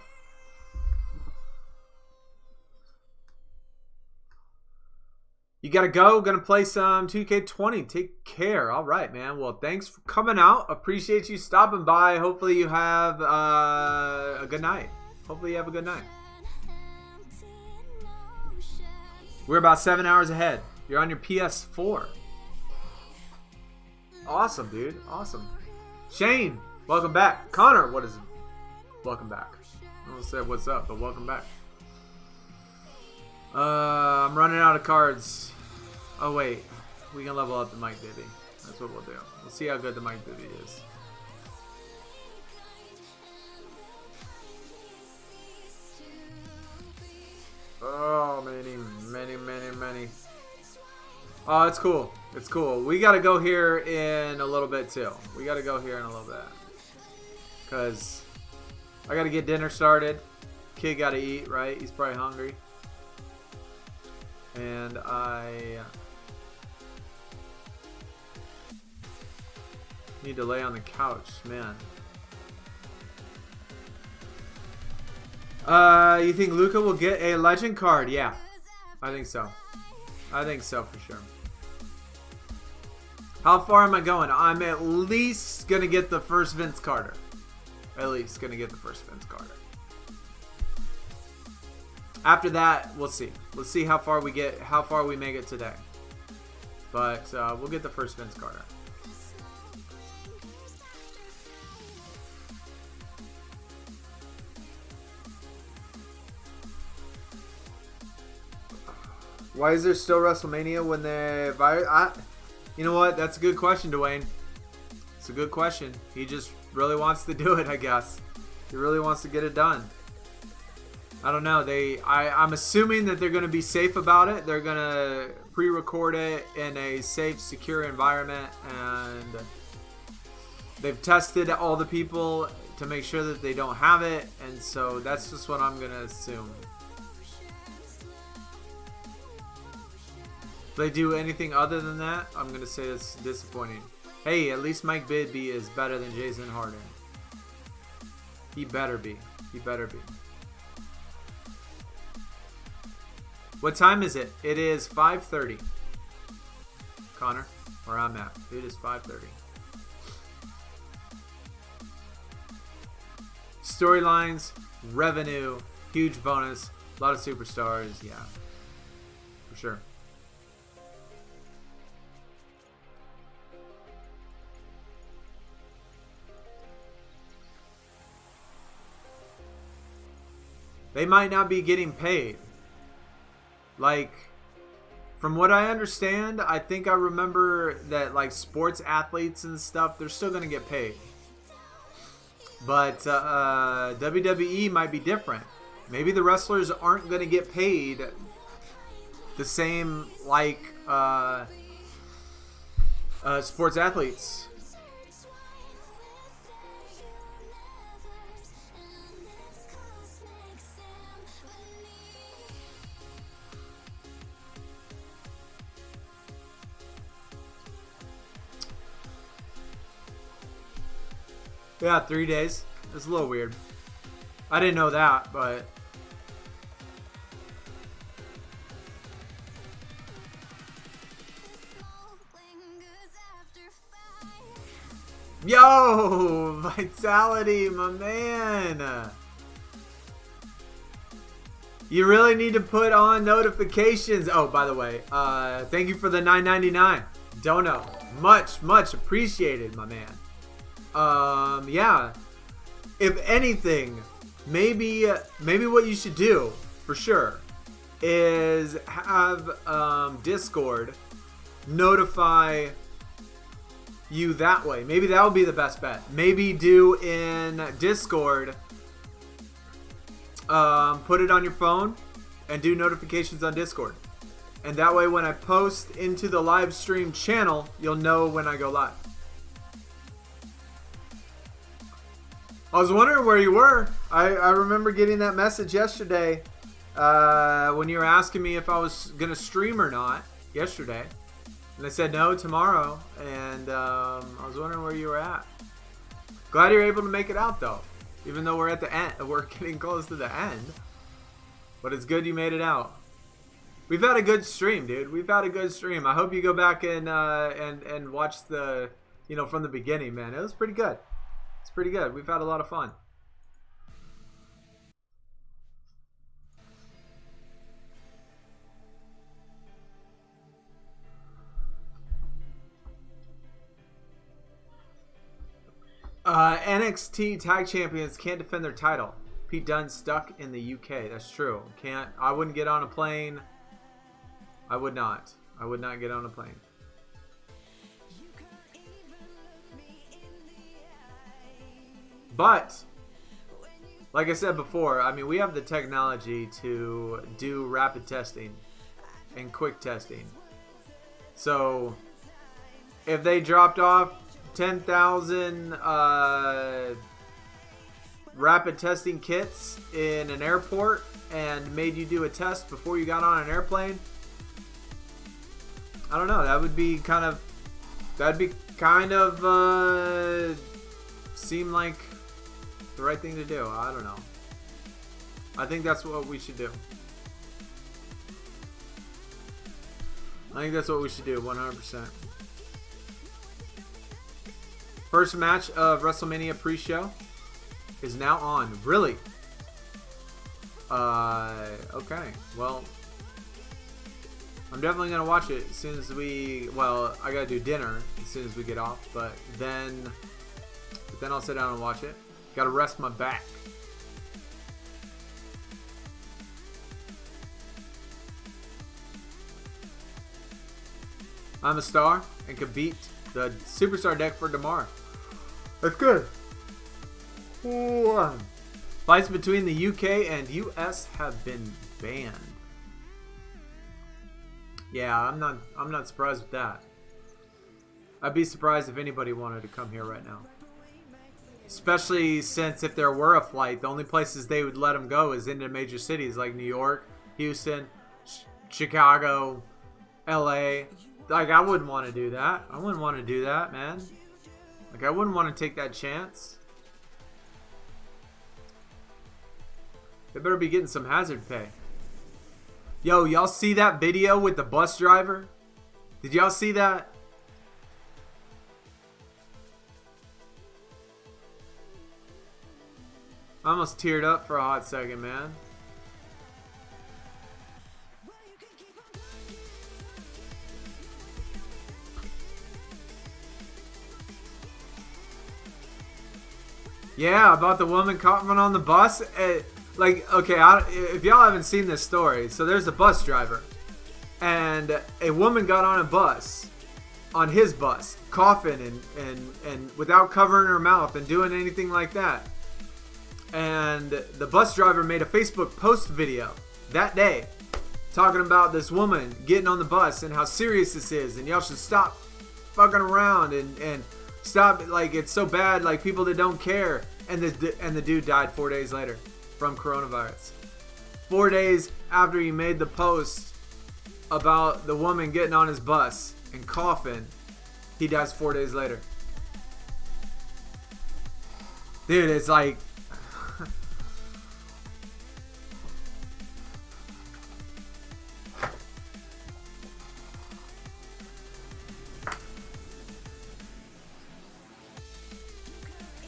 You gotta go. Gonna play some 2K20. Take care. All right, man. Well, thanks for coming out. Appreciate you stopping by. Hopefully you have a good night. We're about 7 hours ahead. You're on your PS4. Awesome, dude. Awesome. Shane, welcome back. Connor, what is it? Welcome back. I almost said what's up, but welcome back. I'm running out of cards. Oh, wait. We can level up the Mike Bibby. That's what we'll do. We'll see how good the Mike Bibby is. Oh, many. Oh, it's cool. It's cool. We got to go here in a little bit, too. Because I got to get dinner started. Kid got to eat, right? He's probably hungry. And I need to lay on the couch, man. You think Luka will get a legend card? Yeah, I think so. For sure. How far am I going? I'm at least gonna get the first Vince Carter. After that, we'll see. Let's see how far we make it today. But we'll get the first Vince Carter. Why is there still WrestleMania when the virus? You know what? That's a good question, Dwayne. It's a good question. He just really wants to do it, I guess. He really wants to get it done. I don't know. I'm assuming that they're going to be safe about it. They're going to pre-record it in a safe, secure environment, and they've tested all the people to make sure that they don't have it, and so that's just what I'm going to assume. If they do anything other than that, I'm going to say it's disappointing. Hey, at least Mike Bibby is better than Jason Harden. He better be. What time is it? It is 5:30. Connor, where I'm at. It is 5:30. storylines, revenue, huge bonus, a lot of superstars. Yeah, for sure. They might not be getting paid. Like, from what I understand, I think I remember that like sports athletes and stuff, they're still going to get paid. But WWE might be different. Maybe the wrestlers aren't going to get paid the same like sports athletes. Yeah, 3 days. It's a little weird. I didn't know that, but... Yo! Vitality, my man! You really need to put on notifications. Oh, by the way, thank you for the $9.99 dono. Much appreciated, my man. Yeah, if anything, maybe what you should do for sure is have Discord notify you that way. Maybe that would be the best bet. Maybe do in Discord, put it on your phone and do notifications on Discord, and that way when I post into the live stream channel, you'll know when I go live. I was wondering where you were. I remember getting that message yesterday when you were asking me if I was going to stream or not yesterday. And I said no, tomorrow. And I was wondering where you were at. Glad you're able to make it out, though. Even though we're at the end. We're getting close to the end. But it's good you made it out. We've had a good stream, dude. We've had a good stream. I hope you go back and watch the, from the beginning, man. It was pretty good. It's pretty good. We've had a lot of fun. NXT Tag Champions can't defend their title. Pete Dunne's stuck in the UK. That's true. Can't. I wouldn't get on a plane. I would not. I would not get on a plane. But, like I said before, I mean, we have the technology to do rapid testing and quick testing. So, if they dropped off 10,000 rapid testing kits in an airport and made you do a test before you got on an airplane, I don't know. That'd be kind of seem like the right thing to do. I don't know. I think that's what we should do. I think that's what we should do, 100%. First match of WrestleMania pre-show is now on. Really? Okay. Well, I'm definitely going to watch it as soon as we... Well, I got to do dinner as soon as we get off. But then I'll sit down and watch it. Got to rest my back. I'm a star and could beat the superstar deck for Demar. That's good. Ooh. Fights between the UK and US have been banned. Yeah, I'm not surprised with that. I'd be surprised if anybody wanted to come here right now. Especially since if there were a flight, the only places they would let them go is into major cities like New York, Houston, Chicago, LA. Like, I wouldn't want to do that. I wouldn't want to do that, man. Like, I wouldn't want to take that chance. They better be getting some hazard pay. Yo, y'all see that video with the bus driver? Did y'all see that? I almost teared up for a hot second, man. Yeah, about the woman caught on the bus. Like, okay, if y'all haven't seen this story, so there's a bus driver, and a woman got on a bus, on his bus, coughing and without covering her mouth and doing anything like that. And the bus driver made a Facebook post video that day talking about this woman getting on the bus and how serious this is, and y'all should stop fucking around and stop, like, it's so bad, like, people that don't care. And the dude died 4 days later from coronavirus. 4 days after he made the post about the woman getting on his bus and coughing, he dies 4 days later. Dude, it's like...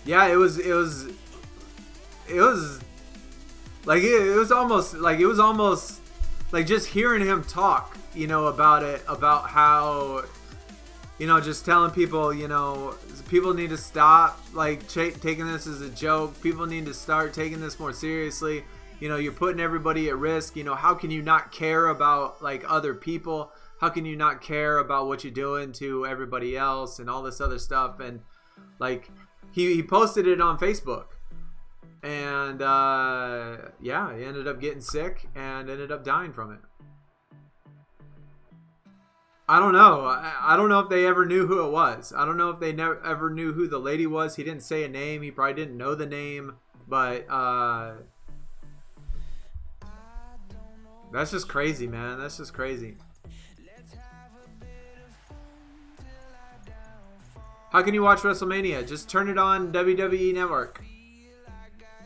Yeah, it was almost like just hearing him talk, you know, about it, about how, you know, just telling people, you know, people need to stop, like, taking this as a joke. People need to start taking this more seriously. You know, you're putting everybody at risk. You know, how can you not care about, like, other people? How can you not care about what you're doing to everybody else and all this other stuff? And, like, he posted it on Facebook. And, yeah, he ended up getting sick and ended up dying from it. I don't know. I don't know if they ever knew who it was. I don't know if they ever knew who the lady was. He didn't say a name. He probably didn't know the name. But, that's just crazy, man. That's just crazy. How can you watch WrestleMania? Just turn it on WWE Network.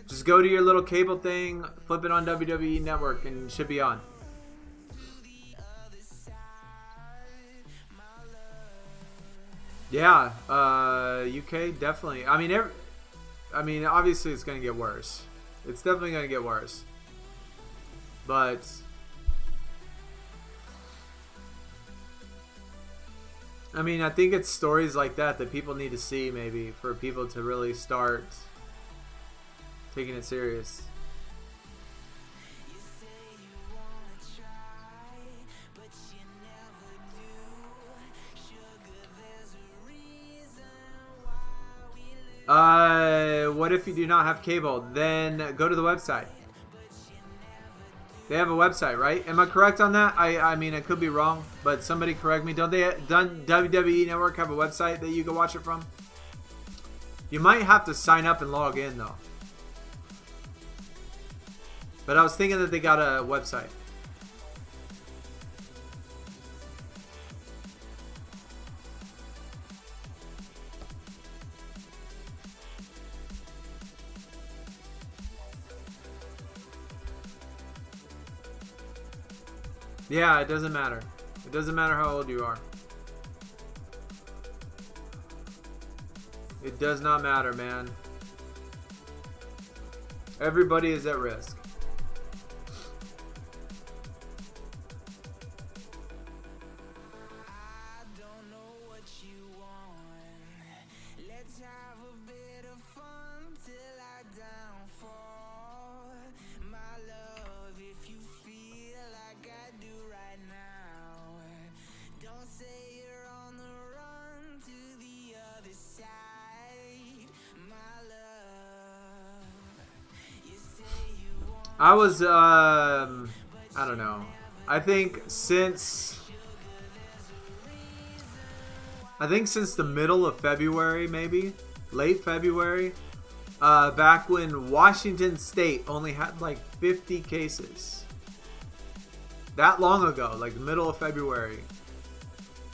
Just go to your little cable thing, flip it on WWE Network, and it should be on. Yeah, UK definitely. I mean, obviously it's gonna get worse. It's definitely gonna get worse. But I mean, I think it's stories like that people need to see, maybe, for people to really start taking it serious. What if you do not have cable? Then go to the website. They have a website, right? Am I correct on that? I mean, I could be wrong, but somebody correct me. Don't WWE Network have a website that you can watch it from? You might have to sign up and log in, though. But I was thinking that they got a website. Yeah, it doesn't matter. It doesn't matter how old you are. It does not matter, man. Everybody is at risk. I was, I don't know. I think since the middle of February, maybe, late February, back when Washington State only had like 50 cases. That long ago, like the middle of February.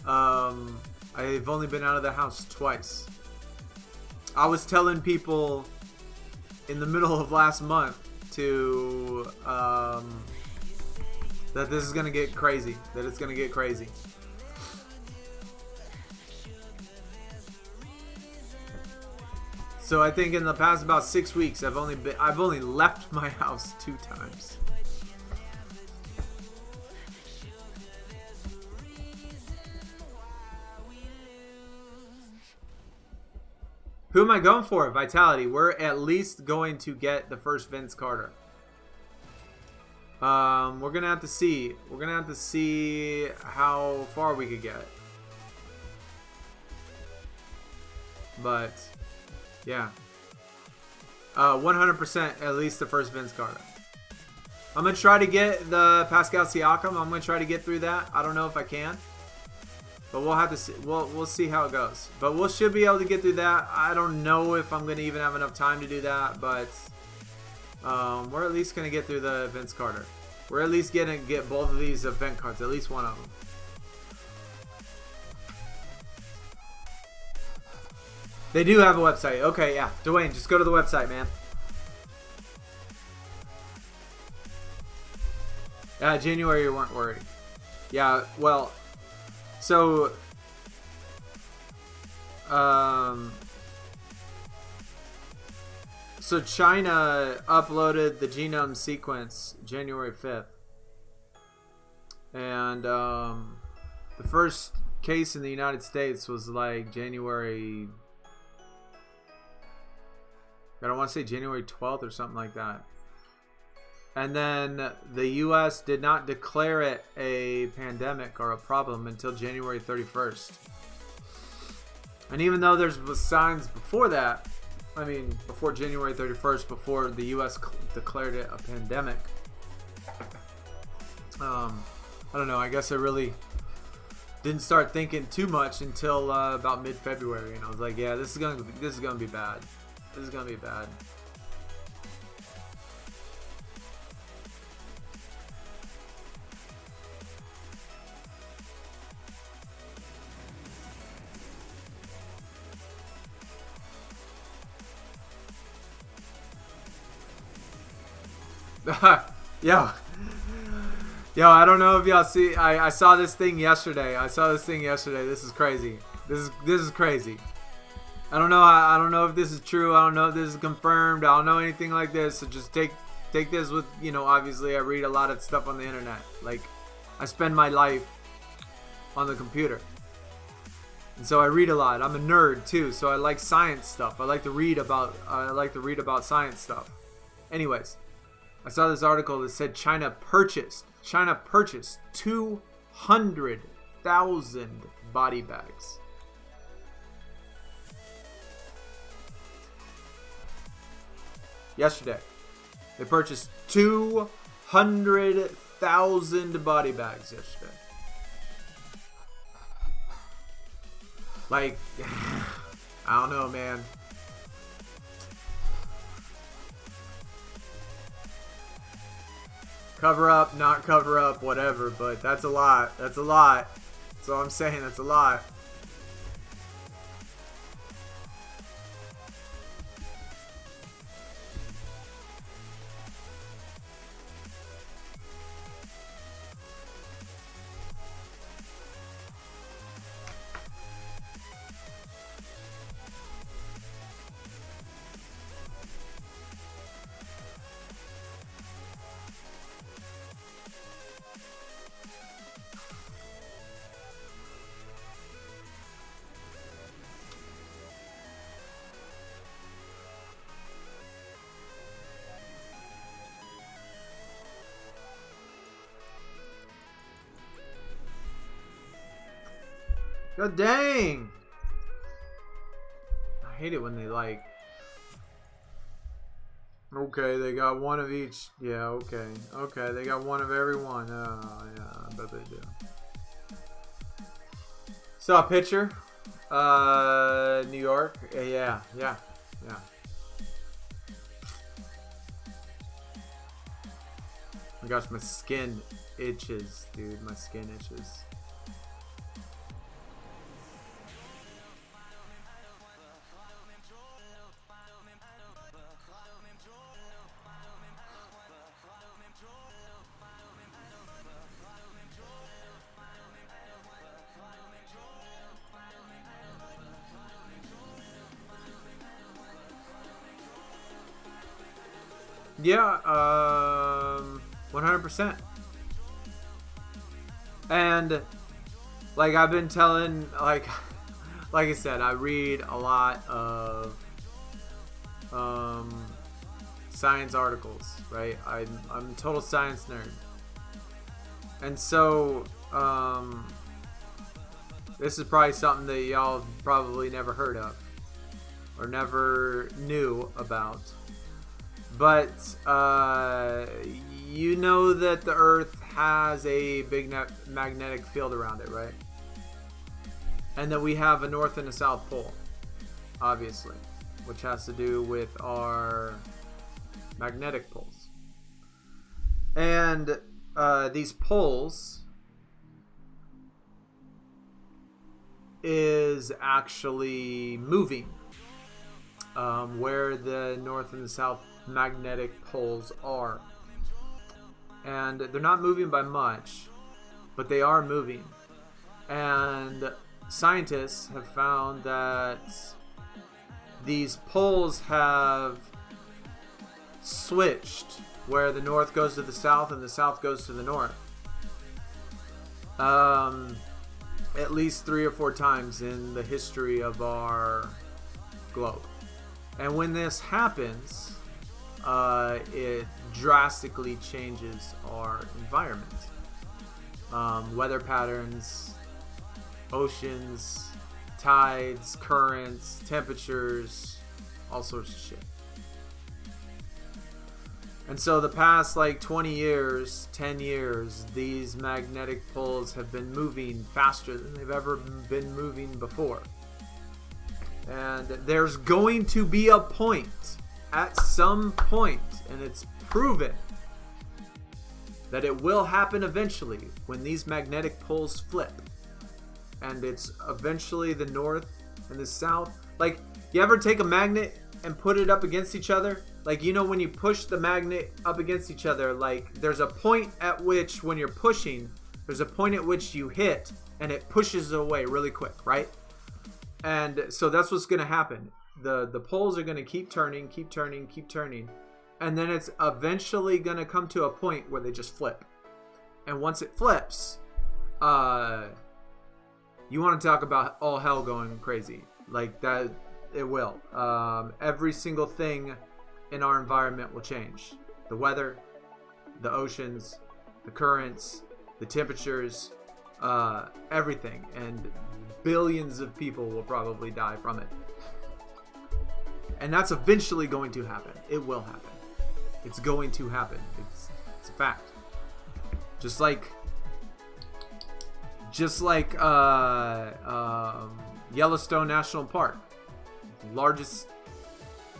I've only been out of the house twice. I was telling people in the middle of last month to that this is gonna get crazy. That it's gonna get crazy. So I think in the past about 6 weeks, I've only left my house 2 times. Who am I going for? Vitality. We're at least going to get the first Vince Carter. We're gonna have to see. We're gonna have to see how far we could get. But yeah, 100% at least the first Vince Carter. I'm gonna try to get the Pascal Siakam. I'm gonna try to get through that. I don't know if I can, but we'll have to see. We'll see how it goes. But we should be able to get through that. I don't know if I'm gonna even have enough time to do that, but we're at least gonna get through the Vince Carter. We're at least gonna get both of these event cards, at least one of them. They do have a website. Okay, yeah. Dwayne, just go to the website, man. January, you weren't worried. Yeah, well, so so China uploaded the genome sequence January 5th. And the first case in the United States was like January, I don't want to say January 12th or something like that. And then the U.S. did not declare it a pandemic or a problem until January 31st. And even though there's signs before that, I mean, before January 31st, before the U.S. declared it a pandemic, I don't know. I guess I really didn't start thinking too much until about mid-February, and I was like, yeah, this is gonna be bad. This is gonna be bad. Yo, I don't know if y'all see. I saw this thing yesterday. This is crazy. This is crazy. I don't know if this is true. I don't know if this is confirmed. I don't know anything like this. So just take this with, you know, obviously I read a lot of stuff on the internet. Like, I spend my life on the computer. And so I read a lot. I'm a nerd too, so I like science stuff. I like to read about science stuff. Anyways, I saw this article that said China purchased 200,000 body bags. Yesterday, they purchased 200,000 body bags yesterday. Like, I don't know, man. Cover up, not cover up, whatever, but that's a lot. That's a lot. That's all I'm saying. That's a lot. God dang! I hate it when they like... Okay, they got one of each. Yeah, okay. Okay, they got one of every one. Oh, yeah, I bet they do. Saw a picture. New York. Yeah. Oh my gosh, my skin itches, dude. My skin itches. Yeah, 100%. And like I've been telling, like I said, I read a lot of science articles, right? I'm a total science nerd. And so this is probably something that y'all probably never heard of or never knew about. But you know that the Earth has a big magnetic field around it, right? And that we have a North and a South Pole, obviously, which has to do with our magnetic poles. And these poles is actually moving where the North and the South magnetic poles are. And they're not moving by much, but they are moving. And scientists have found that these poles have switched, where the north goes to the south and the south goes to the north, at least 3 or 4 times in the history of our globe. And when this happens, it drastically changes our environment. Weather patterns, oceans, tides, currents, temperatures, all sorts of shit. And so the past like 20 years, 10 years, these magnetic poles have been moving faster than they've ever been moving before. And there's going to be a point, at some point, and it's proven that it will happen eventually when these magnetic poles flip. And it's eventually the north and the south. Like, you ever take a magnet and put it up against each other? Like, you know, when you push the magnet up against each other, like, there's a point at which, when you're pushing, there's a point at which you hit, and it pushes it away really quick, right? And so that's what's going to happen. The poles are going to keep turning, keep turning, keep turning. And then it's eventually going to come to a point where they just flip. And once it flips, you want to talk about all hell going crazy. Like, that, it will. Every single thing in our environment will change. The weather, the oceans, the currents, the temperatures, everything. And billions of people will probably die from it. And that's eventually going to happen. It will happen. It's going to happen. It's a fact. Just like Yellowstone National Park, largest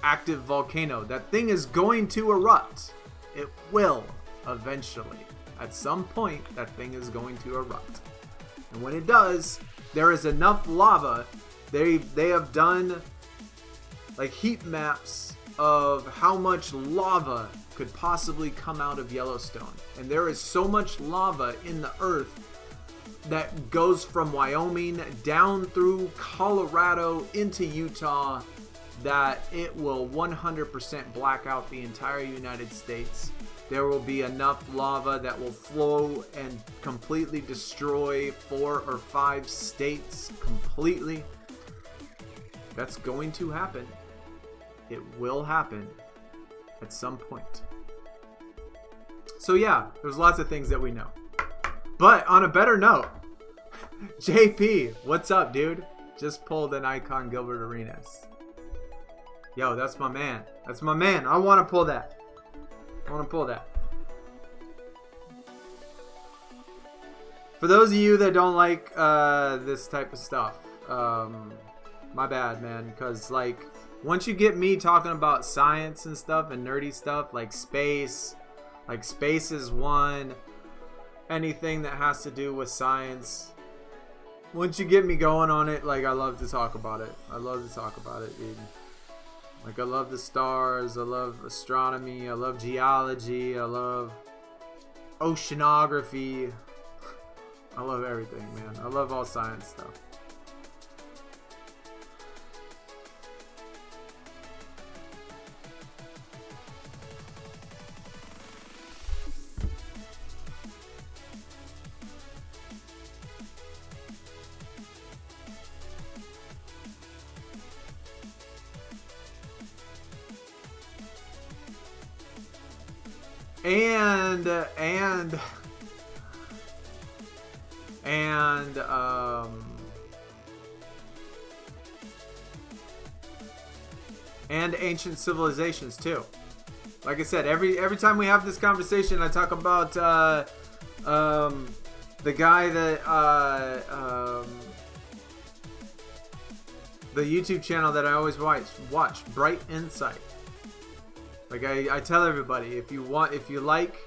active volcano. That thing is going to erupt. It will eventually. At some point, that thing is going to erupt. And when it does, there is enough lava. They have done like heat maps of how much lava could possibly come out of Yellowstone. And there is so much lava in the earth that goes from Wyoming down through Colorado into Utah that it will 100% black out the entire United States. There will be enough lava that will flow and completely destroy 4 or 5 states completely. That's going to happen. It will happen at some point. So yeah, there's lots of things that we know. But on a better note, JP, what's up, dude? Just pulled an Icon Gilbert Arenas. Yo, that's my man. That's my man. I want to pull that. For those of you that don't like this type of stuff, my bad, man. Because, like, once you get me talking about science and stuff and nerdy stuff, like space is one, anything that has to do with science, once you get me going on it, like, I love to talk about it. Dude. Like, I love the stars, I love astronomy, I love geology, I love oceanography. I love everything, man. I love all science stuff. and ancient civilizations too. Like I said, every time we have this conversation, I talk about the guy that the YouTube channel that I always watch, Bright Insight. Like I tell everybody, if you like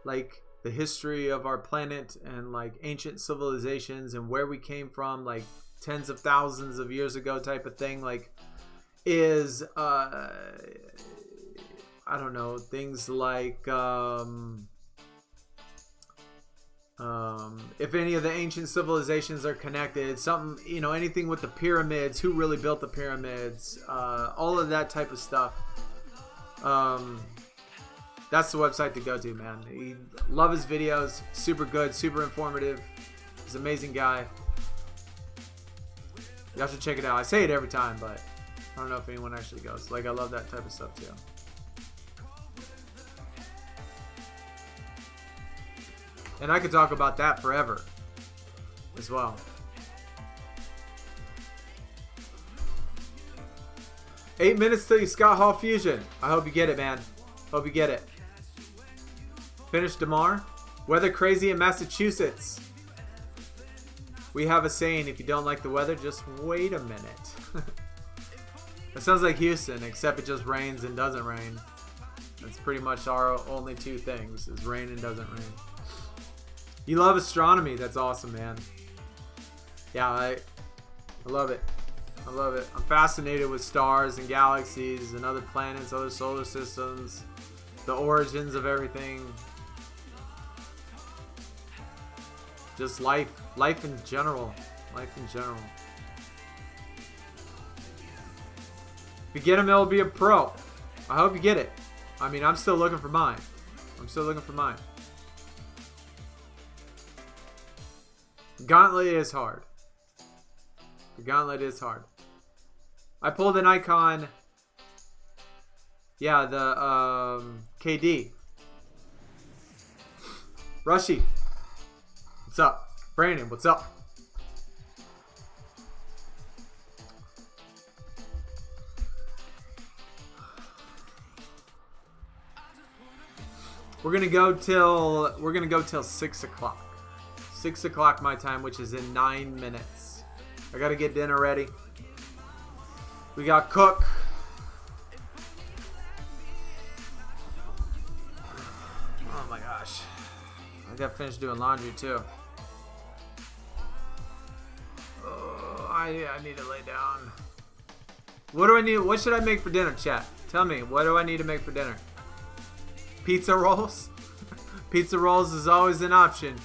the history of our planet and like ancient civilizations and where we came from, like tens of thousands of years ago type of thing, like is I don't know, things like if any of the ancient civilizations are connected, something, you know, anything with the pyramids, who really built the pyramids, all of that type of stuff. That's the website to go to, man. Love his videos, super good, super informative. He's an amazing guy. Y'all should check it out. I say it every time, but I don't know if anyone actually goes. Like, I love that type of stuff too. And I could talk about that forever as well. Eight minutes till you Scott Hall Fusion. I hope you get it, man. Hope you get it. Finish Demar. Weather crazy in Massachusetts. We have a saying, if you don't like the weather, just wait a minute. It sounds like Houston, except it just rains and doesn't rain. That's pretty much our only two things, is rain and doesn't rain. You love astronomy. That's awesome, man. Yeah, I love it. I love it. I'm fascinated with stars and galaxies and other planets, other solar systems, the origins of everything. Just life in general. Life in general. If you get him, it'll be a pro. I hope you get it. I mean, I'm still looking for mine. Gauntlet is hard. The Gauntlet is hard. I pulled an icon. Yeah, the KD. Rushy. What's up? Brandon, what's up? We're gonna go till 6 o'clock. 6 o'clock my time, which is in 9 minutes. I gotta get dinner ready. We got cook. Oh my gosh. I gotta finish doing laundry too. Oh, I need to lay down. What do I need? What should I make for dinner, chat? Tell me, what do I need to make for dinner? Pizza rolls? Pizza rolls is always an option.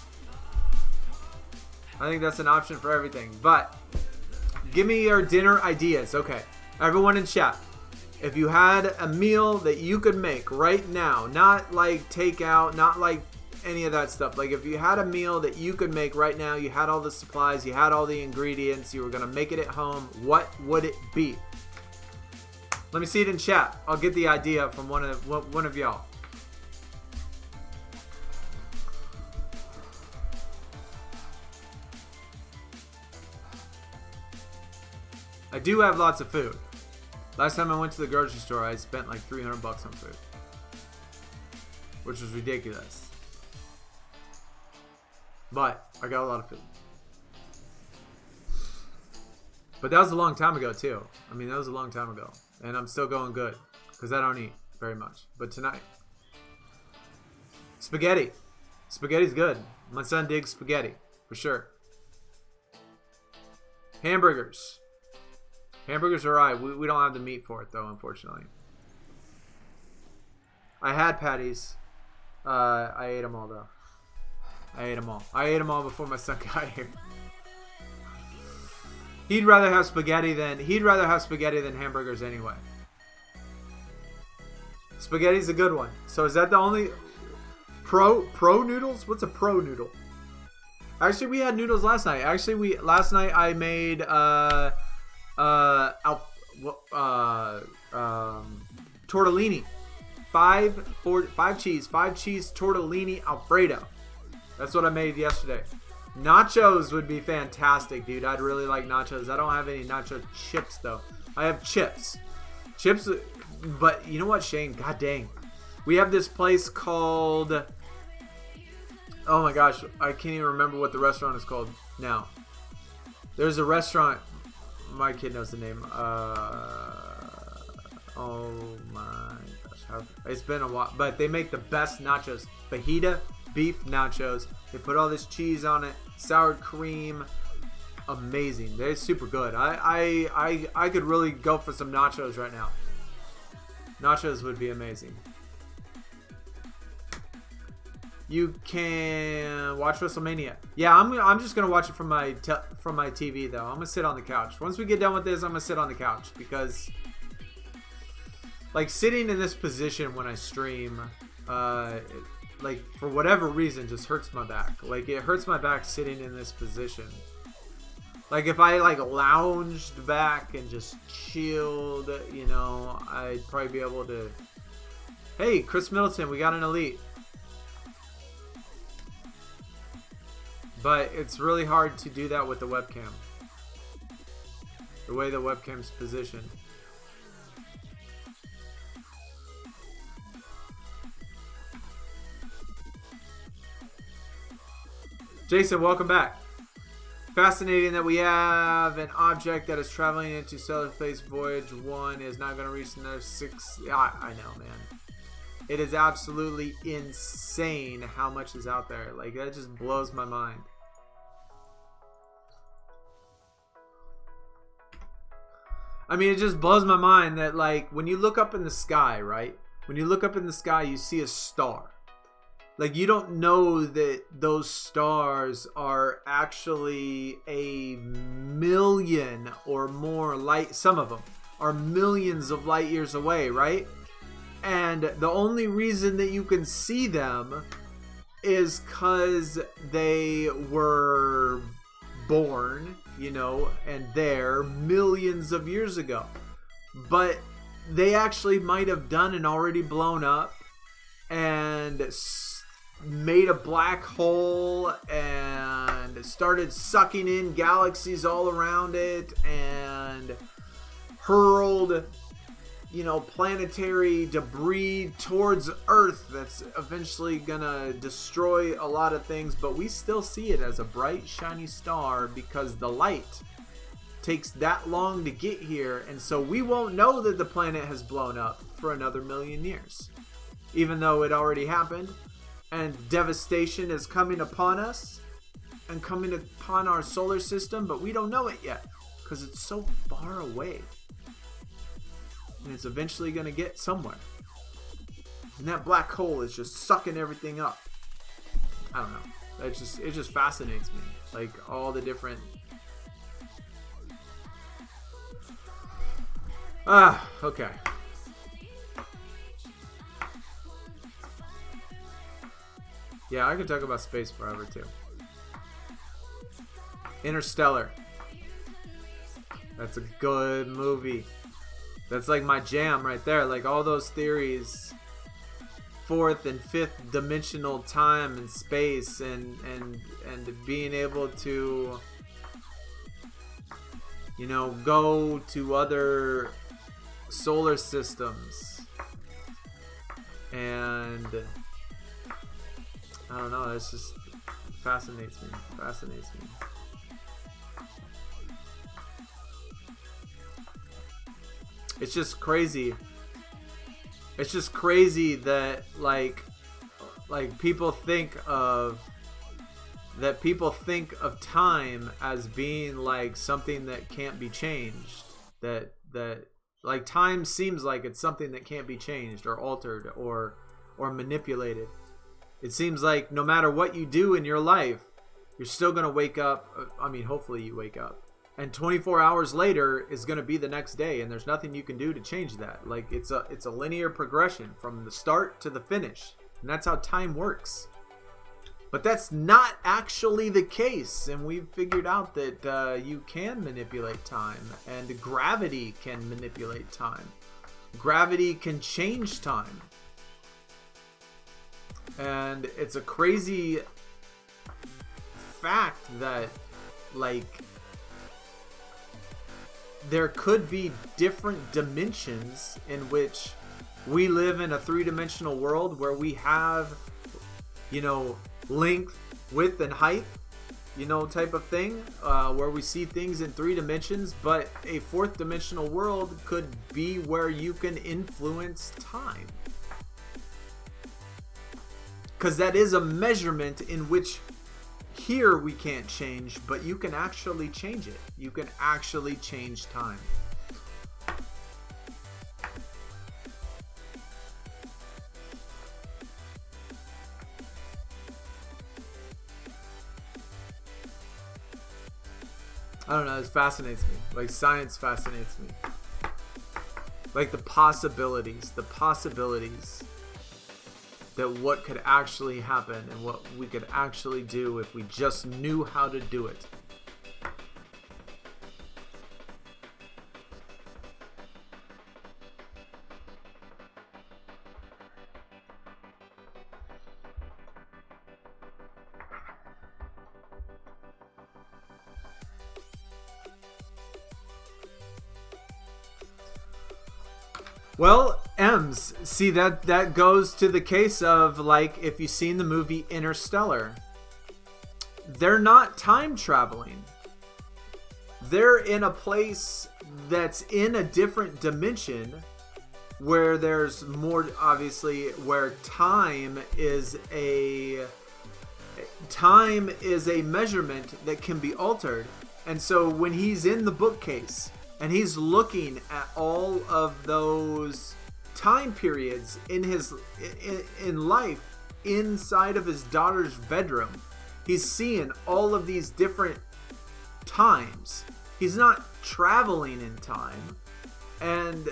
I think that's an option for everything. But give me your dinner ideas. Okay. Everyone in chat. If you had a meal that you could make right now, not like takeout, not like any of that stuff. Like if you had a meal that you could make right now, you had all the supplies, you had all the ingredients, you were going to make it at home, what would it be? Let me see it in chat. I'll get the idea from one of y'all. I do have lots of food. Last time I went to the grocery store, I spent like $300 on food, which was ridiculous. But I got a lot of food. But that was a long time ago too. I mean, that was a long time ago, and I'm still going good because I don't eat very much. But tonight, spaghetti. Spaghetti's good. My son digs spaghetti for sure. Hamburgers. Hamburgers are alright. We don't have the meat for it though, unfortunately. I had patties. I ate them all though. I ate them all before my son got here. He'd rather have spaghetti than hamburgers anyway. Spaghetti's a good one. So is that the only pro noodles? What's a pro noodle? Actually, we had noodles last night. Last night I made tortellini. 5 cheese tortellini Alfredo. That's what I made yesterday. Nachos would be fantastic, dude. I'd really like nachos. I don't have any nacho chips though. I have chips. But you know what, Shane? God dang. We have this place called... Oh my gosh, I can't even remember what the restaurant is called now. There's a restaurant. My kid knows the name. Oh my gosh. It's been a while. But they make the best nachos. Fajita beef nachos. They put all this cheese on it. Sour cream. Amazing. They're super good. I could really go for some nachos right now. Nachos would be amazing. You can watch WrestleMania. Yeah, I'm just gonna watch it from my TV though. I'm gonna sit on the couch. Once we get done with this, I'm gonna sit on the couch because, like, sitting in this position when I stream, like for whatever reason, just hurts my back. Like it hurts my back sitting in this position. Like if I like lounged back and just chilled, you know, I'd probably be able to. Hey, Chris Middleton, we got an elite. But it's really hard to do that with the webcam. The way the webcam's positioned. Jason, welcome back. Fascinating that we have an object that is traveling into stellar space. Voyage 1 is not going to reach another 6. I know, man. It is absolutely insane how much is out there. Like, that just blows my mind. I mean, it just blows my mind that, like, when you look up in the sky, right? When you look up in the sky, you see a star. Like, you don't know that those stars are actually a million or more light. Some of them are millions of light years away, right? And the only reason that you can see them is because they were born, you know, and they're millions of years ago. But they actually might have done and already blown up and made a black hole and started sucking in galaxies all around it and hurled, you know, planetary debris towards Earth that's eventually gonna destroy a lot of things, but we still see it as a bright, shiny star because the light takes that long to get here, and so we won't know that the planet has blown up for another million years, even though it already happened, and devastation is coming upon us and coming upon our solar system, but we don't know it yet because it's so far away. And it's eventually going to get somewhere. And that black hole is just sucking everything up. I don't know. It just fascinates me. Like, all the different... okay. Yeah, I could talk about space forever, too. Interstellar. That's a good movie. That's like my jam right there. Like all those theories, fourth and fifth dimensional time and space, and being able to, you know, go to other solar systems, and I don't know. It's just fascinates me. Fascinates me. It's just crazy. It's just crazy that like people think of time as being like something that can't be changed. That like time seems like it's something that can't be changed or altered or manipulated. It seems like no matter what you do in your life, you're still gonna wake up. I mean, hopefully you wake up. And 24 hours later is going to be the next day, and there's nothing you can do to change that. Like, it's a linear progression from the start to the finish, and that's how time works. But that's not actually the case, and we've figured out that you can manipulate time, and gravity can manipulate time. Gravity can change time. And it's a crazy fact that, like, there could be different dimensions in which we live in a three-dimensional world where we have, you know, length, width, and height, you know, type of thing, where we see things in 3 dimensions, but a 4th dimensional world could be where you can influence time. Because that is a measurement in which here we can't change, but you can actually change it. You can actually change time. I don't know, it fascinates me. Like, science fascinates me. Like, the possibilities that what could actually happen and what we could actually do if we just knew how to do it. Well, Ems, see, that goes to the case of, like, if you've seen the movie Interstellar, they're not time traveling. They're in a place that's in a different dimension where there's more, obviously, where time is a measurement that can be altered. And so when he's in the bookcase and he's looking at all of those time periods in his in life inside of his daughter's bedroom, he's seeing all of these different times. He's not traveling in time, and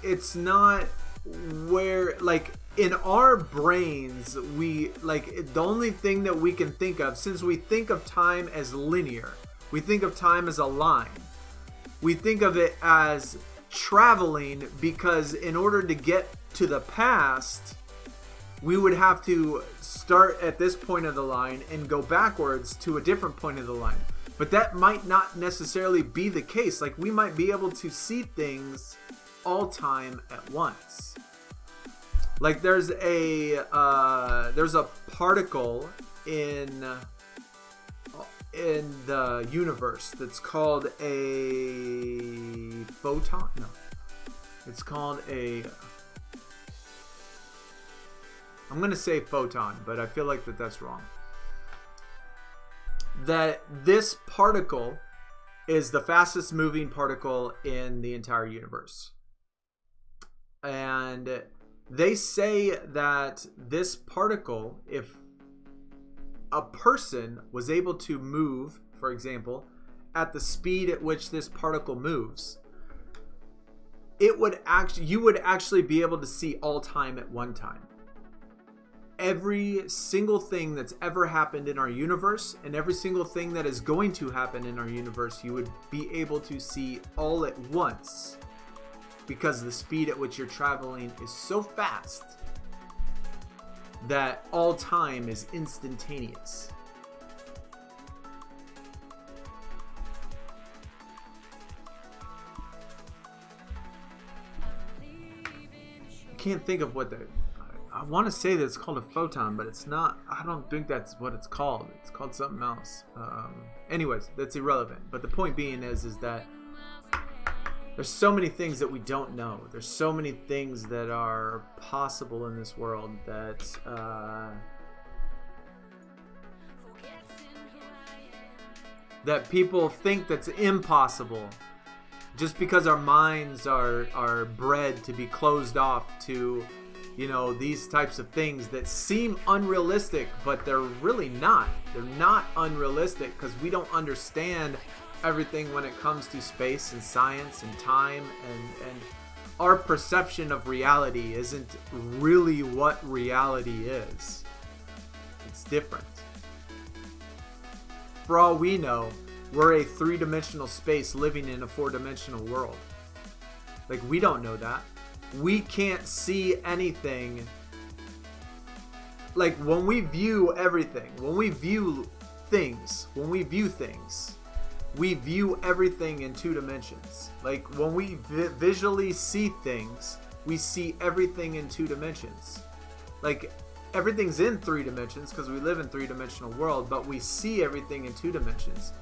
it's not where, like, in our brains, we, like, the only thing that we can think of, since we think of time as linear, we think of time as a line. We think of it as traveling because in order to get to the past, we would have to start at this point of the line and go backwards to a different point of the line. But that might not necessarily be the case. Like, we might be able to see things all time at once. Like, there's a particle in the universe that's called a photon. No, it's called a, I'm gonna say photon, but I feel like that's wrong. That this particle is the fastest moving particle in the entire universe, and they say that this particle, if a person was able to move, for example, at the speed at which this particle moves, you would actually be able to see all time at one time. Every single thing that's ever happened in our universe and every single thing that is going to happen in our universe, you would be able to see all at once, because the speed at which you're traveling is so fast that all time is instantaneous. I can't think of what I want to say that it's called a photon, but it's not. I don't think that's what it's called. It's called something else. Anyways, that's irrelevant. But the point being is that there's so many things that we don't know. There's so many things that are possible in this world that people think that's impossible, just because our minds are bred to be closed off to, you know, these types of things that seem unrealistic, but they're really not. They're not unrealistic because we don't understand everything when it comes to space and science and time, and our perception of reality isn't really what reality is. It's different. For all we know, we're a 3-dimensional space living in a 4-dimensional world. Like, we don't know that. we can't see anything. Like when we view everything, when we view things, we view everything in 2 dimensions. Like when we visually see things, we see everything in 2 dimensions. Like everything's in 3 dimensions because we live in 3-dimensional world, but we see everything in 2 dimensions.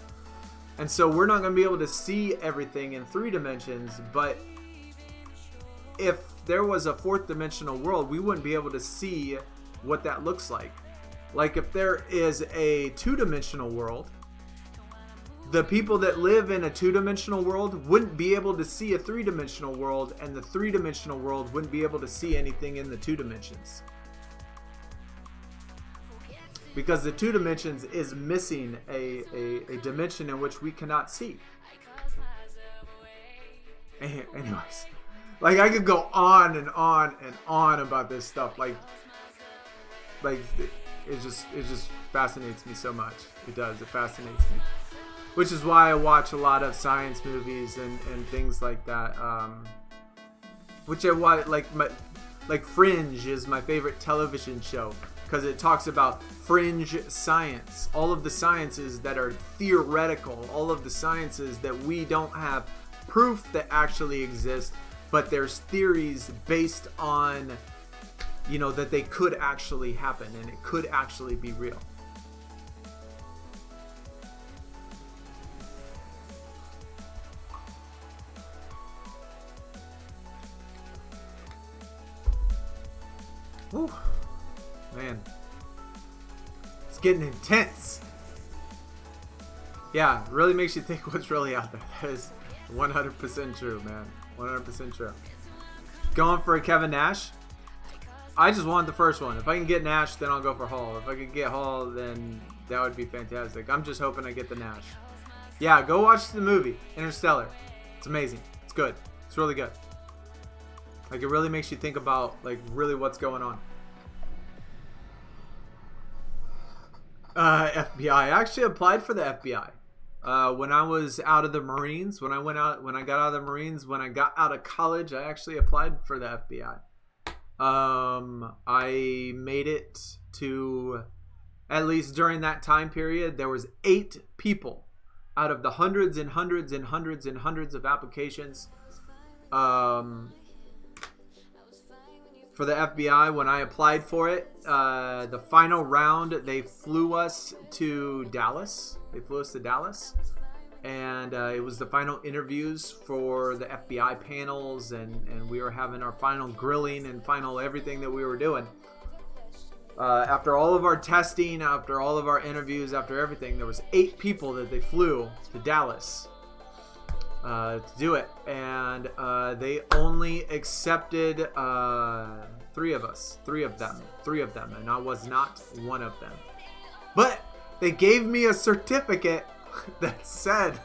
And so we're not going to be able to see everything in 3 dimensions, but if there was a 4th dimensional world, we wouldn't be able to see what that looks like. Like if there is a 2-dimensional world, the people that live in a 2-dimensional world wouldn't be able to see a 3-dimensional world, and the 3-dimensional world wouldn't be able to see anything in the 2 dimensions. Because the 2 dimensions is missing a dimension in which we cannot see. Anyways, like I could go on and on and on about this stuff. Like it just fascinates me so much. It does. It fascinates me. Which is why I watch a lot of science movies and things like that. Which I watch, like Fringe is my favorite television show because it talks about fringe science, all of the sciences that are theoretical, all of the sciences that we don't have proof that actually exist, but there's theories based on, you know, that they could actually happen and it could actually be real. Whew. Man, it's getting intense. Yeah, it really makes you think what's really out there. That is 100% true, man. 100% true. Going for a Kevin Nash. I just want the first one. If I can get Nash, then I'll go for Hall. If I can get Hall, then that would be fantastic. I'm just hoping I get the Nash. Yeah, go watch the movie, Interstellar. It's amazing. It's good. It's really good. Like, it really makes you think about, like, really what's going on. FBI. I actually applied for the FBI. When I was out of the Marines, when I got out of the Marines, when I got out of college, I actually applied for the FBI. I made it to, at least during that time period, there was 8 people out of the hundreds and hundreds and hundreds and hundreds of applications. For the FBI, when I applied for it, the final round, they flew us to Dallas. And it was the final interviews for the FBI panels, and we were having our final grilling and final everything that we were doing. After all of our testing, after all of our interviews, after everything, there was 8 people that they flew to Dallas to do it, and they only accepted 3 of them, and I was not one of them. But they gave me a certificate that said,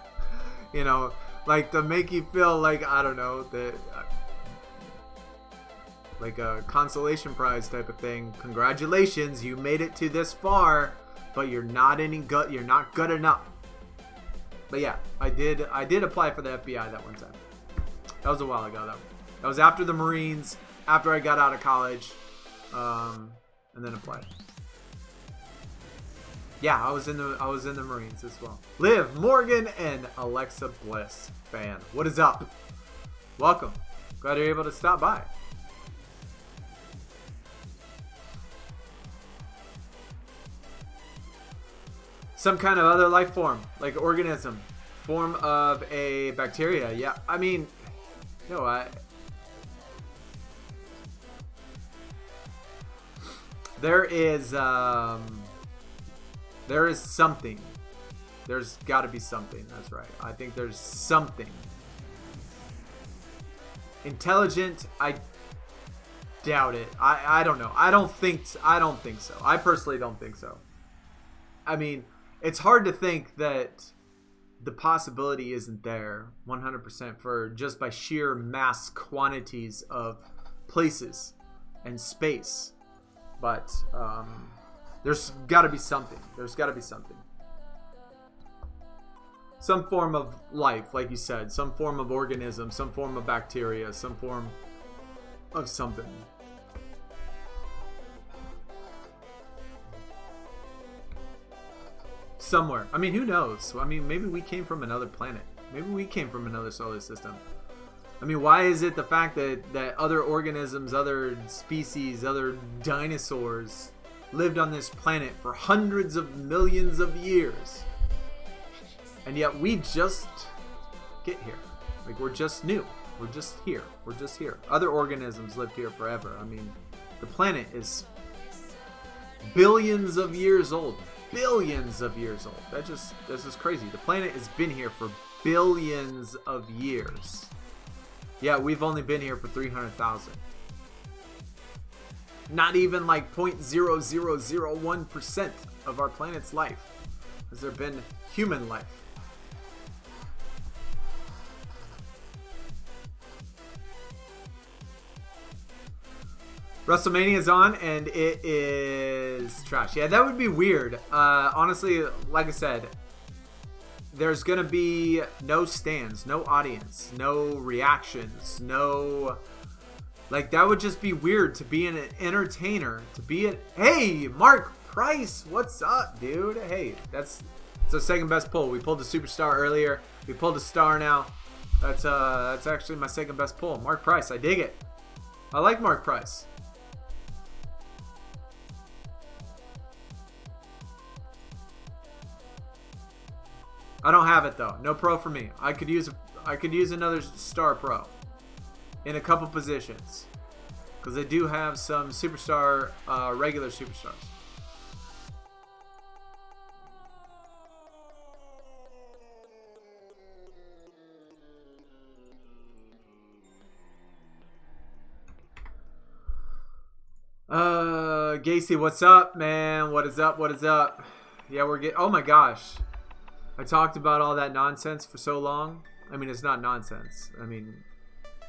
you know, like to make you feel like, I don't know, that like a consolation prize type of thing. Congratulations, you made it to this far, but you're not good enough. But yeah, I did apply for the FBI that one time. That was a while ago though. That was after the Marines, after I got out of college, and then applied. Yeah, I was in the Marines as well. Liv Morgan and Alexa Bliss fan. What is up? Welcome. Glad you're able to stop by. Some kind of other life form, like organism, form of a bacteria. Yeah, I mean, there is something. There's got to be something. That's right. I think there's something intelligent. I doubt it. I don't know. I don't think so. I personally don't think so. I mean, it's hard to think that the possibility isn't there 100% for just by sheer mass quantities of places and space. But there's got to be something. Some form of life, like you said. Some form of organism. Some form of bacteria. Some form of something. Somewhere. I mean, who knows? I mean, maybe we came from another planet. Maybe we came from another solar system. I mean, why is it the fact that other organisms, other species, other dinosaurs lived on this planet for hundreds of millions of years, and yet we just get here? Like, we're just new. We're just here. We're just here. Other organisms lived here forever. I mean, the planet is billions of years old. Billions of years old. That's just crazy. The planet has been here for billions of years. Yeah, we've only been here for 300,000. Not even like 0.0001% of our planet's life has there been human life. WrestleMania is on, and it is trash. Yeah, that would be weird. Honestly, like I said, there's going to be no stands, no audience, no reactions, no... Like, that would just be weird to be an entertainer, to be an... Hey, Mark Price, what's up, dude? Hey, it's the second best pull. We pulled a superstar earlier. We pulled a star now. That's actually my second best pull. Mark Price, I dig it. I like Mark Price. I don't have it though. No pro for me. I could use another star pro in a couple positions, because they do have some superstar, regular superstars. Gacy, what's up, man? What is up? What is up? Yeah, we're getting... Oh my gosh. I talked about all that nonsense for so long. I mean, it's not nonsense. I mean,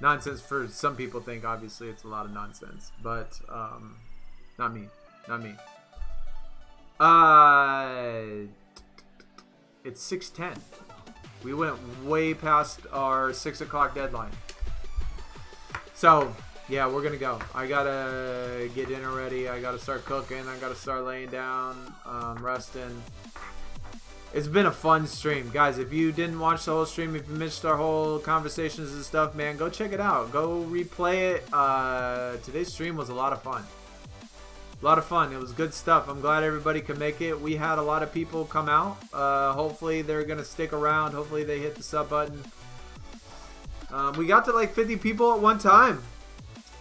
nonsense for some people think, obviously, it's a lot of nonsense. But, not me. Not me. It's 6:10. We went way past our 6 o'clock deadline. So, yeah, we're going to go. I got to get dinner ready. I got to start cooking. I got to start laying down, resting. It's been a fun stream. Guys, if you didn't watch the whole stream, if you missed our whole conversations and stuff, man, go check it out. Go replay it. Today's stream was a lot of fun. A lot of fun. It was good stuff. I'm glad everybody could make it. We had a lot of people come out. Hopefully they're going to stick around. Hopefully they hit the sub button. We got to like 50 people at one time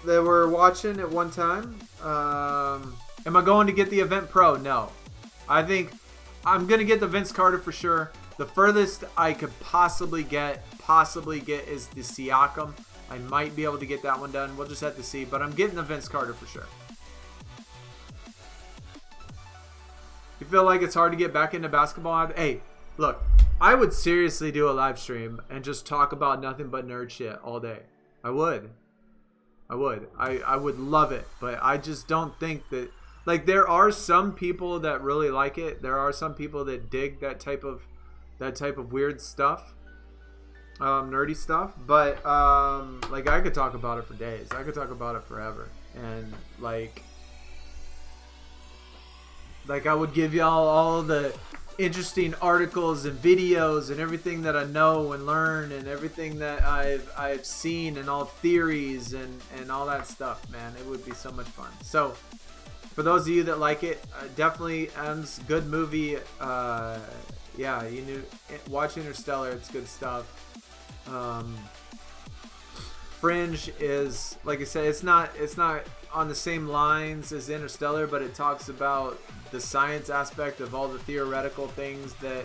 that were watching at one time. Am I going to get the Event Pro? No. I think... I'm going to get the Vince Carter for sure. The furthest I could possibly get is the Siakam. I might be able to get that one done. We'll just have to see. But I'm getting the Vince Carter for sure. You feel like it's hard to get back into basketball? Hey, look. I would seriously do a live stream and just talk about nothing but nerd shit all day. I would. I would love it. But I just don't think that... Like, there are some people that really like it. There are some people that dig that type of weird stuff, nerdy stuff. But like, I could talk about it for days. I could talk about it forever. And like I would give y'all all the interesting articles and videos and everything that I know and learn and everything that I've seen and all theories and all that stuff. Man, it would be so much fun. So. For those of you that like it, definitely M's good movie. Yeah, you knew. Watch Interstellar. It's good stuff. Fringe is, like I said, it's not on the same lines as Interstellar, but it talks about the science aspect of all the theoretical things that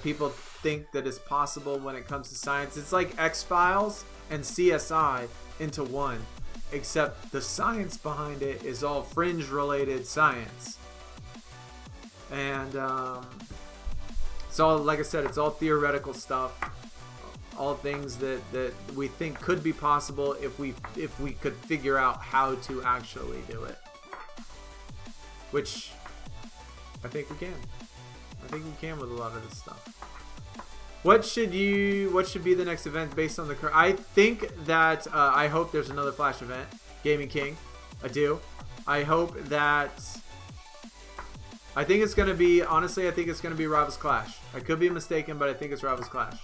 people think that is possible when it comes to science. It's like X-Files and CSI into one. Except the science behind it is all fringe-related science. And it's all, like I said, it's all theoretical stuff. All things that we think could be possible if we could figure out how to actually do it. Which I think we can. I think we can with a lot of this stuff. What should be the next event based on the current? I think that I hope there's another Flash event. Gaming King. I do. I hope that... I think it's going to be... Honestly, I think it's going to be Rivals Clash. I could be mistaken, but I think it's Rivals Clash.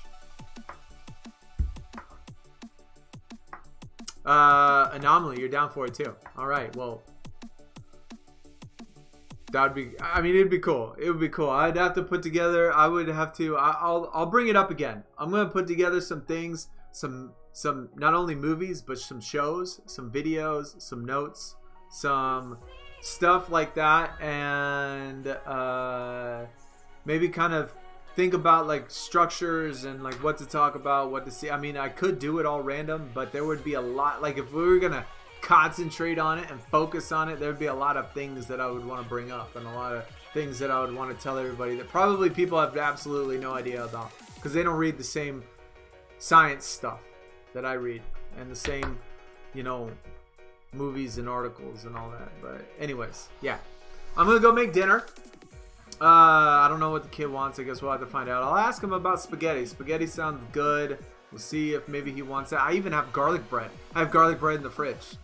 Anomaly, you're down for it too. Alright, well... That would be... I mean, it'd be cool. It would be cool. I'd have to put together... I would have to... I'll bring it up again. I'm going to put together some things. Some not only movies, but some shows. Some videos. Some notes. Some stuff like that. And maybe kind of think about like structures and like what to talk about, what to see. I mean, I could do it all random, but there would be a lot... Like if we were going to concentrate on it and focus on it, there'd be a lot of things that I would want to bring up and a lot of things that I would want to tell everybody that probably people have absolutely no idea about because they don't read the same science stuff that I read and the same, you know, movies and articles and all that. But anyways, yeah, I'm gonna go make dinner. I don't know what the kid wants. I guess we'll have to find out. I'll ask him about spaghetti. Spaghetti sounds good. We'll see if maybe he wants that. I even have garlic bread. I have garlic bread in the fridge.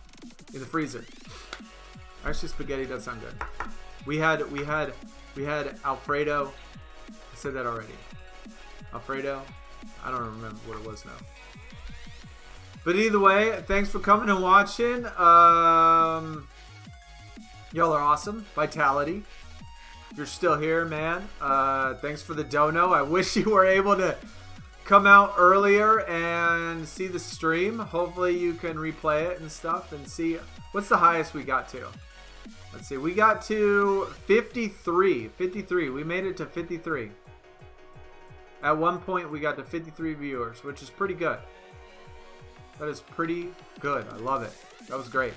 In the freezer. Actually, spaghetti does sound good. We had Alfredo. I said that already. Alfredo. I don't remember what it was now. But either way, thanks for coming and watching. Y'all are awesome. Vitality. If you're still here, man. Thanks for the dono. I wish you were able to come out earlier and see the stream. Hopefully you can replay it and stuff and see what's the highest we got to. Let's see, we got to 53. We made it to 53. At one point we got to 53 viewers, which is pretty good. That is pretty good. I love it. That was great.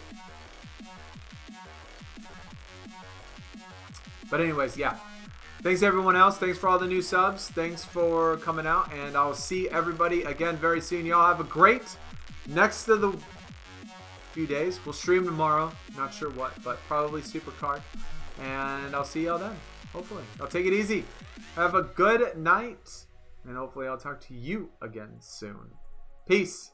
But anyways, yeah. Thanks everyone else. Thanks for all the new subs. Thanks for coming out. And I'll see everybody again very soon. Y'all have a great next to the few days. We'll stream tomorrow. Not sure what, but probably Supercard. And I'll see y'all then. Hopefully. I'll take it easy. Have a good night. And hopefully I'll talk to you again soon. Peace.